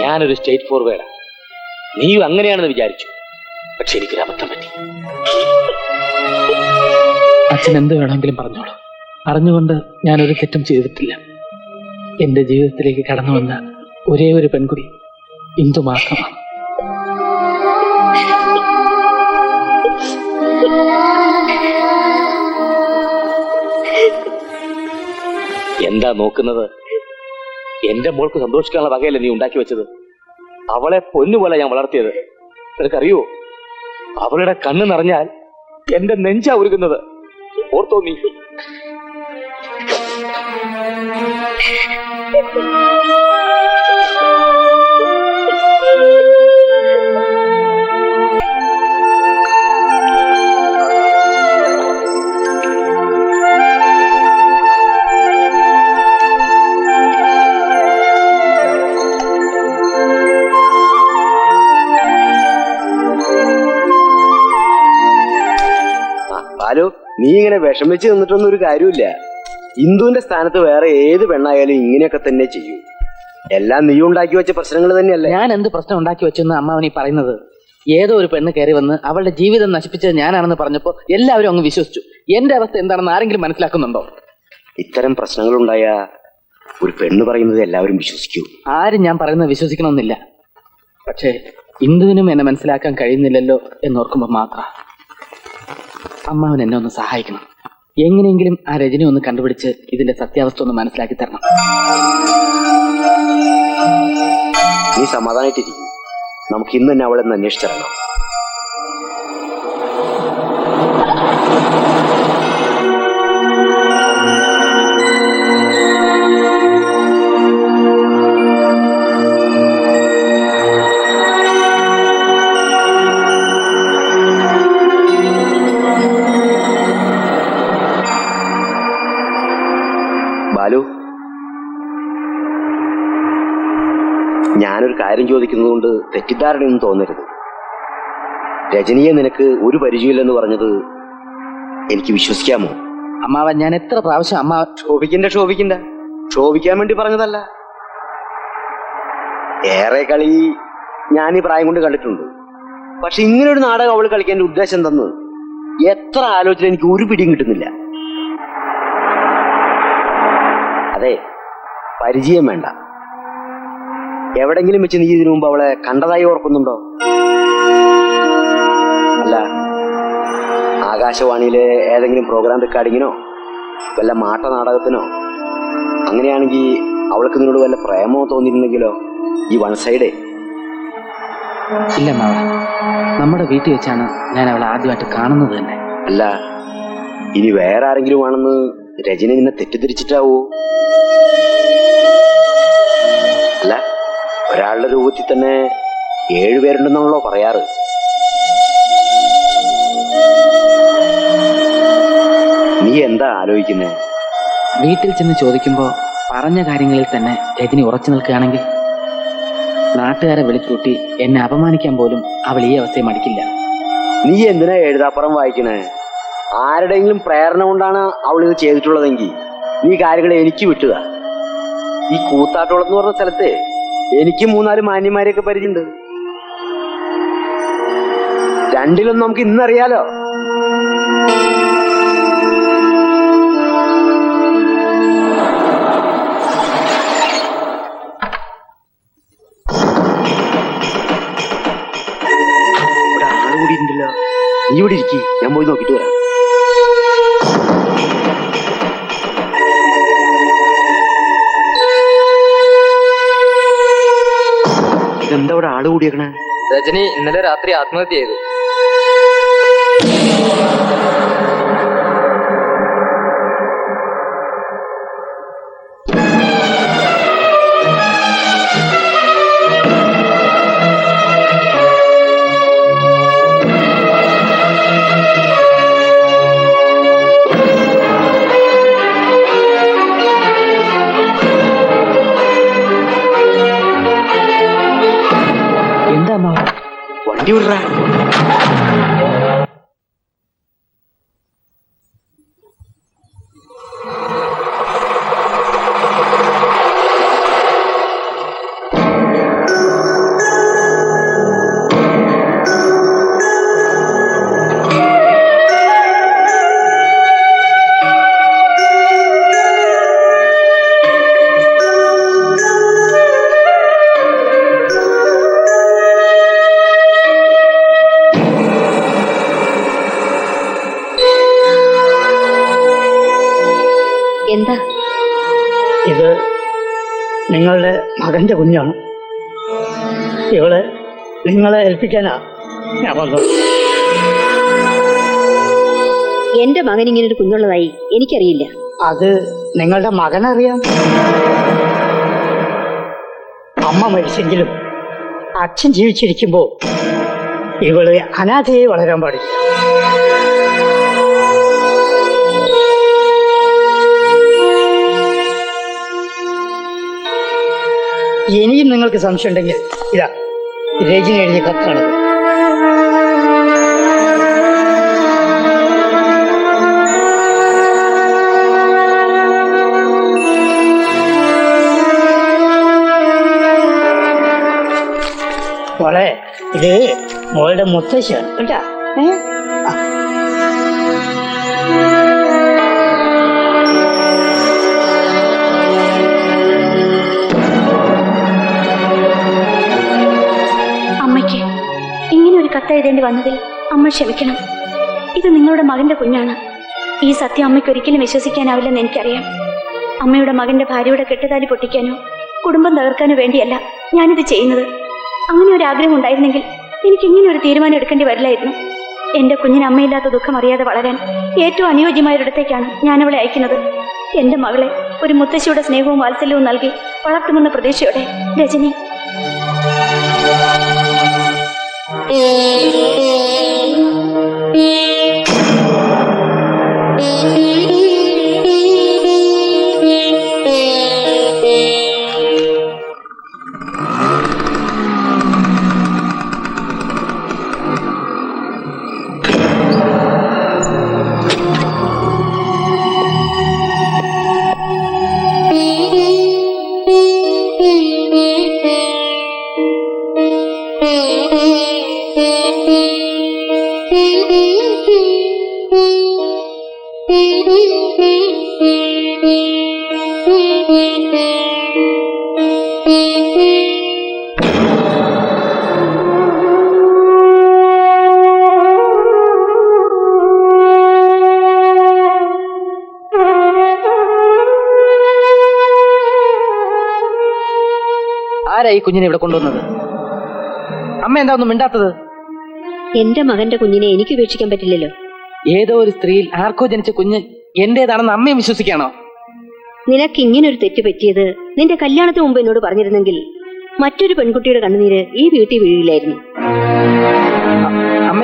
ഞാനൊരു സ്റ്റേറ്റ് ഫോർവേഡാ. നീയും അങ്ങനെയാണെന്ന് വിചാരിച്ചു. പക്ഷെ എനിക്കൊരു അബദ്ധം പറ്റി. അച്ഛൻ എന്ത് വേണമെങ്കിലും പറഞ്ഞോളൂ. അറിഞ്ഞുകൊണ്ട് ഞാനൊരു തെറ്റും ചെയ്തിട്ടില്ല. എന്റെ ജീവിതത്തിലേക്ക് കടന്നു വന്ന ഒരേ ഒരു പെൺകുടി ഇന്ദു മാത്രമാണ്. എന്താ നോക്കുന്നത്? എന്റെ മോൾക്ക് സന്തോഷിക്കാനുള്ള വകയല്ലേ നീ ഉണ്ടാക്കി വെച്ചത്? അവളെ പൊന്നുപോലെ ഞാൻ വളർത്തിയത്. നിനക്കറിയോ, അവളുടെ കണ്ണ് നിറഞ്ഞാൽ എന്റെ നെഞ്ചാ ഉരുകുന്നത്. ഓർത്തോ നീ? ബാലു, നീ ഇങ്ങനെ വിഷമിച്ച് നിന്നിട്ടൊന്നും ഒരു കാര്യമില്ല. ഇന്ദുവിന്റെ സ്ഥാനത്ത് വേറെ ഏത് പെണ്ണായാലും ഇങ്ങനെയൊക്കെ തന്നെ ചെയ്യൂ. എല്ലാം നീ ഉണ്ടാക്കി വെച്ച പ്രശ്നങ്ങൾ തന്നെയല്ലേ. ഞാൻ എന്ത് പ്രശ്നം ഉണ്ടാക്കി വെച്ചെന്ന് അമ്മാവനീ പറയുന്നത്? ഏതോ ഒരു പെണ്ണ് കയറി വന്ന് അവളുടെ ജീവിതം നശിപ്പിച്ചത് ഞാനാണെന്ന് പറഞ്ഞപ്പോ എല്ലാവരും അങ്ങ് വിശ്വസിച്ചു. എന്റെ അവസ്ഥ എന്താണെന്ന് ആരെങ്കിലും മനസ്സിലാക്കുന്നുണ്ടോ? ഇത്തരം പ്രശ്നങ്ങളുണ്ടായ ഒരു പെണ്ണ് പറയുന്നത് എല്ലാവരും വിശ്വസിക്കൂ. ആരും ഞാൻ പറയുന്നത് വിശ്വസിക്കണമെന്നില്ല. പക്ഷേ ഇന്ദുവിനും എന്നെ മനസ്സിലാക്കാൻ കഴിയുന്നില്ലല്ലോ എന്നോർക്കുമ്പോ മാത്രം അമ്മാവൻ എന്നെ ഒന്ന് സഹായിക്കണം. എങ്ങനെയെങ്കിലും ആ രജനി ഒന്ന് കണ്ടുപിടിച്ച് ഇതിന്റെ സത്യാവസ്ഥ ഒന്ന് മനസ്സിലാക്കി തരണം. നീ സമാധാനായിട്ടിരിക്കും. നമുക്ക് ഇന്ന് തന്നെ അവളെ ഒന്ന് അന്വേഷിച്ചിറങ്ങാം. ബാലു, ഞാനൊരു കാര്യം ചോദിക്കുന്നത് കൊണ്ട് തെറ്റിദ്ധാരണയൊന്നും തോന്നരുത്. രജനിയെ നിനക്ക് ഒരു പരിചയമില്ലെന്ന് പറഞ്ഞത് എനിക്ക് വിശ്വസിക്കാമോ? അമ്മാവൻ, ഞാൻ എത്ര പ്രാവശ്യം അമ്മാവൻ... ശോഭിക്കണ്ട. ശോഭിക്കാൻ വേണ്ടി പറഞ്ഞതല്ല. ഏറെ കളി ഞാൻ ഈ പ്രായം കൊണ്ട് കണ്ടിട്ടുണ്ട്. പക്ഷെ ഇങ്ങനെ ഒരു നാടകം അവൾ കളിക്കേണ്ട ഉദ്ദേശം എന്തെന്ന് എത്ര ആലോചന എനിക്ക് ഒരു പിടിയും കിട്ടുന്നില്ല. അതെ, പരിചയം വേണ്ട. എവിടെങ്കിലും വെച്ച് നീ ഇതിനു മുമ്പ് അവളെ കണ്ടതായി ഓർക്കുന്നുണ്ടോ? അല്ല, ആകാശവാണിയിലെ ഏതെങ്കിലും പ്രോഗ്രാം റെക്കോർഡിങ്ങിനോ വല്ല മാട്ട നാടകത്തിനോ? അങ്ങനെയാണെങ്കിൽ അവൾക്ക് നിന്നോട് വല്ല പ്രേമോ തോന്നിയിരുന്നെങ്കിലോ? ഈ വൺ സൈഡേ. ഇല്ല മാവ, നമ്മുടെ വീട്ടിൽ വെച്ചാണ് ഞാൻ അവളെ ആദ്യമായിട്ട് കാണുന്നത് തന്നെ. അല്ല, ഇനി വേറെ ആരെങ്കിലും ആണെന്ന് രജനി നിന്നെ തെറ്റിദ്ധരിച്ചിട്ടാവോ? അല്ല, ഒരാളുടെ രൂപത്തിൽ തന്നെ 7 പേരുണ്ടെന്നാണല്ലോ പറയാറ്. നീ എന്താ ആലോചിക്കുന്നേ? വീട്ടിൽ ചെന്ന് ചോദിക്കുമ്പോ പറഞ്ഞ കാര്യങ്ങളിൽ തന്നെ രജനി ഉറച്ചു നിൽക്കുകയാണെങ്കിൽ നാട്ടുകാരെ വിളിച്ചുകൂട്ടി എന്നെ അപമാനിക്കാൻ പോലും അവൾ ഈ അവസ്ഥയെ മടിക്കില്ല. നീ എന്തിനാ എഴുതാപ്പുറം വായിക്കണേ? ആരുടെയെങ്കിലും പ്രേരണ കൊണ്ടാണ് അവൾ ഇത് ചെയ്തിട്ടുള്ളതെങ്കിൽ നീ കാര്യങ്ങൾ എനിക്ക് വിട്ടുക. ഈ കൂത്താട്ടോളം എന്ന് പറഞ്ഞ സ്ഥലത്തെ എനിക്ക് 3-4 മാന്യന്മാരെയൊക്കെ പരിചയമുണ്ട്. രണ്ടിലൊന്നും നമുക്ക് ഇന്നറിയാലോ. ഇവിടെ ആള് കൂടിയിട്ടുണ്ടല്ലോ. നീ ഇവിടെ ഇരിക്കി, ഞാൻ പോയി നോക്കിട്ട് വരാം. ഇതെന്താ ഇവിടെ ആള് കൂടിയേക്കണേ? രജനി ഇന്നലെ രാത്രി ആത്മഹത്യ ചെയ്തു. എന്താ മാവ? വണ്ടി വിടറ. എന്താ ഇത് നിങ്ങളുടെ മകന്റെ കുഞ്ഞാണ്. ഇവളെ നിങ്ങളെ ഏൽപ്പിക്കാനാ ഞാൻ വന്നത്. എന്റെ മകൻ ഇങ്ങനെ ഒരു കുഞ്ഞുള്ളതായി എനിക്കറിയില്ല. അത് നിങ്ങളുടെ മകനറിയാം. അമ്മ മരിച്ചെങ്കിലും അച്ഛൻ ജീവിച്ചിരിക്കുമ്പോ ഇവള് അനാഥയെ വളരാൻ പാടില്ല. ഇനിയും നിങ്ങൾക്ക് സംശയം ഉണ്ടെങ്കിൽ ഇതാ രജനി എഴുതിയ കത്താണത്. മോളെ, ഇത് മോളുടെ മുത്തശ്ശിയാണ് കേട്ടാ. അമ്മയ്ക്ക് ഇങ്ങനെ ഒരു കത്ത് എഴുതേണ്ടി വന്നതിൽ അമ്മ ക്ഷമിക്കണം. ഇത് നിങ്ങളുടെ മകന്റെ കുഞ്ഞാണ്. ഈ സത്യം അമ്മയ്ക്ക് ഒരിക്കലും വിശ്വസിക്കാനാവില്ലെന്ന് എനിക്കറിയാം. അമ്മയുടെ മകന്റെ ഭാര്യയുടെ കെട്ടുതാലി പൊട്ടിക്കാനോ കുടുംബം തകർക്കാനോ വേണ്ടിയല്ല ഞാനിത് ചെയ്യുന്നത്. അങ്ങനെ ഒരു ആഗ്രഹം ഉണ്ടായിരുന്നെങ്കിൽ എനിക്ക് ഇങ്ങനെ ഒരു തീരുമാനം എടുക്കേണ്ടി വരില്ലായിരുന്നു. എന്റെ കുഞ്ഞിന് അമ്മയില്ലാത്ത ദുഃഖം അറിയാതെ വളരാൻ ഏറ്റവും അനുയോജ്യമായൊരിടത്തേക്കാണ് ഞാനവളെ അയക്കുന്നത്. എന്റെ മകളെ ഒരു മുത്തശ്ശിയുടെ സ്നേഹവും വാത്സല്യവും നൽകി വളർത്തുമെന്ന പ്രതീക്ഷയോടെ രജനി. ആരാ ഈ കുഞ്ഞിനെ ഇവിടെ കൊണ്ടുവന്നത്? അമ്മ എന്താ ഒന്നും മിണ്ടാത്തത്? എന്റെ മകന്റെ കുഞ്ഞിനെ എനിക്ക് ഉപേക്ഷിക്കാൻ പറ്റില്ലല്ലോ. ഏതോ ഒരു സ്ത്രീയിൽ ആർക്കോ ജനിച്ച കുഞ്ഞ് എന്റേതാണെന്ന് അമ്മയെ വിശ്വസിക്കാണോ? നിനക്ക് ഇങ്ങനൊരു തെറ്റ് പറ്റിയത് നിന്റെ കല്യാണത്തിന് മുമ്പ് എന്നോട് പറഞ്ഞിരുന്നെങ്കിൽ മറ്റൊരു പെൺകുട്ടിയുടെ കണ്ണുനീര് ഈ വീട്ടിൽ വീഴില്ലായിരുന്നു. അമ്മ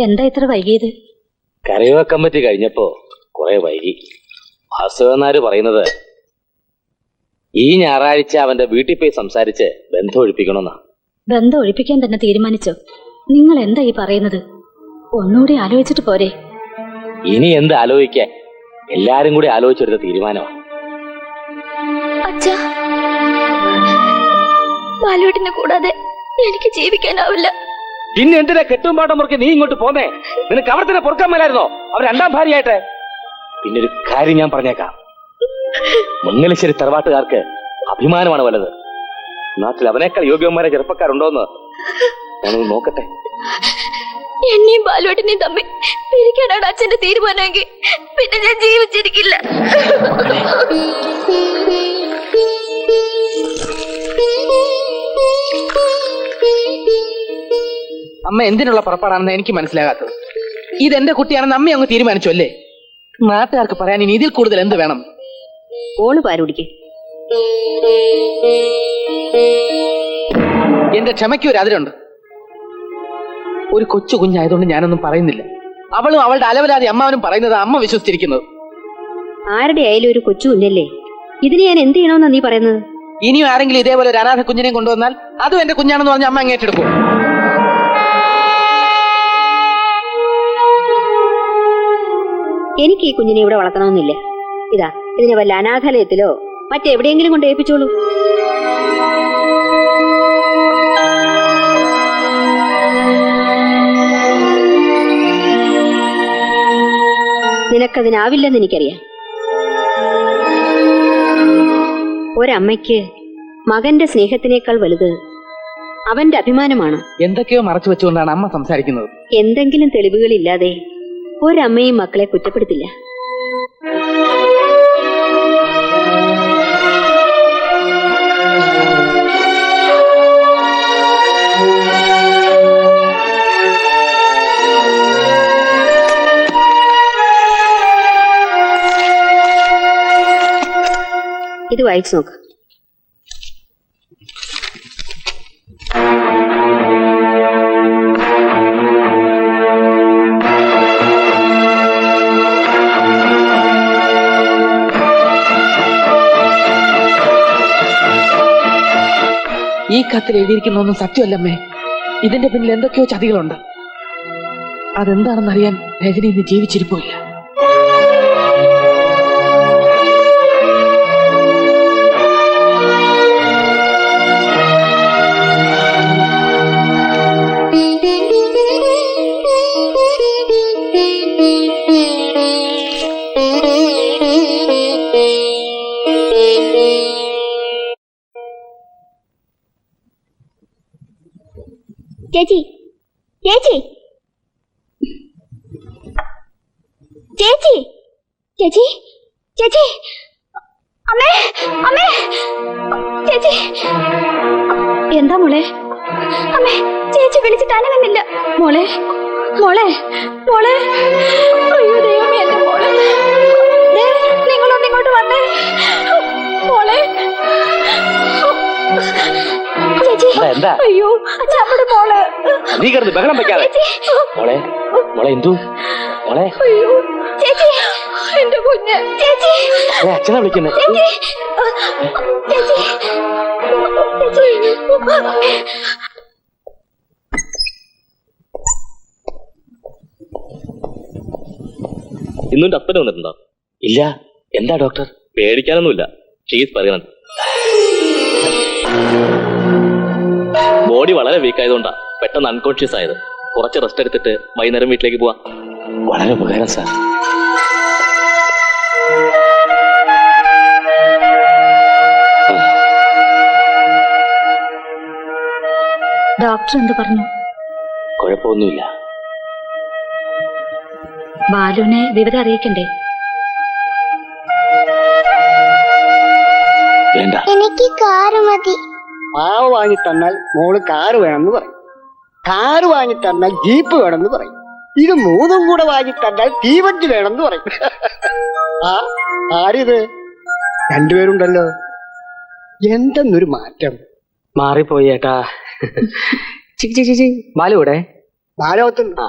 എന്താ ഇത്ര വൈകിയത്? കരയോക്കം പറ്റി കഴിഞ്ഞപ്പോ കുറെ വൈകി. വാസുവനാര് പറയുന്നത് ഈ ഞായറാഴ്ച അവന്റെ വീട്ടിൽ പോയി സംസാരിച്ച് ബന്ധം ഒഴിപ്പിക്കണമെന്നാ. ബന്ധം ഒഴിപ്പിക്കാൻ തന്നെ തീരുമാനിച്ചോ? നിങ്ങൾ എന്താ ഈ പറയുന്നത്? ഒന്നുകൂടി ആലോചിച്ചിട്ട് പോരെ? ഇനി എന്ത് ആലോചിക്കാൻ? എല്ലാരും കൂടി ആലോചിച്ചെടുത്ത തീരുമാനമാണ്. അച്ഛാ, ബാലുവേട്ടനെ കൂടാതെ എനിക്ക് ജീവിക്കാനാവില്ല. പിന്നെ എന്തിനാ കെട്ടും പാട്ടം മുറുക്കി നീ ഇങ്ങോട്ട് പോന്നേ? നിനക്ക് അവർ തന്നെ പൊറുക്കാൻ മേലായിരുന്നോ അവർ രണ്ടാം ഭാര്യയായിട്ട്? പിന്നെ ഒരു കാര്യം ഞാൻ പറഞ്ഞേക്കാം, മംഗലശ്ശേരി തറവാട്ടുകാർക്ക് അഭിമാനമാണ് വലുത്. നാട്ടിൽ അവനേക്കാൾ യോഗ്യന്മാരെ ചെറുപ്പക്കാരുണ്ടോന്ന് ഞാനൊന്ന് നോക്കട്ടെ. എന്നെയും ബാലുവേട്ടനെയും തമ്മിൽ പിരിക്കാനാണ് അച്ഛന്റെ തീരുമാനമെങ്കിൽ പിന്നെ ഞാൻ ജീവിച്ചിരിക്കില്ല. അമ്മ എന്തിനുള്ള പുറപ്പാടാണെന്ന് എനിക്ക് മനസ്സിലാകാത്തത്. ഇതെന്റെ കുട്ടിയാണെന്ന് അമ്മ അങ്ങ് തീരുമാനിച്ചു അല്ലേ? നാട്ടുകാർക്ക് പറയാൻ ഇനി ഇതിൽ കൂടുതൽ എന്ത് വേണം? ഓള് പാലുടിക്ക്. എന്റെ ക്ഷമയ്ക്ക് ഒരു അതിരുണ്ട്. ഒരു കൊച്ചു കുഞ്ഞായതുകൊണ്ട് ഞാനൊന്നും പറയുന്നില്ല. അവളും അവളുടെ അലവലാതെ അമ്മാവനും പറയുന്നത് അമ്മ വിശ്വസിച്ചിരിക്കുന്നത്. ആരുടെ ആയാലും ഒരു കൊച്ചു കുഞ്ഞല്ലേ, ഇതിന് ഞാൻ എന്ത് ചെയ്യണമെന്നാ നീ പറയുന്നത്? ഇനിയും ആരെങ്കിലും ഇതേപോലെ ഒരു അനാഥ കുഞ്ഞിനെ കൊണ്ടുവന്നാൽ അതും എന്റെ കുഞ്ഞാണെന്ന് പറഞ്ഞ അമ്മ അങ്ങേറ്റെടുക്കും. എനിക്ക് ഈ കുഞ്ഞിനെ ഇവിടെ വളർത്തണമെന്നില്ല. ഇതാ, ഇതിനെ വല്ല അനാഥാലയത്തിലോ മറ്റെവിടെയെങ്കിലും കൊണ്ട് ഏൽപ്പിച്ചോളൂ. നിനക്കതിനാവില്ലെന്ന് എനിക്കറിയാം. ഒരമ്മയ്ക്ക് മകന്റെ സ്നേഹത്തിനേക്കാൾ വലുത് അവന്റെ അഭിമാനമാണ്. എന്തൊക്കെയോ മറച്ചു വെച്ചുകൊണ്ടാണ് അമ്മ സംസാരിക്കുന്നത്. എന്തെങ്കിലും തെളിവുകളില്ലാതെ ഒരമ്മയും മക്കളെ കുറ്റപ്പെടുത്തില്ല. ഇത് വായിച്ചു നോക്ക്. ഈ കത്തിൽ എഴുതിയിരിക്കുന്നൊന്നും സത്യമല്ലമ്മേ. ഇതിന്റെ പിന്നിൽ എന്തൊക്കെയോ ചതികളുണ്ട്. അതെന്താണെന്നറിയാൻ രജനി ഇന്ന് ജീവിച്ചിരിപ്പില്ല. ചേച്ചി ചേച്ചി ചേച്ചി ചേച്ചി ചേച്ചി അമ്മേ അമ്മേ ചേച്ചി എന്താ മോളെ? അമ്മേ ചേച്ചി വിളിച്ചിട്ട് അനങ്ങുന്നില്ല. മോളെ മോളെ മോളെ അയ്യോ ദൈവമേ എന്റെ മോളെ. നിങ്ങളൊന്ന് ഇങ്ങോട്ട് വന്നേ മോളെ. ചേച്ചി എന്താ? അയ്യോ അച്ഛാമ്മയുടെ മോള്. നീ കിടന്ന് ബഹളം വെക്കാതെ. മോളെ മോളെ എന്തു മോളെ? അയ്യോ ചേച്ചി എന്റെ കുഞ്ഞ് ചേച്ചി. അച്ഛനെ വിളിക്കുന്നേ. ചേച്ചി ചേച്ചി ചേച്ചി. ഇന്നും അപ്പനെ വന്നിട്ടുണ്ടോ? ഇല്ല. എന്താ ഡോക്ടർ? പേടിക്കാനൊന്നുമില്ല. ഷീസ് പറയുന്നത് ബോഡി വളരെ വീക്ക് ആയതുകൊണ്ടാ പെട്ടെന്ന് അൺകോൺഷ്യസ് ആയത്. കുറച്ച് റെസ്റ്റ് എടുത്തിട്ട് വൈകുന്നേരം വീട്ടിലേക്ക് പോവാം. വളരെ ഉപകാരം സാർ. ഡോക്ടർ എന്ത് പറഞ്ഞു? കുഴപ്പമൊന്നുമില്ല. ബാലുവിനെ വിവരം അറിയിക്കണ്ടേ? വേണ്ട. എനിക്ക് കാറ് മതി. മാവ് വാങ്ങി തന്നാൽ മോള് കാറ് വേണമെന്ന് പറയും. കാറ് വാങ്ങി തന്നാൽ ജീപ്പ് വേണമെന്ന് പറയും. ഇത് മൂന്നും കൂടെ വാങ്ങി തന്നാൽ തീവണ്ടി വേണമെന്ന് പറയും. ആ ആരിത്? രണ്ടുപേരുണ്ടല്ലോ. എന്തെന്നൊരു മാറ്റം. മാറിപ്പോയി ഏട്ടാ. ബാലു ഇവിടെ? ബാലോത്തുണ്ട്.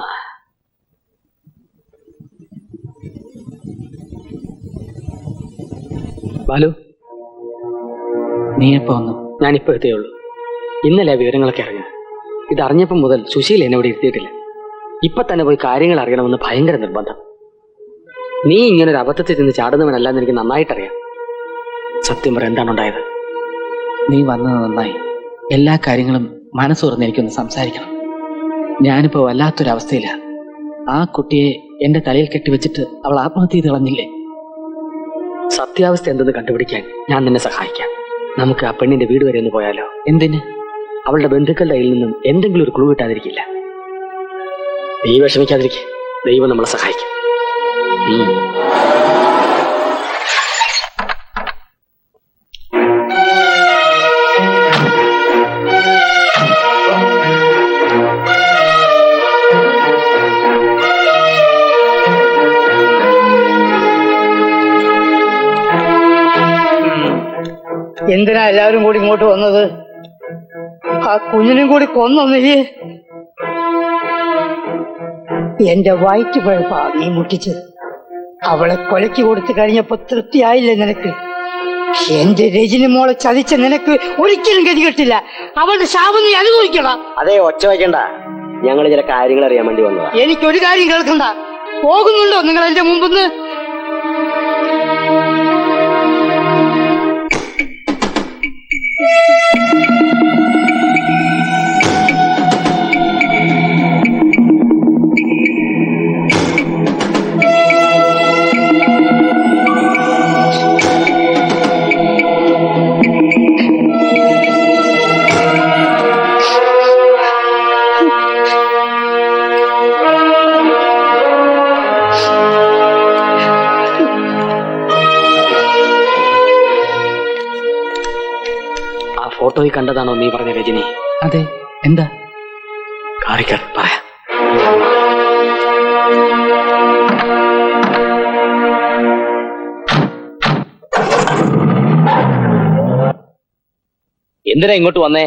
ബാലു നീ എപ്പോ വന്നു? ഞാനിപ്പോ എത്തേ ഉള്ളൂ. ഇന്നലെ വിവരങ്ങളൊക്കെ അറിഞ്ഞ. ഇതറിഞ്ഞപ്പം മുതൽ സുശീൽ എന്നെ ഇവിടെ ഇരുത്തിയിട്ടില്ല. ഇപ്പൊ തന്നെ പോയി കാര്യങ്ങൾ അറിയണമെന്ന് ഭയങ്കര നിർബന്ധം. നീ ഇങ്ങനെ ഒരു അബദ്ധത്തിൽ നിന്ന് ചാടുന്നവനല്ലെന്ന് എനിക്ക് നന്നായിട്ടറിയാം. സത്യം പറ, എന്താണ് ഉണ്ടായത്? നീ വന്നത് നന്നായി. എല്ലാ കാര്യങ്ങളും മനസ്സുറന്ന് എനിക്കൊന്ന് സംസാരിക്കണം. ഞാനിപ്പോ വല്ലാത്തൊരവസ്ഥയില്ല. ആ കുട്ടിയെ എന്റെ തലയിൽ കെട്ടിവെച്ചിട്ട് അവൾ ആത്മഹത്യ ചെയ്ത് കളഞ്ഞില്ലേ? സത്യാവസ്ഥ എന്തെന്ന് കണ്ടുപിടിക്കാൻ ഞാൻ നിന്നെ സഹായിക്കാം. നമുക്ക് ആ പെണ്ണിന്റെ വീട് വരെ ഒന്ന് പോയാലോ? എന്തിന്? അവളുടെ ബന്ധുക്കളുടെ കയ്യിൽ നിന്നും എന്തെങ്കിലും ഒരു ക്ലൂ കിട്ടാതിരിക്കില്ല. നീ വിഷമിക്കാതിരിക്കെ, ദൈവം നമ്മളെ സഹായിക്കും. എന്തിനാ എല്ലാവരും കൂടി ഇങ്ങോട്ട് വന്നത്? ആ കുഞ്ഞിനും കൂടി കൊന്നൊന്നില്ലേ? എന്റെ വയറ്റ് പഴപ്പാ നീ മുട്ടിച്ചത്. അവളെ കൊലയ്ക്ക് കൊടുത്തു കഴിഞ്ഞപ്പോ തൃപ്തിയായില്ലേ നിനക്ക്? എന്റെ രജനി മോളെ ചതിച്ച നിനക്ക് ഒരിക്കലും ഗതികെട്ടില്ല. അവളുടെ ശാപം നീ അനുഭവിക്കണം. അതെ, ഒച്ച വയ്ക്കണ്ട. ഞങ്ങൾ ചില കാര്യങ്ങൾ അറിയാൻ വേണ്ടി വന്നതാ. എനിക്കൊരു കാര്യം കേൾക്കണ്ട. പോകുന്നുണ്ടോ നിങ്ങൾ എന്റെ മുമ്പിന്ന്? ഫോട്ടോയിൽ കണ്ടതാണോ നീ പറഞ്ഞ രജനി? അതെ. എന്താ? കാറിക്കർ പറയാം. എന്തിനാ ഇങ്ങോട്ട് വന്നേ?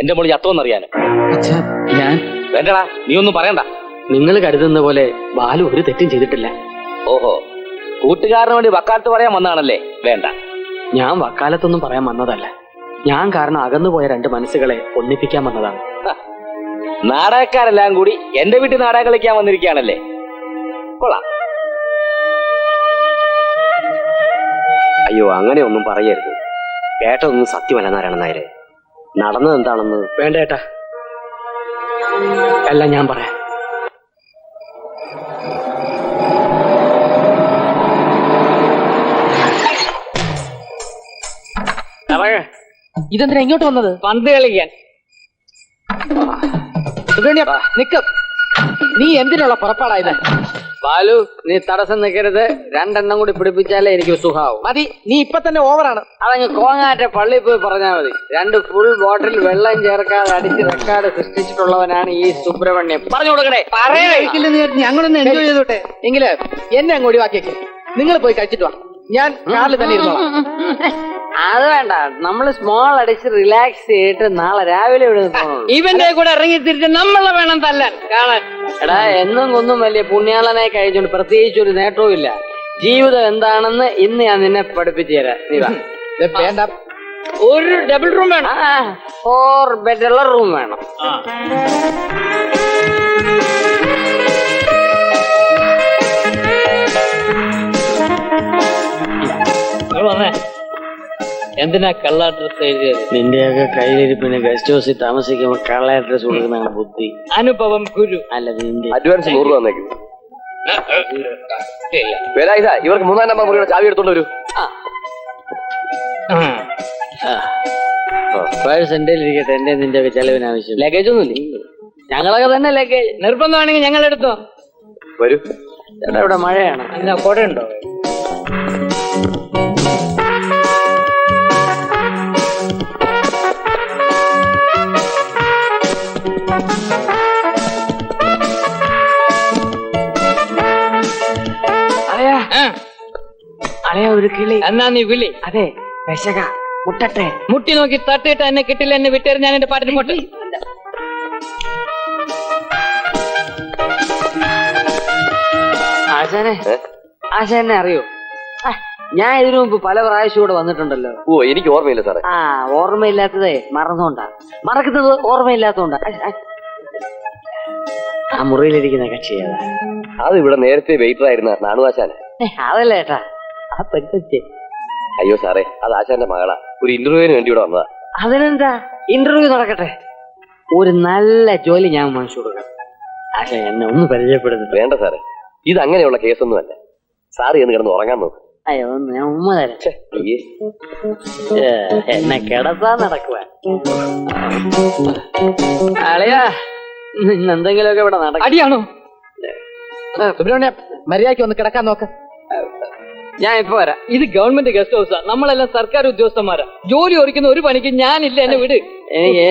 എന്റെ മോള് ചത്തോന്നറിയാനോ? അച്ഛാ, ഞാൻ വേണ്ടടാ, നീ ഒന്നും പറയണ്ട. നിങ്ങൾ കരുതുന്ന പോലെ ബാലു ഒരു തെറ്റും ചെയ്തിട്ടില്ല. ഓഹോ, കൂട്ടുകാരന് വേണ്ടി വക്കാലത്ത് പറയാൻ വന്നാണല്ലേ? വേണ്ട, ഞാൻ വക്കാലത്തൊന്നും പറയാൻ വന്നതല്ല. ഞാൻ കാരണം അകന്നുപോയ രണ്ട് മനസ്സുകളെ ഒന്നിപ്പിക്കാൻ വന്നതാണ്. നാടകക്കാരെല്ലാം കൂടി എന്റെ വീട്ടിൽ നാടകം കളിക്കാൻ വന്നിരിക്കുകയാണല്ലേ? കൊള്ളാം. അയ്യോ, അങ്ങനെ ഒന്നും പറയരുത്. ഏട്ടൊന്നും സത്യമല്ല നാരായണൻ നായരെ. നടന്നത് എന്താണെന്ന് വേണ്ട ഏട്ടാ, എല്ലാം ഞാൻ പറയാം. ഇതെന്തിനാ ഇങ്ങോട്ട് വന്നത്? പന്ത് കളിക്കാൻ. നിക്ക, നീ എന്തിനുള്ള പുറപ്പാടായത്? ബാലു, നീ തടസ്സം നിൽക്കരുത്. രണ്ടെണ്ണം കൂടി പിടിപ്പിച്ചാലേ എനിക്ക് സുഖാവും. മതി, നീ ഇപ്പൊ തന്നെ ഓവറാണ്. അതങ്ങ് കോങ്ങാറ്റ പള്ളിയിൽ പോയി പറഞ്ഞാൽ മതി. 2 ഫുൾ ബോട്ടിൽ വെള്ളം ചേർക്കാതെ അടിച്ച് റെക്കാർഡ് സൃഷ്ടിച്ചിട്ടുള്ളവനാണ് ഈ സുബ്രഹ്മണ്യം. പറഞ്ഞു കൊടുക്കണേ. ഞങ്ങളൊന്ന് എൻജോയ് ചെയ്തോട്ടെ. എങ്കില് എന്നെ അങ്ങ് ഒഴിവാക്കിയേക്ക്. നിങ്ങൾ പോയി കഴിച്ചിട്ട് വാ, ഞാൻ കാറിൽ തന്നെ ഇരുന്നോളാം. അത് വേണ്ട, നമ്മള് സ്മോൾ അടിച്ച് റിലാക്സ് ചെയ്തിട്ട് നാളെ രാവിലെ ഇവിടെ ഇവന്റെ കൂടെ ഇറങ്ങി തിരിച്ച് നമ്മളെ വേണം തല്ലാൻ കാണാൻ. എടാ, എന്നും കൊന്നും വലിയ പുണ്യാളനായി കഴിച്ചോണ്ട് പ്രത്യേകിച്ച് ഒരു നേട്ടവും ഇല്ല. ജീവിതം എന്താണെന്ന് ഇന്ന് ഞാൻ നിന്നെ പഠിപ്പിച്ചു തരാം. നീ വാ. വേണ്ട, ഒരു ഡബിൾ റൂം വേണം. 4 ബെഡുള്ള റൂം വേണം. എന്തിനാ കള്ള അഡ്രസ് എഴുതിയത്? നിന്റെയൊക്കെ കയ്യിലിരിപ്പിന് ഗസ്റ്റ് ഹൗസിൽ താമസിക്കുമ്പോ കള്ള അഡ്രസ് കൊടുക്കുന്ന ബുദ്ധി. അനുഭവം ഗുരു. അല്ല, നിന്റെ അഡ്വാൻസ് 100 രൂപ തന്നേക്കും. ഇവർക്ക് 3-ാം നമ്പർ മുറിയുടെ ചാവി എടുത്തോണ്ട് വരൂ. പേഴ്സ് എന്റെ ഇരിക്കട്ടെ. എന്റെ നിന്റെ ഒക്കെ ചെലവിന് ആവശ്യം. ലഗേജ് ഒന്നുമില്ല, ഞങ്ങളൊക്കെ തന്നെ ലഗേജ്. നിർബന്ധമാണെങ്കിൽ ഞങ്ങൾ എടുത്തോ. വരൂ. ചേട്ടാ, ഇവിടെ മഴയാണ്. എന്നാ കുടയുണ്ടോ? അളയാ, ഒരു കിളി. എന്നാ നീ വിളി. അതെ, വിശക മുട്ടട്ടെ. മുട്ടി നോക്കി തട്ടിയിട്ട് എന്നെ കിട്ടില്ല, എന്നെ വിട്ടേര്. ഞാൻ എന്റെ പാട്ടിന് പോട്ടെ. ആശാനെ അറിയോ? ഞാൻ ഇതിനു മുമ്പ് പല പ്രാവശ്യം ഇവിടെ വന്നിട്ടുണ്ടല്ലോ. ഓ, എനിക്ക് ഓർമ്മയില്ല സാറേ. ഓർമ്മയില്ലാത്തതേ മറന്നുകൊണ്ടാ. മറക്കുന്നത് ഓർമ്മയില്ലാത്തോണ്ടാ. ആ മുറിയിലിരിക്കുന്ന കക്ഷി ഏതാ? അത് ഇവിടെ നേരത്തെ വെയിറ്റർ ആയിരുന്ന നാണുവാശാന്. അതല്ല ഏട്ടാ, ആ പെൺകൊച്ചെ. അയ്യോ സാറേ, അത് ആശാന്റെ മകളാ. ഒരു ഇന്റർവ്യൂവിന് വേണ്ടി ഇവിടെ വന്നതാ. അതിനെന്താ, ഇന്റർവ്യൂ നടക്കട്ടെ. ഒരു നല്ല ജോലി ഞാൻ മനസ്സ് കൊടുക്കാം. ആശാ, എന്നെ ഒന്ന് പരിചയപ്പെടുന്നു. വേണ്ട സാറേ, ഇത് അങ്ങനെയുള്ള കേസൊന്നുമല്ല. സാറ് എന്ന് കിടന്ന് ഉറങ്ങാൻ നോക്കും. അയ്യോ, ഞാൻ ഉമ്മ തരാം. എന്നെ കിടത്താ നടക്കുക. അളിയാ, എന്തെങ്കിലുമൊക്കെ ഇവിടെ നടക്കും. അടിയാണോ? സുബ്രഹ്മണ്യ, മര്യാദയ്ക്ക് ഒന്ന് കിടക്കാൻ നോക്ക്. ഞാൻ ഇപ്പൊ വരാം. ഇത് ഗവൺമെന്റ് ഗസ്റ്റ് ഹൗസാ. നമ്മളെല്ലാം സർക്കാർ ഉദ്യോഗസ്ഥന്മാരാ. ജോലി ഒരിക്കുന്ന ഒരു പണിക്ക് ഞാനില്ല, എന്നെ വിട്. എനിക്ക്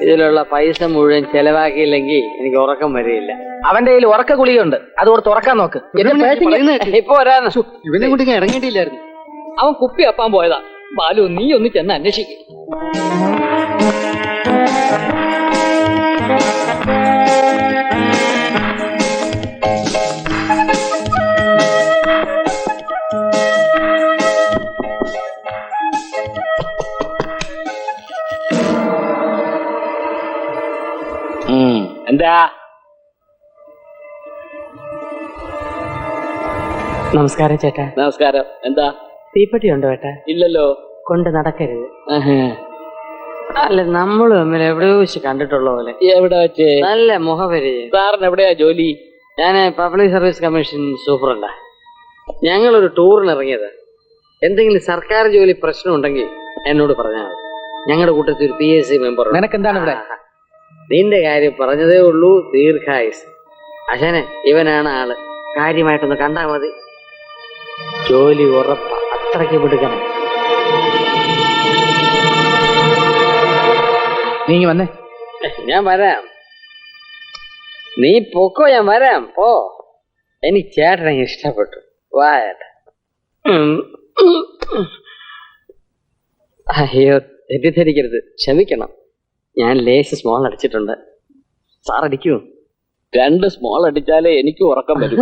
ഇതിലുള്ള പൈസ മുഴുവൻ ചെലവാക്കിയില്ലെങ്കിൽ എനിക്ക് ഉറക്കം വരികയില്ല. അവന്റെ കയ്യിൽ ഉറക്ക ഗുളികയുണ്ട്, അത് കൊടുത്ത് ഉറക്കാൻ നോക്ക്. ഇപ്പൊ വരാന്ന്. ഇവനെ കൊണ്ട് ഇറങ്ങിയിട്ടില്ലായിരുന്നു. അവൻ കുപ്പി അപ്പാൻ പോയതാ. ബാലു, നീ ഒന്ന് ചെന്ന് അന്വേഷിക്കും. എന്താ? നമസ്കാരം ചേട്ടാ. നമസ്കാരം. എന്താ? തീപ്പെട്ടി ഉണ്ടോ ചേട്ടാ? ഇല്ലല്ലോ. കൊണ്ട് നടക്കരുത്. അല്ല, നമ്മൾ തമ്മിൽ എവിടെയോ വെച്ച് കണ്ടിട്ടുള്ള പോലെ. എവിടെ വെച്ച്? നല്ല മുഖപരിചയം. സാറിന് എവിടെയാ ജോലി? ഞാൻ പബ്ലിക് സർവീസ് കമ്മീഷൻ സൂപ്പറുണ്ടാ. ഞങ്ങളൊരു ടൂറിന് ഇറങ്ങിയത്. എന്തെങ്കിലും സർക്കാർ ജോലി പ്രശ്നം ഉണ്ടെങ്കിൽ എന്നോട് പറഞ്ഞാൽ മതി. ഞങ്ങളുടെ കൂട്ടത്തിൽ ഒരു PSC മെമ്പർ. നിനക്കെന്താണ് ഇവിടെ? നിന്റെ കാര്യം പറഞ്ഞതേ ഉള്ളൂ. ദീർഘായുസ്. അശനെ, ഇവനാണ് ആള്. കാര്യമായിട്ടൊന്ന് കണ്ടാ മതി. ജോലി ഉറപ്പ. അത്രയ്ക്ക് വിടുക്കണം. നീ വന്നേ. ഞാൻ വരാം. നീ പൊക്കോ, ഞാൻ വരാം. പോ. എനിക്ക് ചേട്ടനെ ഇഷ്ടപ്പെട്ടു. വാ ചേട്ടാ. അയ്യോ, തെറ്റിദ്ധരിക്കരുത്, ക്ഷമിക്കണം. ഞാൻ ലേസ് സ്മോൾ അടിച്ചിട്ടുണ്ട്. സാർ അടിക്കൂ? 2 സ്മോൾ അടിച്ചാലേ എനിക്ക് ഉറക്കം വരും.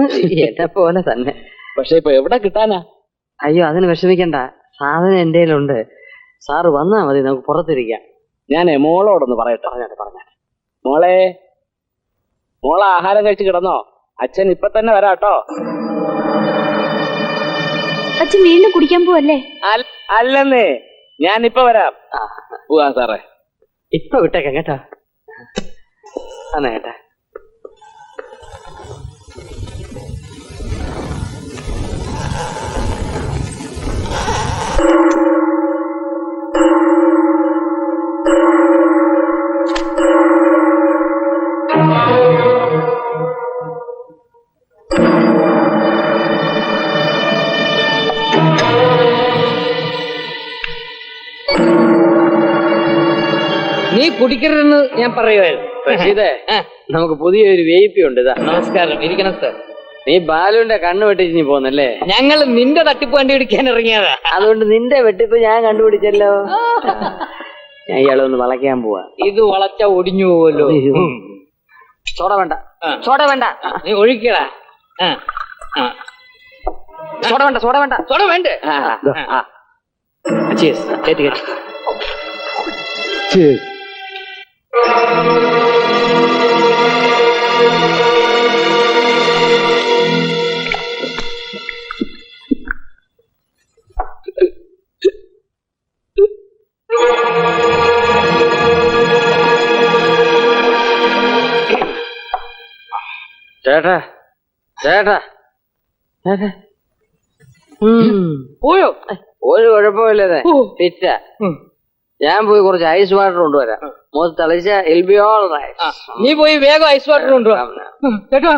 എന്നെ പോലെ തന്നെ. പക്ഷെ ഇപ്പൊ എവിടെ കിട്ടാനാ? അയ്യോ, അതിന് വിഷമിക്കണ്ട, സാധനം എന്റെ കയ്യിലുണ്ട്. സാറ് വന്നാ മതി, നമുക്ക് പുറത്തിരിക്കാം. ഞാൻ മോളോടൊന്ന് പറയട്ടെ. പറഞ്ഞാട്ടെ. മോളെ ആഹാരം കഴിച്ച് കിടന്നോ? അച്ഛൻ ഇപ്പൊ തന്നെ വരാട്ടോ. അച്ഛൻ വീണ്ടും കുടിക്കാൻ പോവല്ലേ? അല്ലെന്നേ, ഞാൻ ഇപ്പൊ വരാം. പോവാ സാറേ. ഇപ്പൊ വിട്ടേക്കാം കേട്ടോ. എന്നാ കേട്ടാ. നീ കുടിക്കരുതെന്ന് ഞാൻ പറയുമായിരുന്നു. റഷീദേ, നമുക്ക് പുതിയൊരു VIP ഉണ്ട്. ഇതാ. നമസ്കാരം. ഇരിക്കണം സാർ. നീ ബാലുവിന്റെ കണ്ണ് വെട്ടിച്ച് നീ പോന്നല്ലേ? ഞങ്ങൾ നിന്റെ തട്ടിപ്പ് കണ്ടുപിടിക്കാൻ ഇറങ്ങിയതാ. അതുകൊണ്ട് നിന്റെ വെട്ടിപ്പ് ഞാൻ കണ്ടുപിടിച്ചല്ലോ. ഞാൻ ഇയാളെ ഒന്ന് വളയ്ക്കാൻ പോവാ. ഇത് വളച്ച ഒടിഞ്ഞു പോവല്ലോ. സോഡ വേണ്ട, സോഡ വേണ്ട. നീ ഒഴിക്കടാ. സോഡ വേണ്ട, സോഡ വേണ്ട, സോഡ വേണ്ടേ? കേട്ട് കേട്ട്. ചേട്ടാ ചേട്ടാ ചേട്ടാ, പോയോ? ഒരു കുഴപ്പമില്ലേ? പിറ്റ ഞാൻ പോയി കുറച്ച് ഐസ് വാട്ടർ കൊണ്ടുവരാം. മുഖത്ത് തളിച്ച ഇൽ ബി ഓൾ റൈറ്റ്. നീ പോയി വേഗം ഐസ് വാട്ടർ കൊണ്ടുവാ കേട്ടോ.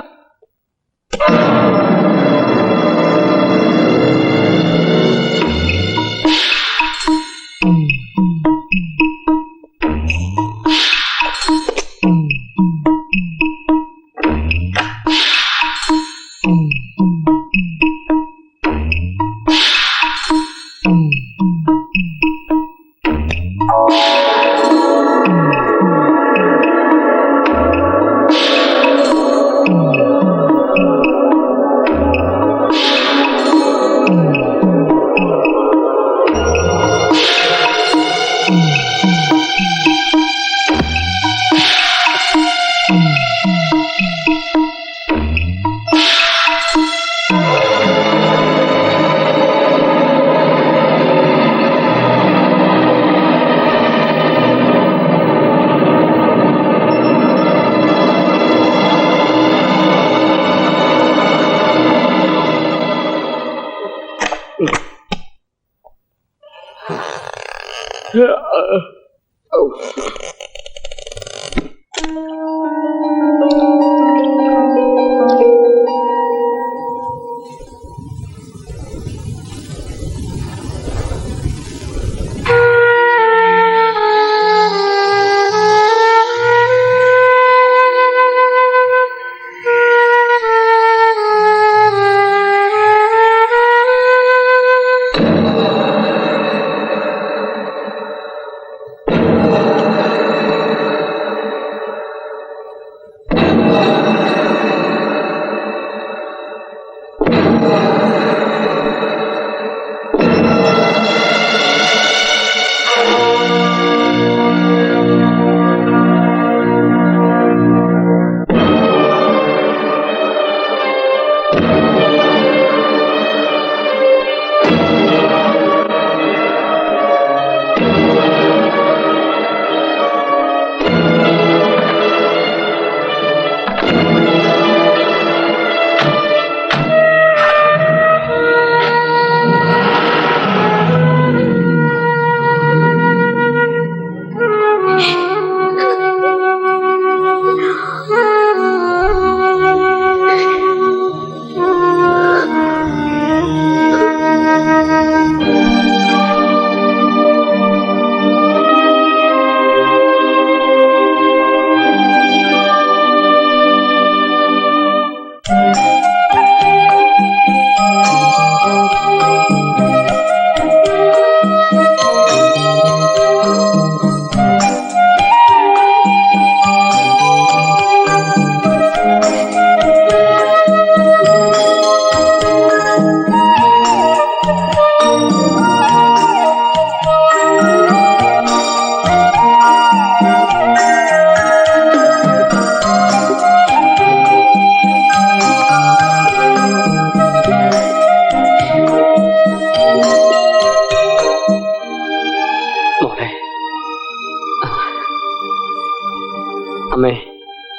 അമ്മേ,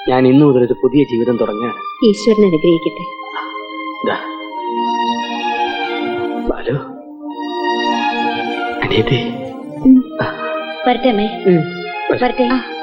ഞാൻ ഇന്നു മുതൽ ഒരു പുതിയ ജീവിതം തുടങ്ങുകയാണ്. ഈശ്വരൻ അനുഗ്രഹിക്കട്ടെ. ദാ. ബാലു, അനിയത്തി. വരട്ടെ അമ്മേ, വരട്ടെ.